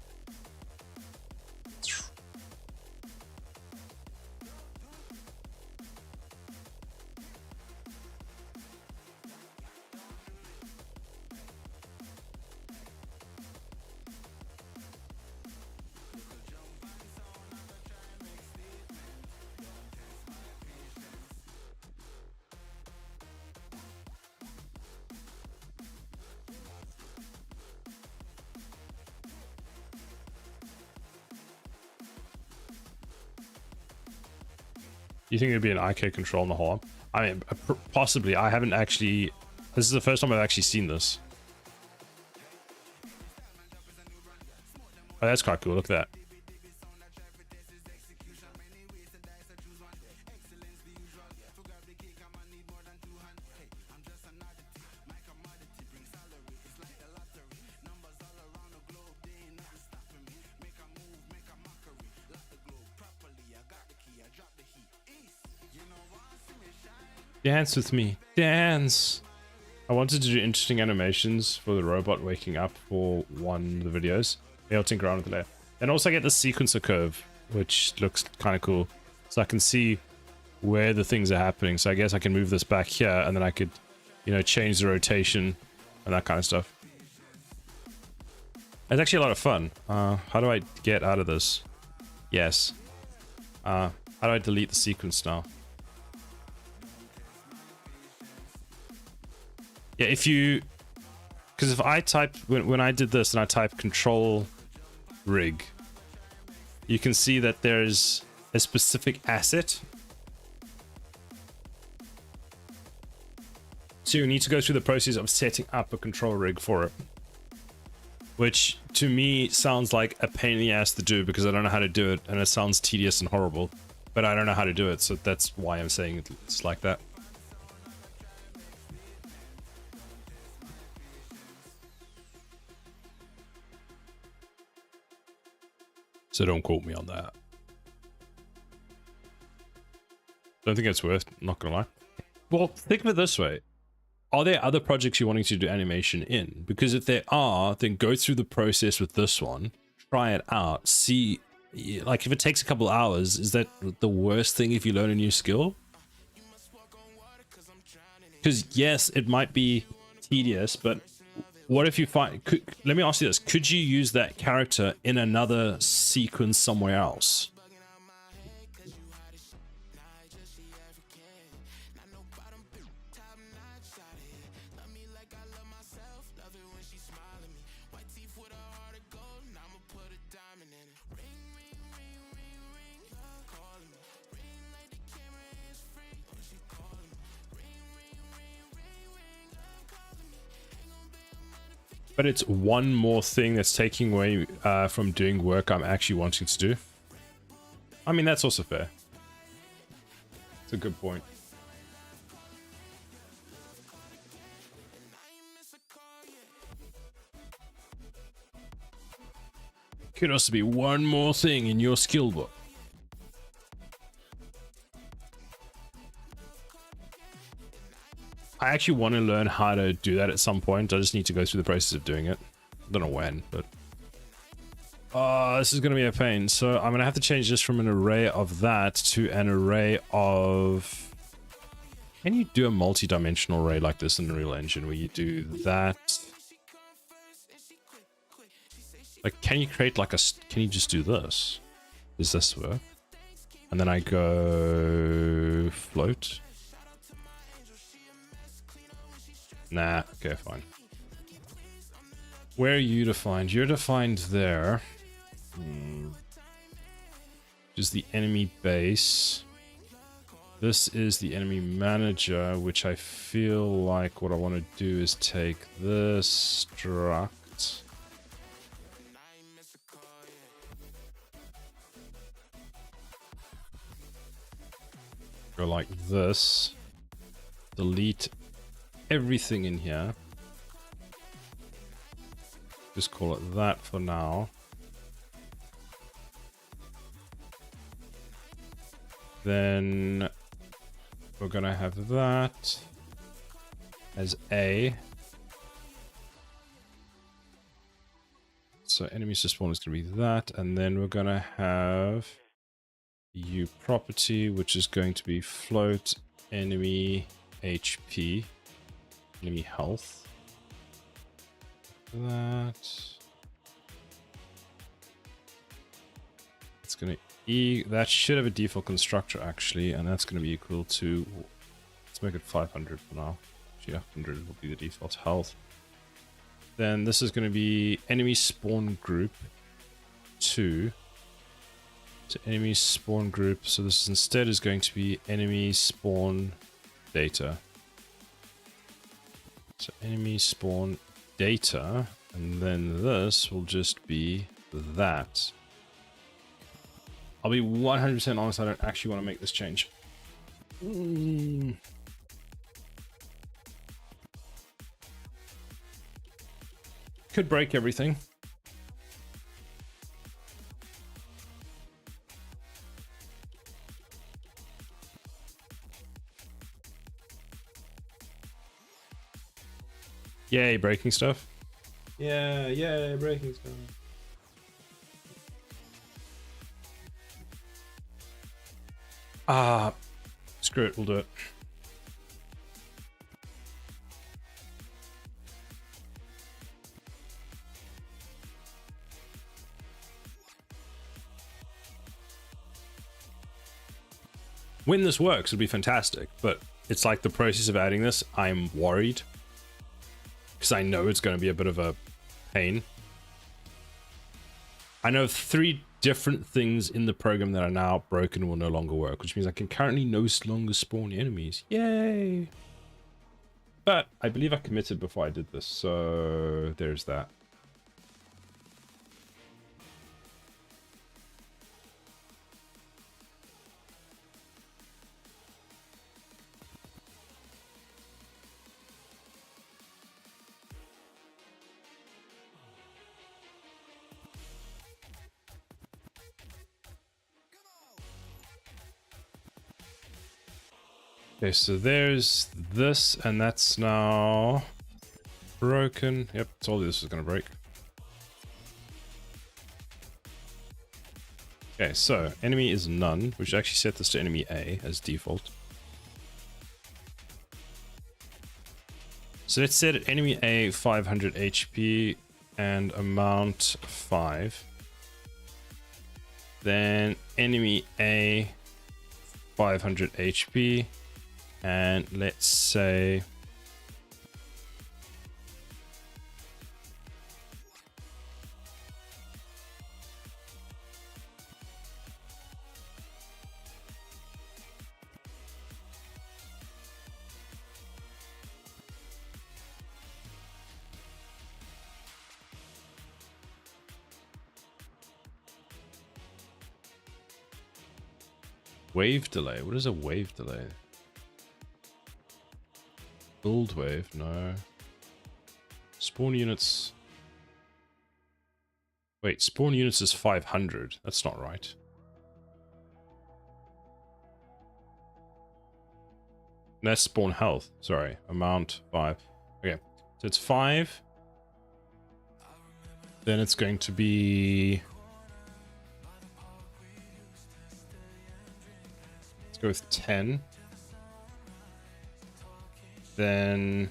You think it'd be an IK control in the whole arm? I mean, possibly. I haven't actually. This is the first time I've actually seen this. Oh, that's quite cool. Look at that. Dance with me. Dance! I wanted to do interesting animations for the robot waking up for one of the videos. Yeah, I'll tinker around with it later. And also I get the sequencer curve, which looks kind of cool. So I can see where the things are happening. So I guess I can move this back here and then I could, you know, change the rotation and that kind of stuff. It's actually a lot of fun. How do I get out of this? Yes. How do I delete the sequence now? Yeah, if you... Because if I type... When I did this and I type control rig, you can see that there's a specific asset. So you need to go through the process of setting up a control rig for it. Which, to me, sounds like a pain in the ass to do because I don't know how to do it. And it sounds tedious and horrible. But I don't know how to do it, so that's why I'm saying it's like that. So don't quote me on that. Don't think it's worth, not gonna lie. Well, think of it this way. Are there other projects you're wanting to do animation in? Because if there are, then go through the process with this one. Try it out. See, like if it takes a couple hours, is that the worst thing if you learn a new skill? Because yes, it might be tedious, but what if you find... let me ask you this. Could you use that character in another sequence somewhere else? But it's one more thing that's taking away from doing work I'm actually wanting to do. I mean, that's also fair. It's a good point. Could also be one more thing in your skill book. I actually want to learn how to do that at some point. I just need to go through the process of doing it. I don't know when, but... oh, this is going to be a pain. So I'm going to have to change this from an array of that to an array of... Can you do a multi-dimensional array like this in Unreal Engine where you do that? Like, can you create like a... Can you just do this? Does this work? And then I go... float. Nah, okay, fine. Where are you defined? You're defined there. Just the enemy base. This is the enemy manager, which I feel like what I want to do is take this struct. Go like this. Delete everything in here. Just call it that for now. Then we're going to have that as A. So enemies to spawn is going to be that. And then we're going to have U property, which is going to be float enemy HP, enemy health. That. It's going to that should have a default constructor actually, and that's going to be equal to, let's make it 500 for now. Actually 100 will be the default health. Then this is going to be enemy spawn group 2. So enemy spawn group, so this instead is going to be enemy spawn data. So enemy spawn data, and then this will just be that. I'll be 100% honest, I don't actually want to make this change. Could break everything. Yay, breaking stuff. Yeah, yay, breaking stuff. Screw it, we'll do it. When this works, it'll be fantastic, but it's like the process of adding this, I'm worried. Because I know it's going to be a bit of a pain. I know 3 different things in the program that are now broken will no longer work, which means I can currently no longer spawn enemies. Yay! But I believe I committed before I did this, so there's that. Okay, so there's this, and that's now broken. Yep, told you this was going to break. Okay, so enemy is none, which actually set this to enemy A as default. So let's set it enemy A 500 HP and amount 5. Then enemy A 500 HP. And let's say wave delay. What is a wave delay? Build wave, no. Spawn units. Wait, spawn units is 500. That's not right. That's spawn health. Sorry, amount 5. Okay, so it's 5. Then it's going to be... Let's go with 10. Then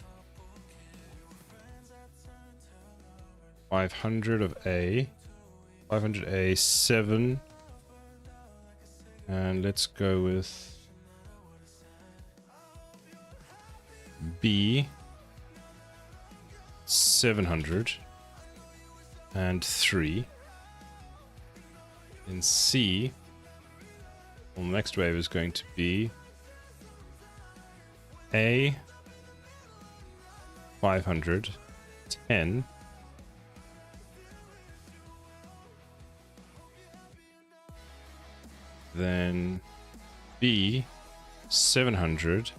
500 of A, 500 A, 7, and let's go with B, 700, and 3. In C, well, the next wave is going to be A 500, 10. Then B 700.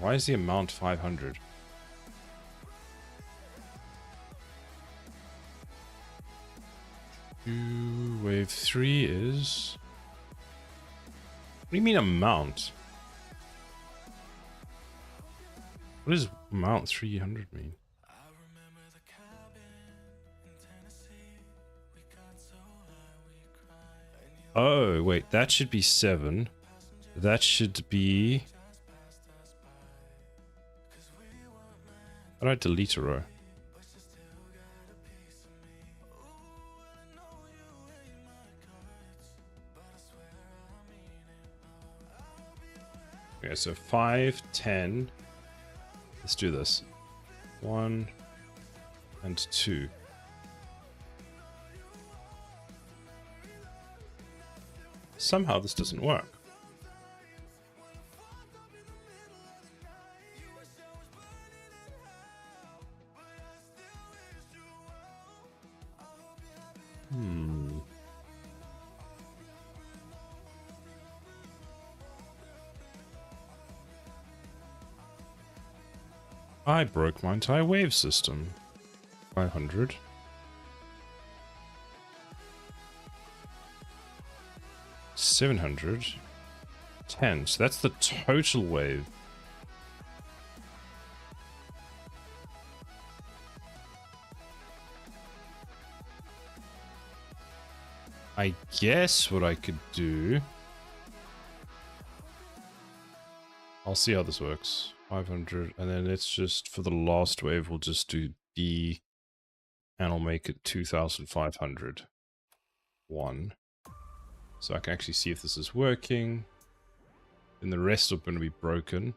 Why is the amount 500? Wave 3 is... What do you mean amount? What does amount 300 mean? Oh, wait, that should be 7. That should be... How do I delete a row? Okay, so 5, 10. Let's do this. 1 and 2. Somehow this doesn't work. I broke my entire wave system. 500. 700. 10. So that's the total wave. I guess what I could do... I'll see how this works. 500, and then it's just, for the last wave, we'll just do D, and I'll make it 2,500. 1. So I can actually see if this is working. And the rest are going to be broken.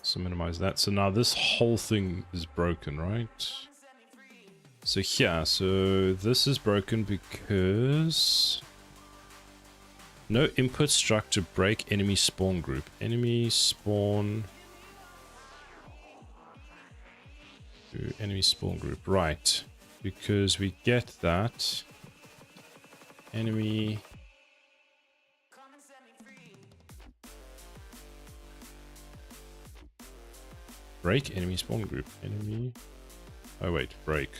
So minimize that. So now this whole thing is broken, right? So yeah, so this is broken because no input structure break enemy spawn group. Enemy spawn group, right? Because we get that enemy break enemy spawn group. Enemy. Oh wait, break.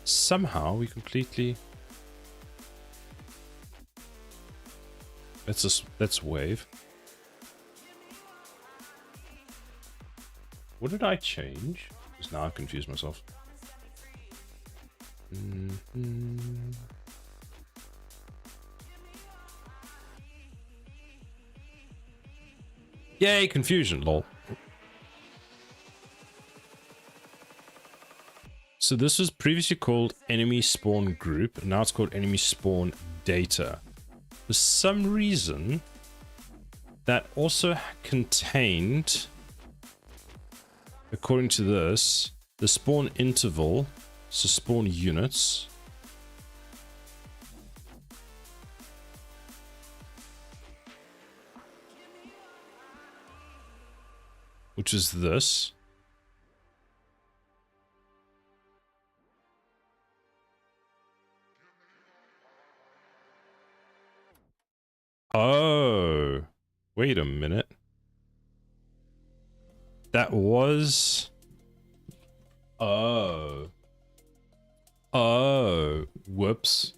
Somehow we completely... Let's wave. What did I change? Because now I've confused myself. Yay, confusion, lol. So this was previously called enemy spawn group, and now it's called enemy spawn data. For some reason, that also contained, according to this, the spawn interval, so spawn units. Which is this. Oh, wait a minute. That was... Oh. Oh, whoops.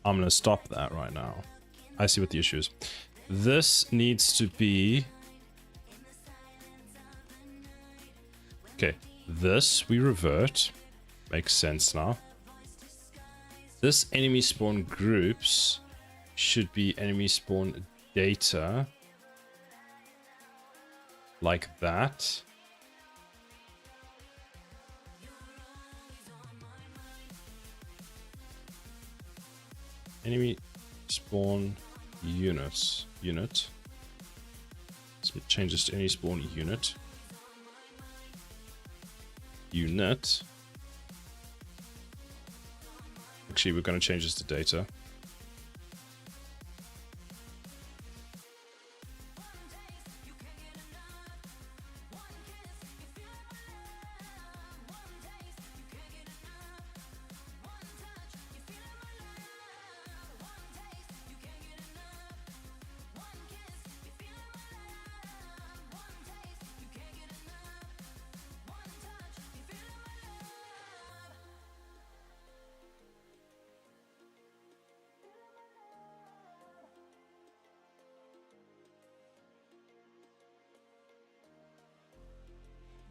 I'm gonna stop that right now. I see what the issue is. This needs to be... Okay, this we revert. Makes sense now. This enemy spawn groups should be enemy spawn data. Like that. enemy spawn unit. Let's change this to any spawn unit. Actually, we're going to change this to data.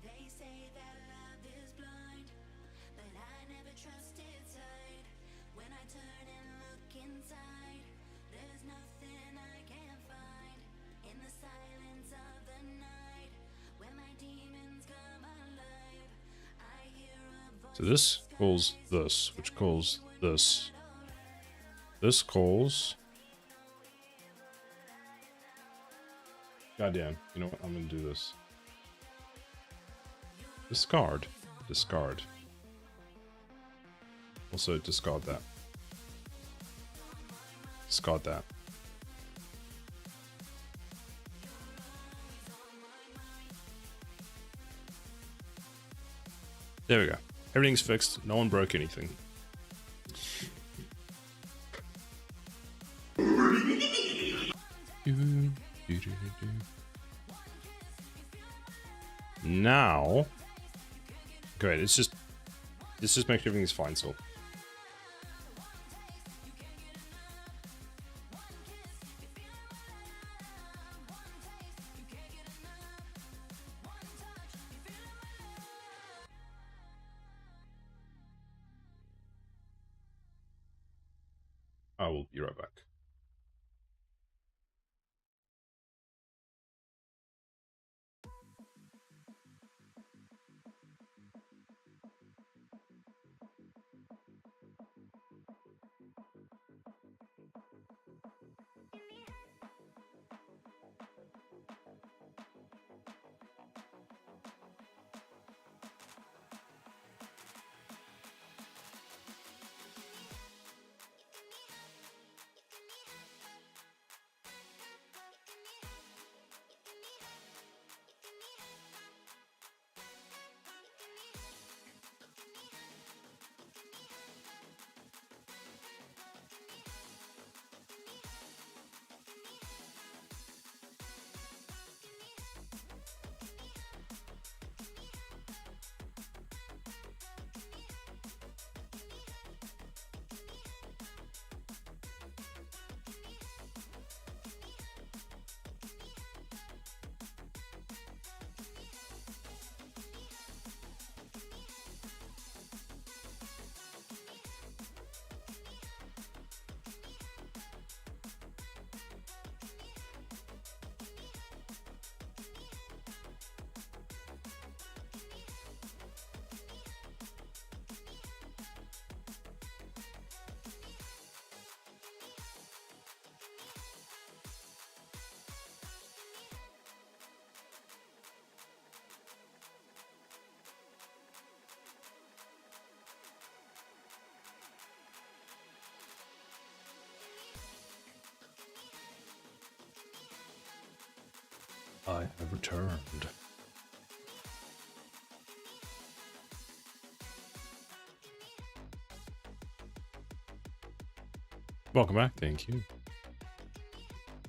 They say that love is blind, but I never trusted sight. When I turn and look inside, there's nothing I can find. In the silence of the night, when my demons come alive, I hear a voice. So this calls this, which calls this. This calls. Goddamn, you know what? I'm gonna do this. Discard. Discard. Also discard that. Discard that. There we go. Everything's fixed. No one broke anything. Now, great. Let's just make sure everything's fine. So, I will be right back. I have returned. Welcome back, thank you.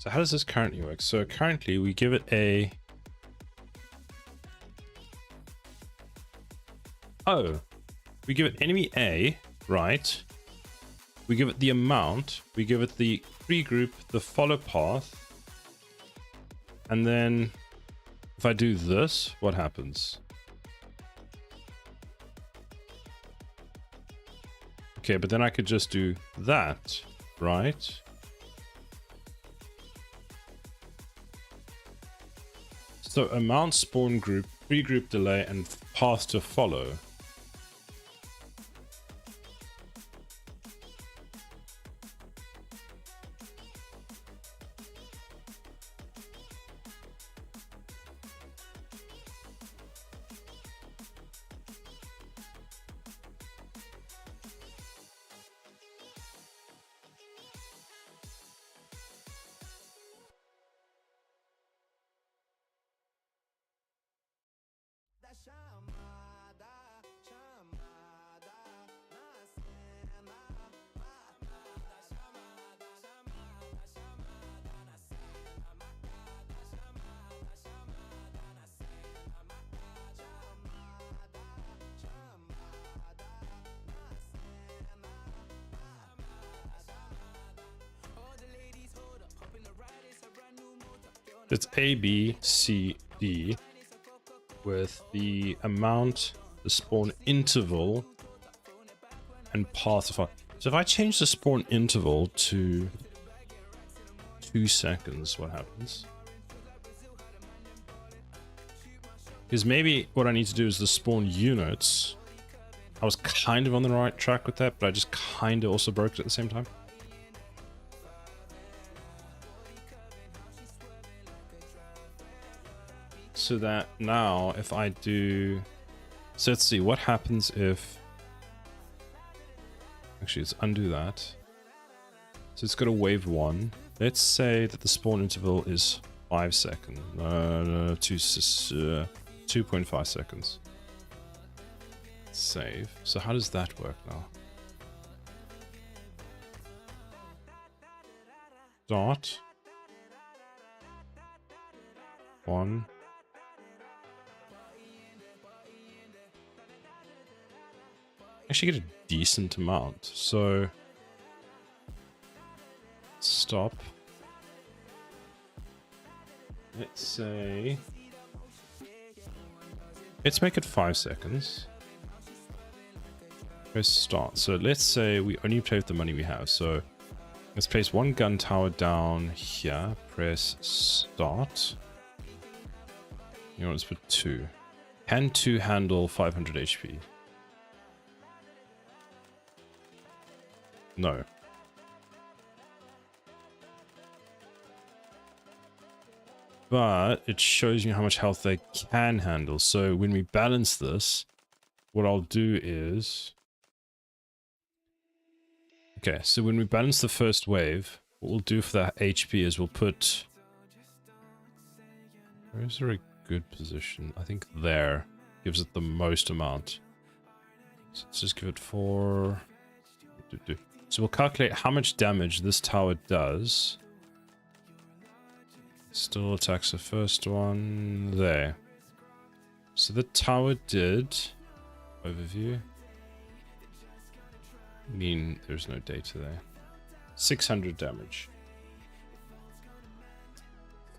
So how does this currently work? So currently we give it a... Oh, we give it enemy A, right? We give it the amount, we give it the regroup, the follow path, and then if I do this, what happens? Okay, but then I could just do that, right? So amount, spawn group, regroup delay, and path to follow. It's A, B, C, D with the amount, the spawn interval, and path. So if I change the spawn interval to 2 seconds, what happens? Because maybe what I need to do is the spawn units. I was kind of on the right track with that, but I just kind of also broke it at the same time. So that now if I do, so let's see what happens if, actually let's undo that. So it's got a wave 1. Let's say that the spawn interval is 5 seconds. 2.5 seconds. Save. So how does that work now? Dot. 1. Actually get a decent amount. So stop. Let's say, let's make it 5 seconds. Press start. So let's say we only play with the money we have. So let's place 1 gun tower down here. Press start. You know, let's put 2. Can 2 handle 500 HP? No. But it shows you how much health they can handle. So when we balance this, what I'll do is, okay, so when we balance the first wave, what we'll do for that HP is we'll put, where is there a good position? I think there gives it the most amount. So let's just give it 4. So we'll calculate how much damage this tower does. Still attacks the first one. There. So the tower did, overview, mean there's no data there, 600 damage.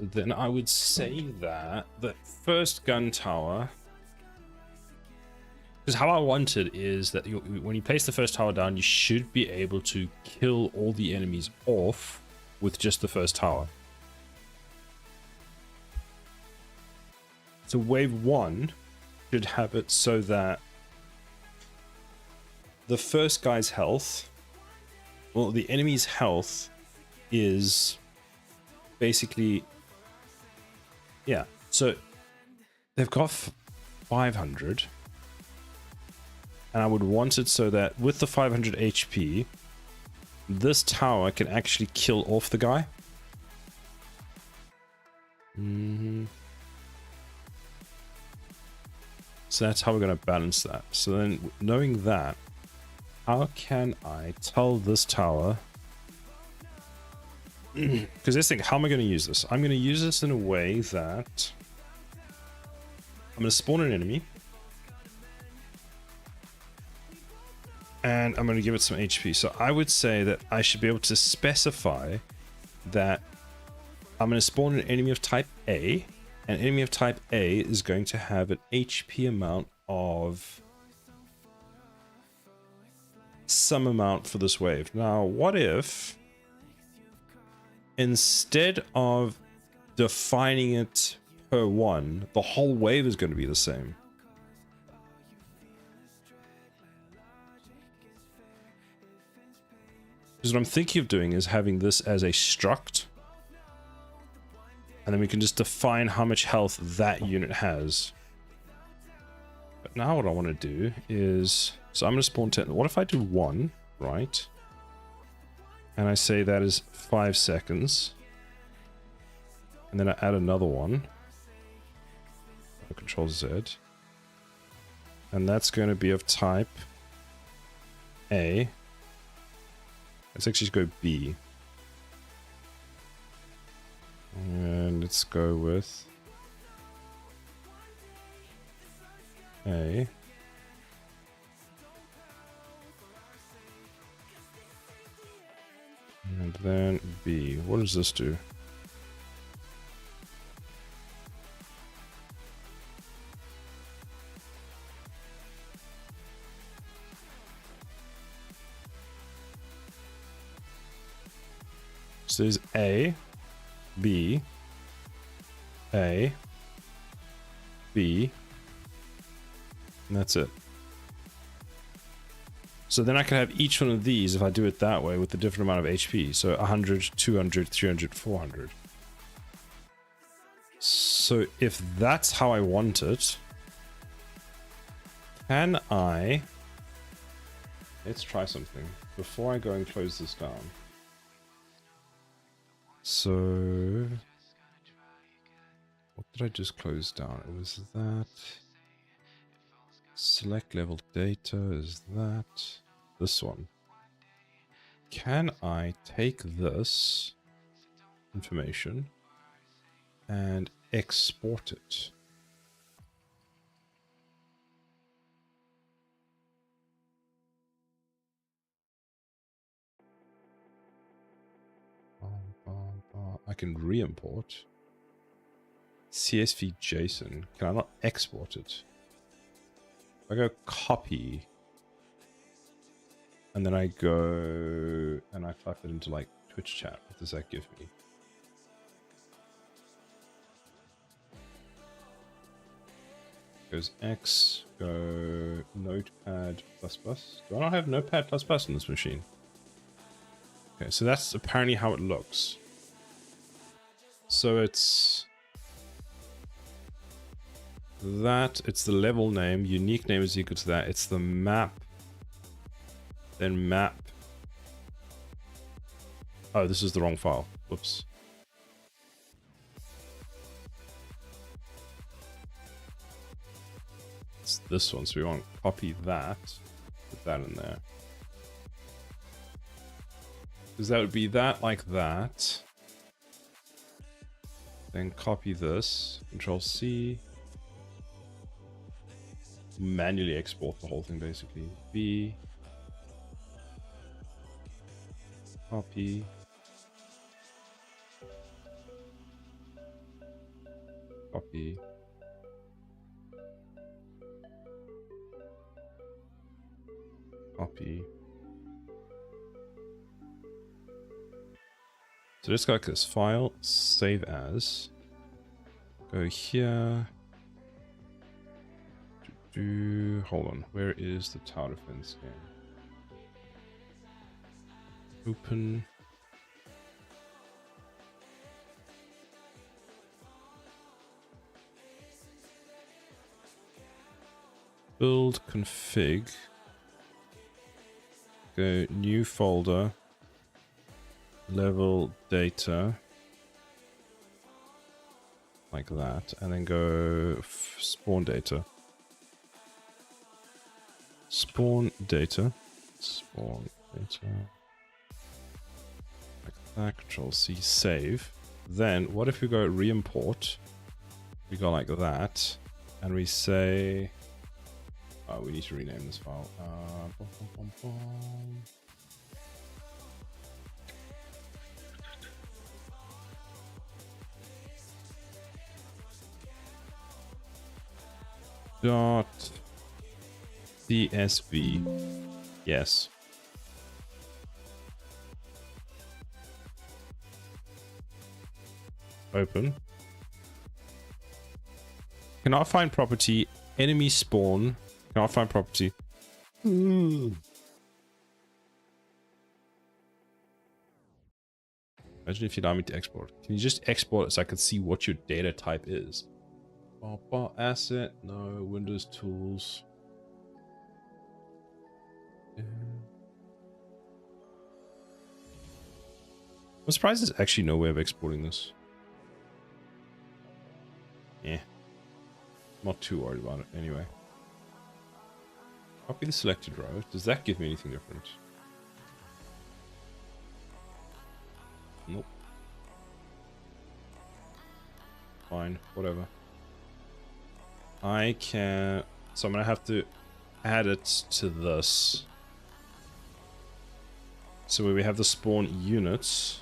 Then I would say that the first gun tower, because how I want it is that when you place the first tower down, you should be able to kill all the enemies off with just the first tower. So wave 1 should have it so that the first guy's health, well, the enemy's health is basically, yeah, so they've got 500. And I would want it so that with the 500 HP, this tower can actually kill off the guy. So that's how we're going to balance that. So then, knowing that, how can I tell this tower? Because let's think, how am I going to use this? I'm going to use this in a way that I'm going to spawn an enemy. And I'm going to give it some HP. So I would say that I should be able to specify that I'm going to spawn an enemy of type A. An enemy of type A is going to have an HP amount of some amount for this wave. Now, what if instead of defining it per 1, the whole wave is going to be the same? Because what I'm thinking of doing is having this as a struct. And then we can just define how much health that unit has. But now what I want to do is, so I'm going to spawn 10. What if I do 1, right? And I say that is 5 seconds. And then I add another one. Control Z. And that's going to be of type A. Let's actually go B. And let's go with A. And then B. What does this do? So there's A, B, A, B, and that's it. So then I can have each one of these, if I do it that way, with a different amount of HP. So 100, 200, 300, 400. So if that's how I want it, can I... Let's try something before I go and close this down. So... What did I just close down? It was that... Select level data is that. This one. Can I take this information and export it? I can re-import. CSV JSON. Can I not export it? I go copy, and then I go and I type it into like Twitch chat. What does that give me? Goes X, go Notepad++. Do I not have Notepad++ on this machine? Okay, so that's apparently how it looks. So it's that, it's the level name, unique name is equal to that, it's the map, then map. Oh, this is the wrong file. Whoops. It's this one, so we want to copy that, put that in there. Because that would be that like that. Then copy this, Control C. Manually export the whole thing basically. V. Copy. Copy. Copy. So just go like this. File, save as. Go here. Hold on. Where is the tower defense game? Open. Build config. Go new folder. Level data. Like that. And then go spawn data. Spawn data. Spawn data. Like that. Control C. Save. Then what if we go re-import? We go like that. And we say... Oh, we need to rename this file. Dot CSV. Yes. Open. Cannot find property. Enemy spawn. Cannot find property. Imagine if you allow me to export. Can you just export it so I can see what your data type is? Asset. No. Windows tools. I'm surprised there's actually no way of exporting this. Yeah. Not too worried about it anyway. Copy the selected row. Does that give me anything different? Nope. Fine, whatever. I can... So I'm going to have to add it to this. So where we have the spawn units,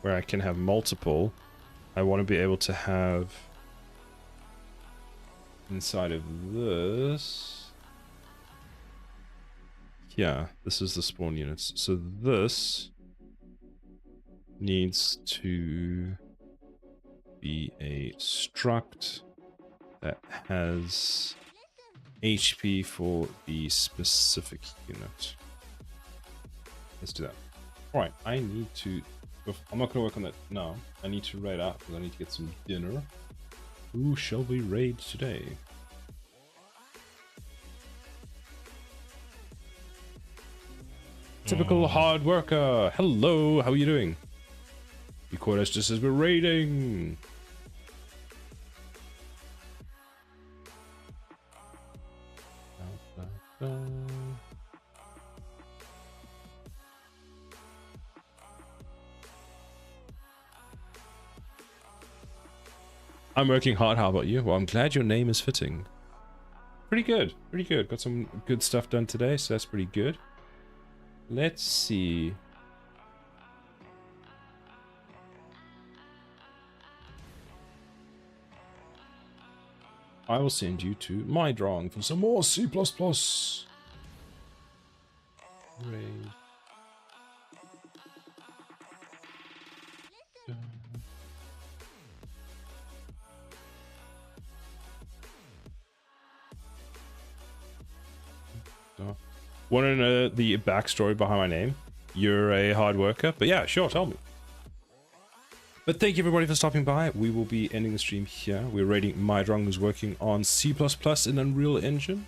where I can have multiple, I want to be able to have inside of this. Yeah, this is the spawn units. So this needs to be a struct that has HP for the specific unit. Let's do that. Alright, I need to... I'm not going to work on that now. I need to raid out because I need to get some dinner. Who shall we raid today? Typical hard worker. Hello, how are you doing? You caught us just as we're raiding. I'm working hard. How about you? Well, I'm glad your name is fitting. Pretty good. Pretty good. Got some good stuff done today, so that's pretty good. Let's see. I will send you to my drawing for some more C++. Raid. Want to know the backstory behind my name? You're a hard worker, but yeah, sure, tell me. But thank you everybody for stopping by. We will be ending the stream here. We're rating Mydrong, who's working on C++ in Unreal Engine.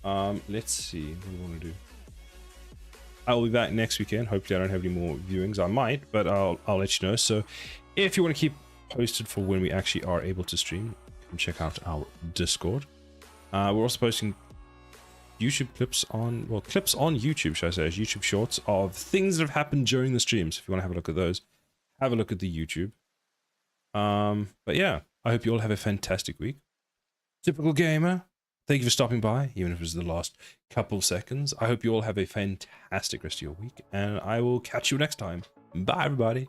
Let's see, what do we want to do? I'll be back next weekend. Hopefully I don't have any more viewings. I might, but I'll let you know. So if you want to keep posted for when we actually are able to stream, come check out our Discord. We're also posting YouTube clips on, well, clips on YouTube, should I say, as YouTube shorts of things that have happened during the streams. If you want to have a look at those, have a look at the YouTube. But yeah, I hope you all have a fantastic week. Typical gamer, thank you for stopping by, even if it was the last couple of seconds. I hope you all have a fantastic rest of your week, and I will catch you next time. Bye, everybody.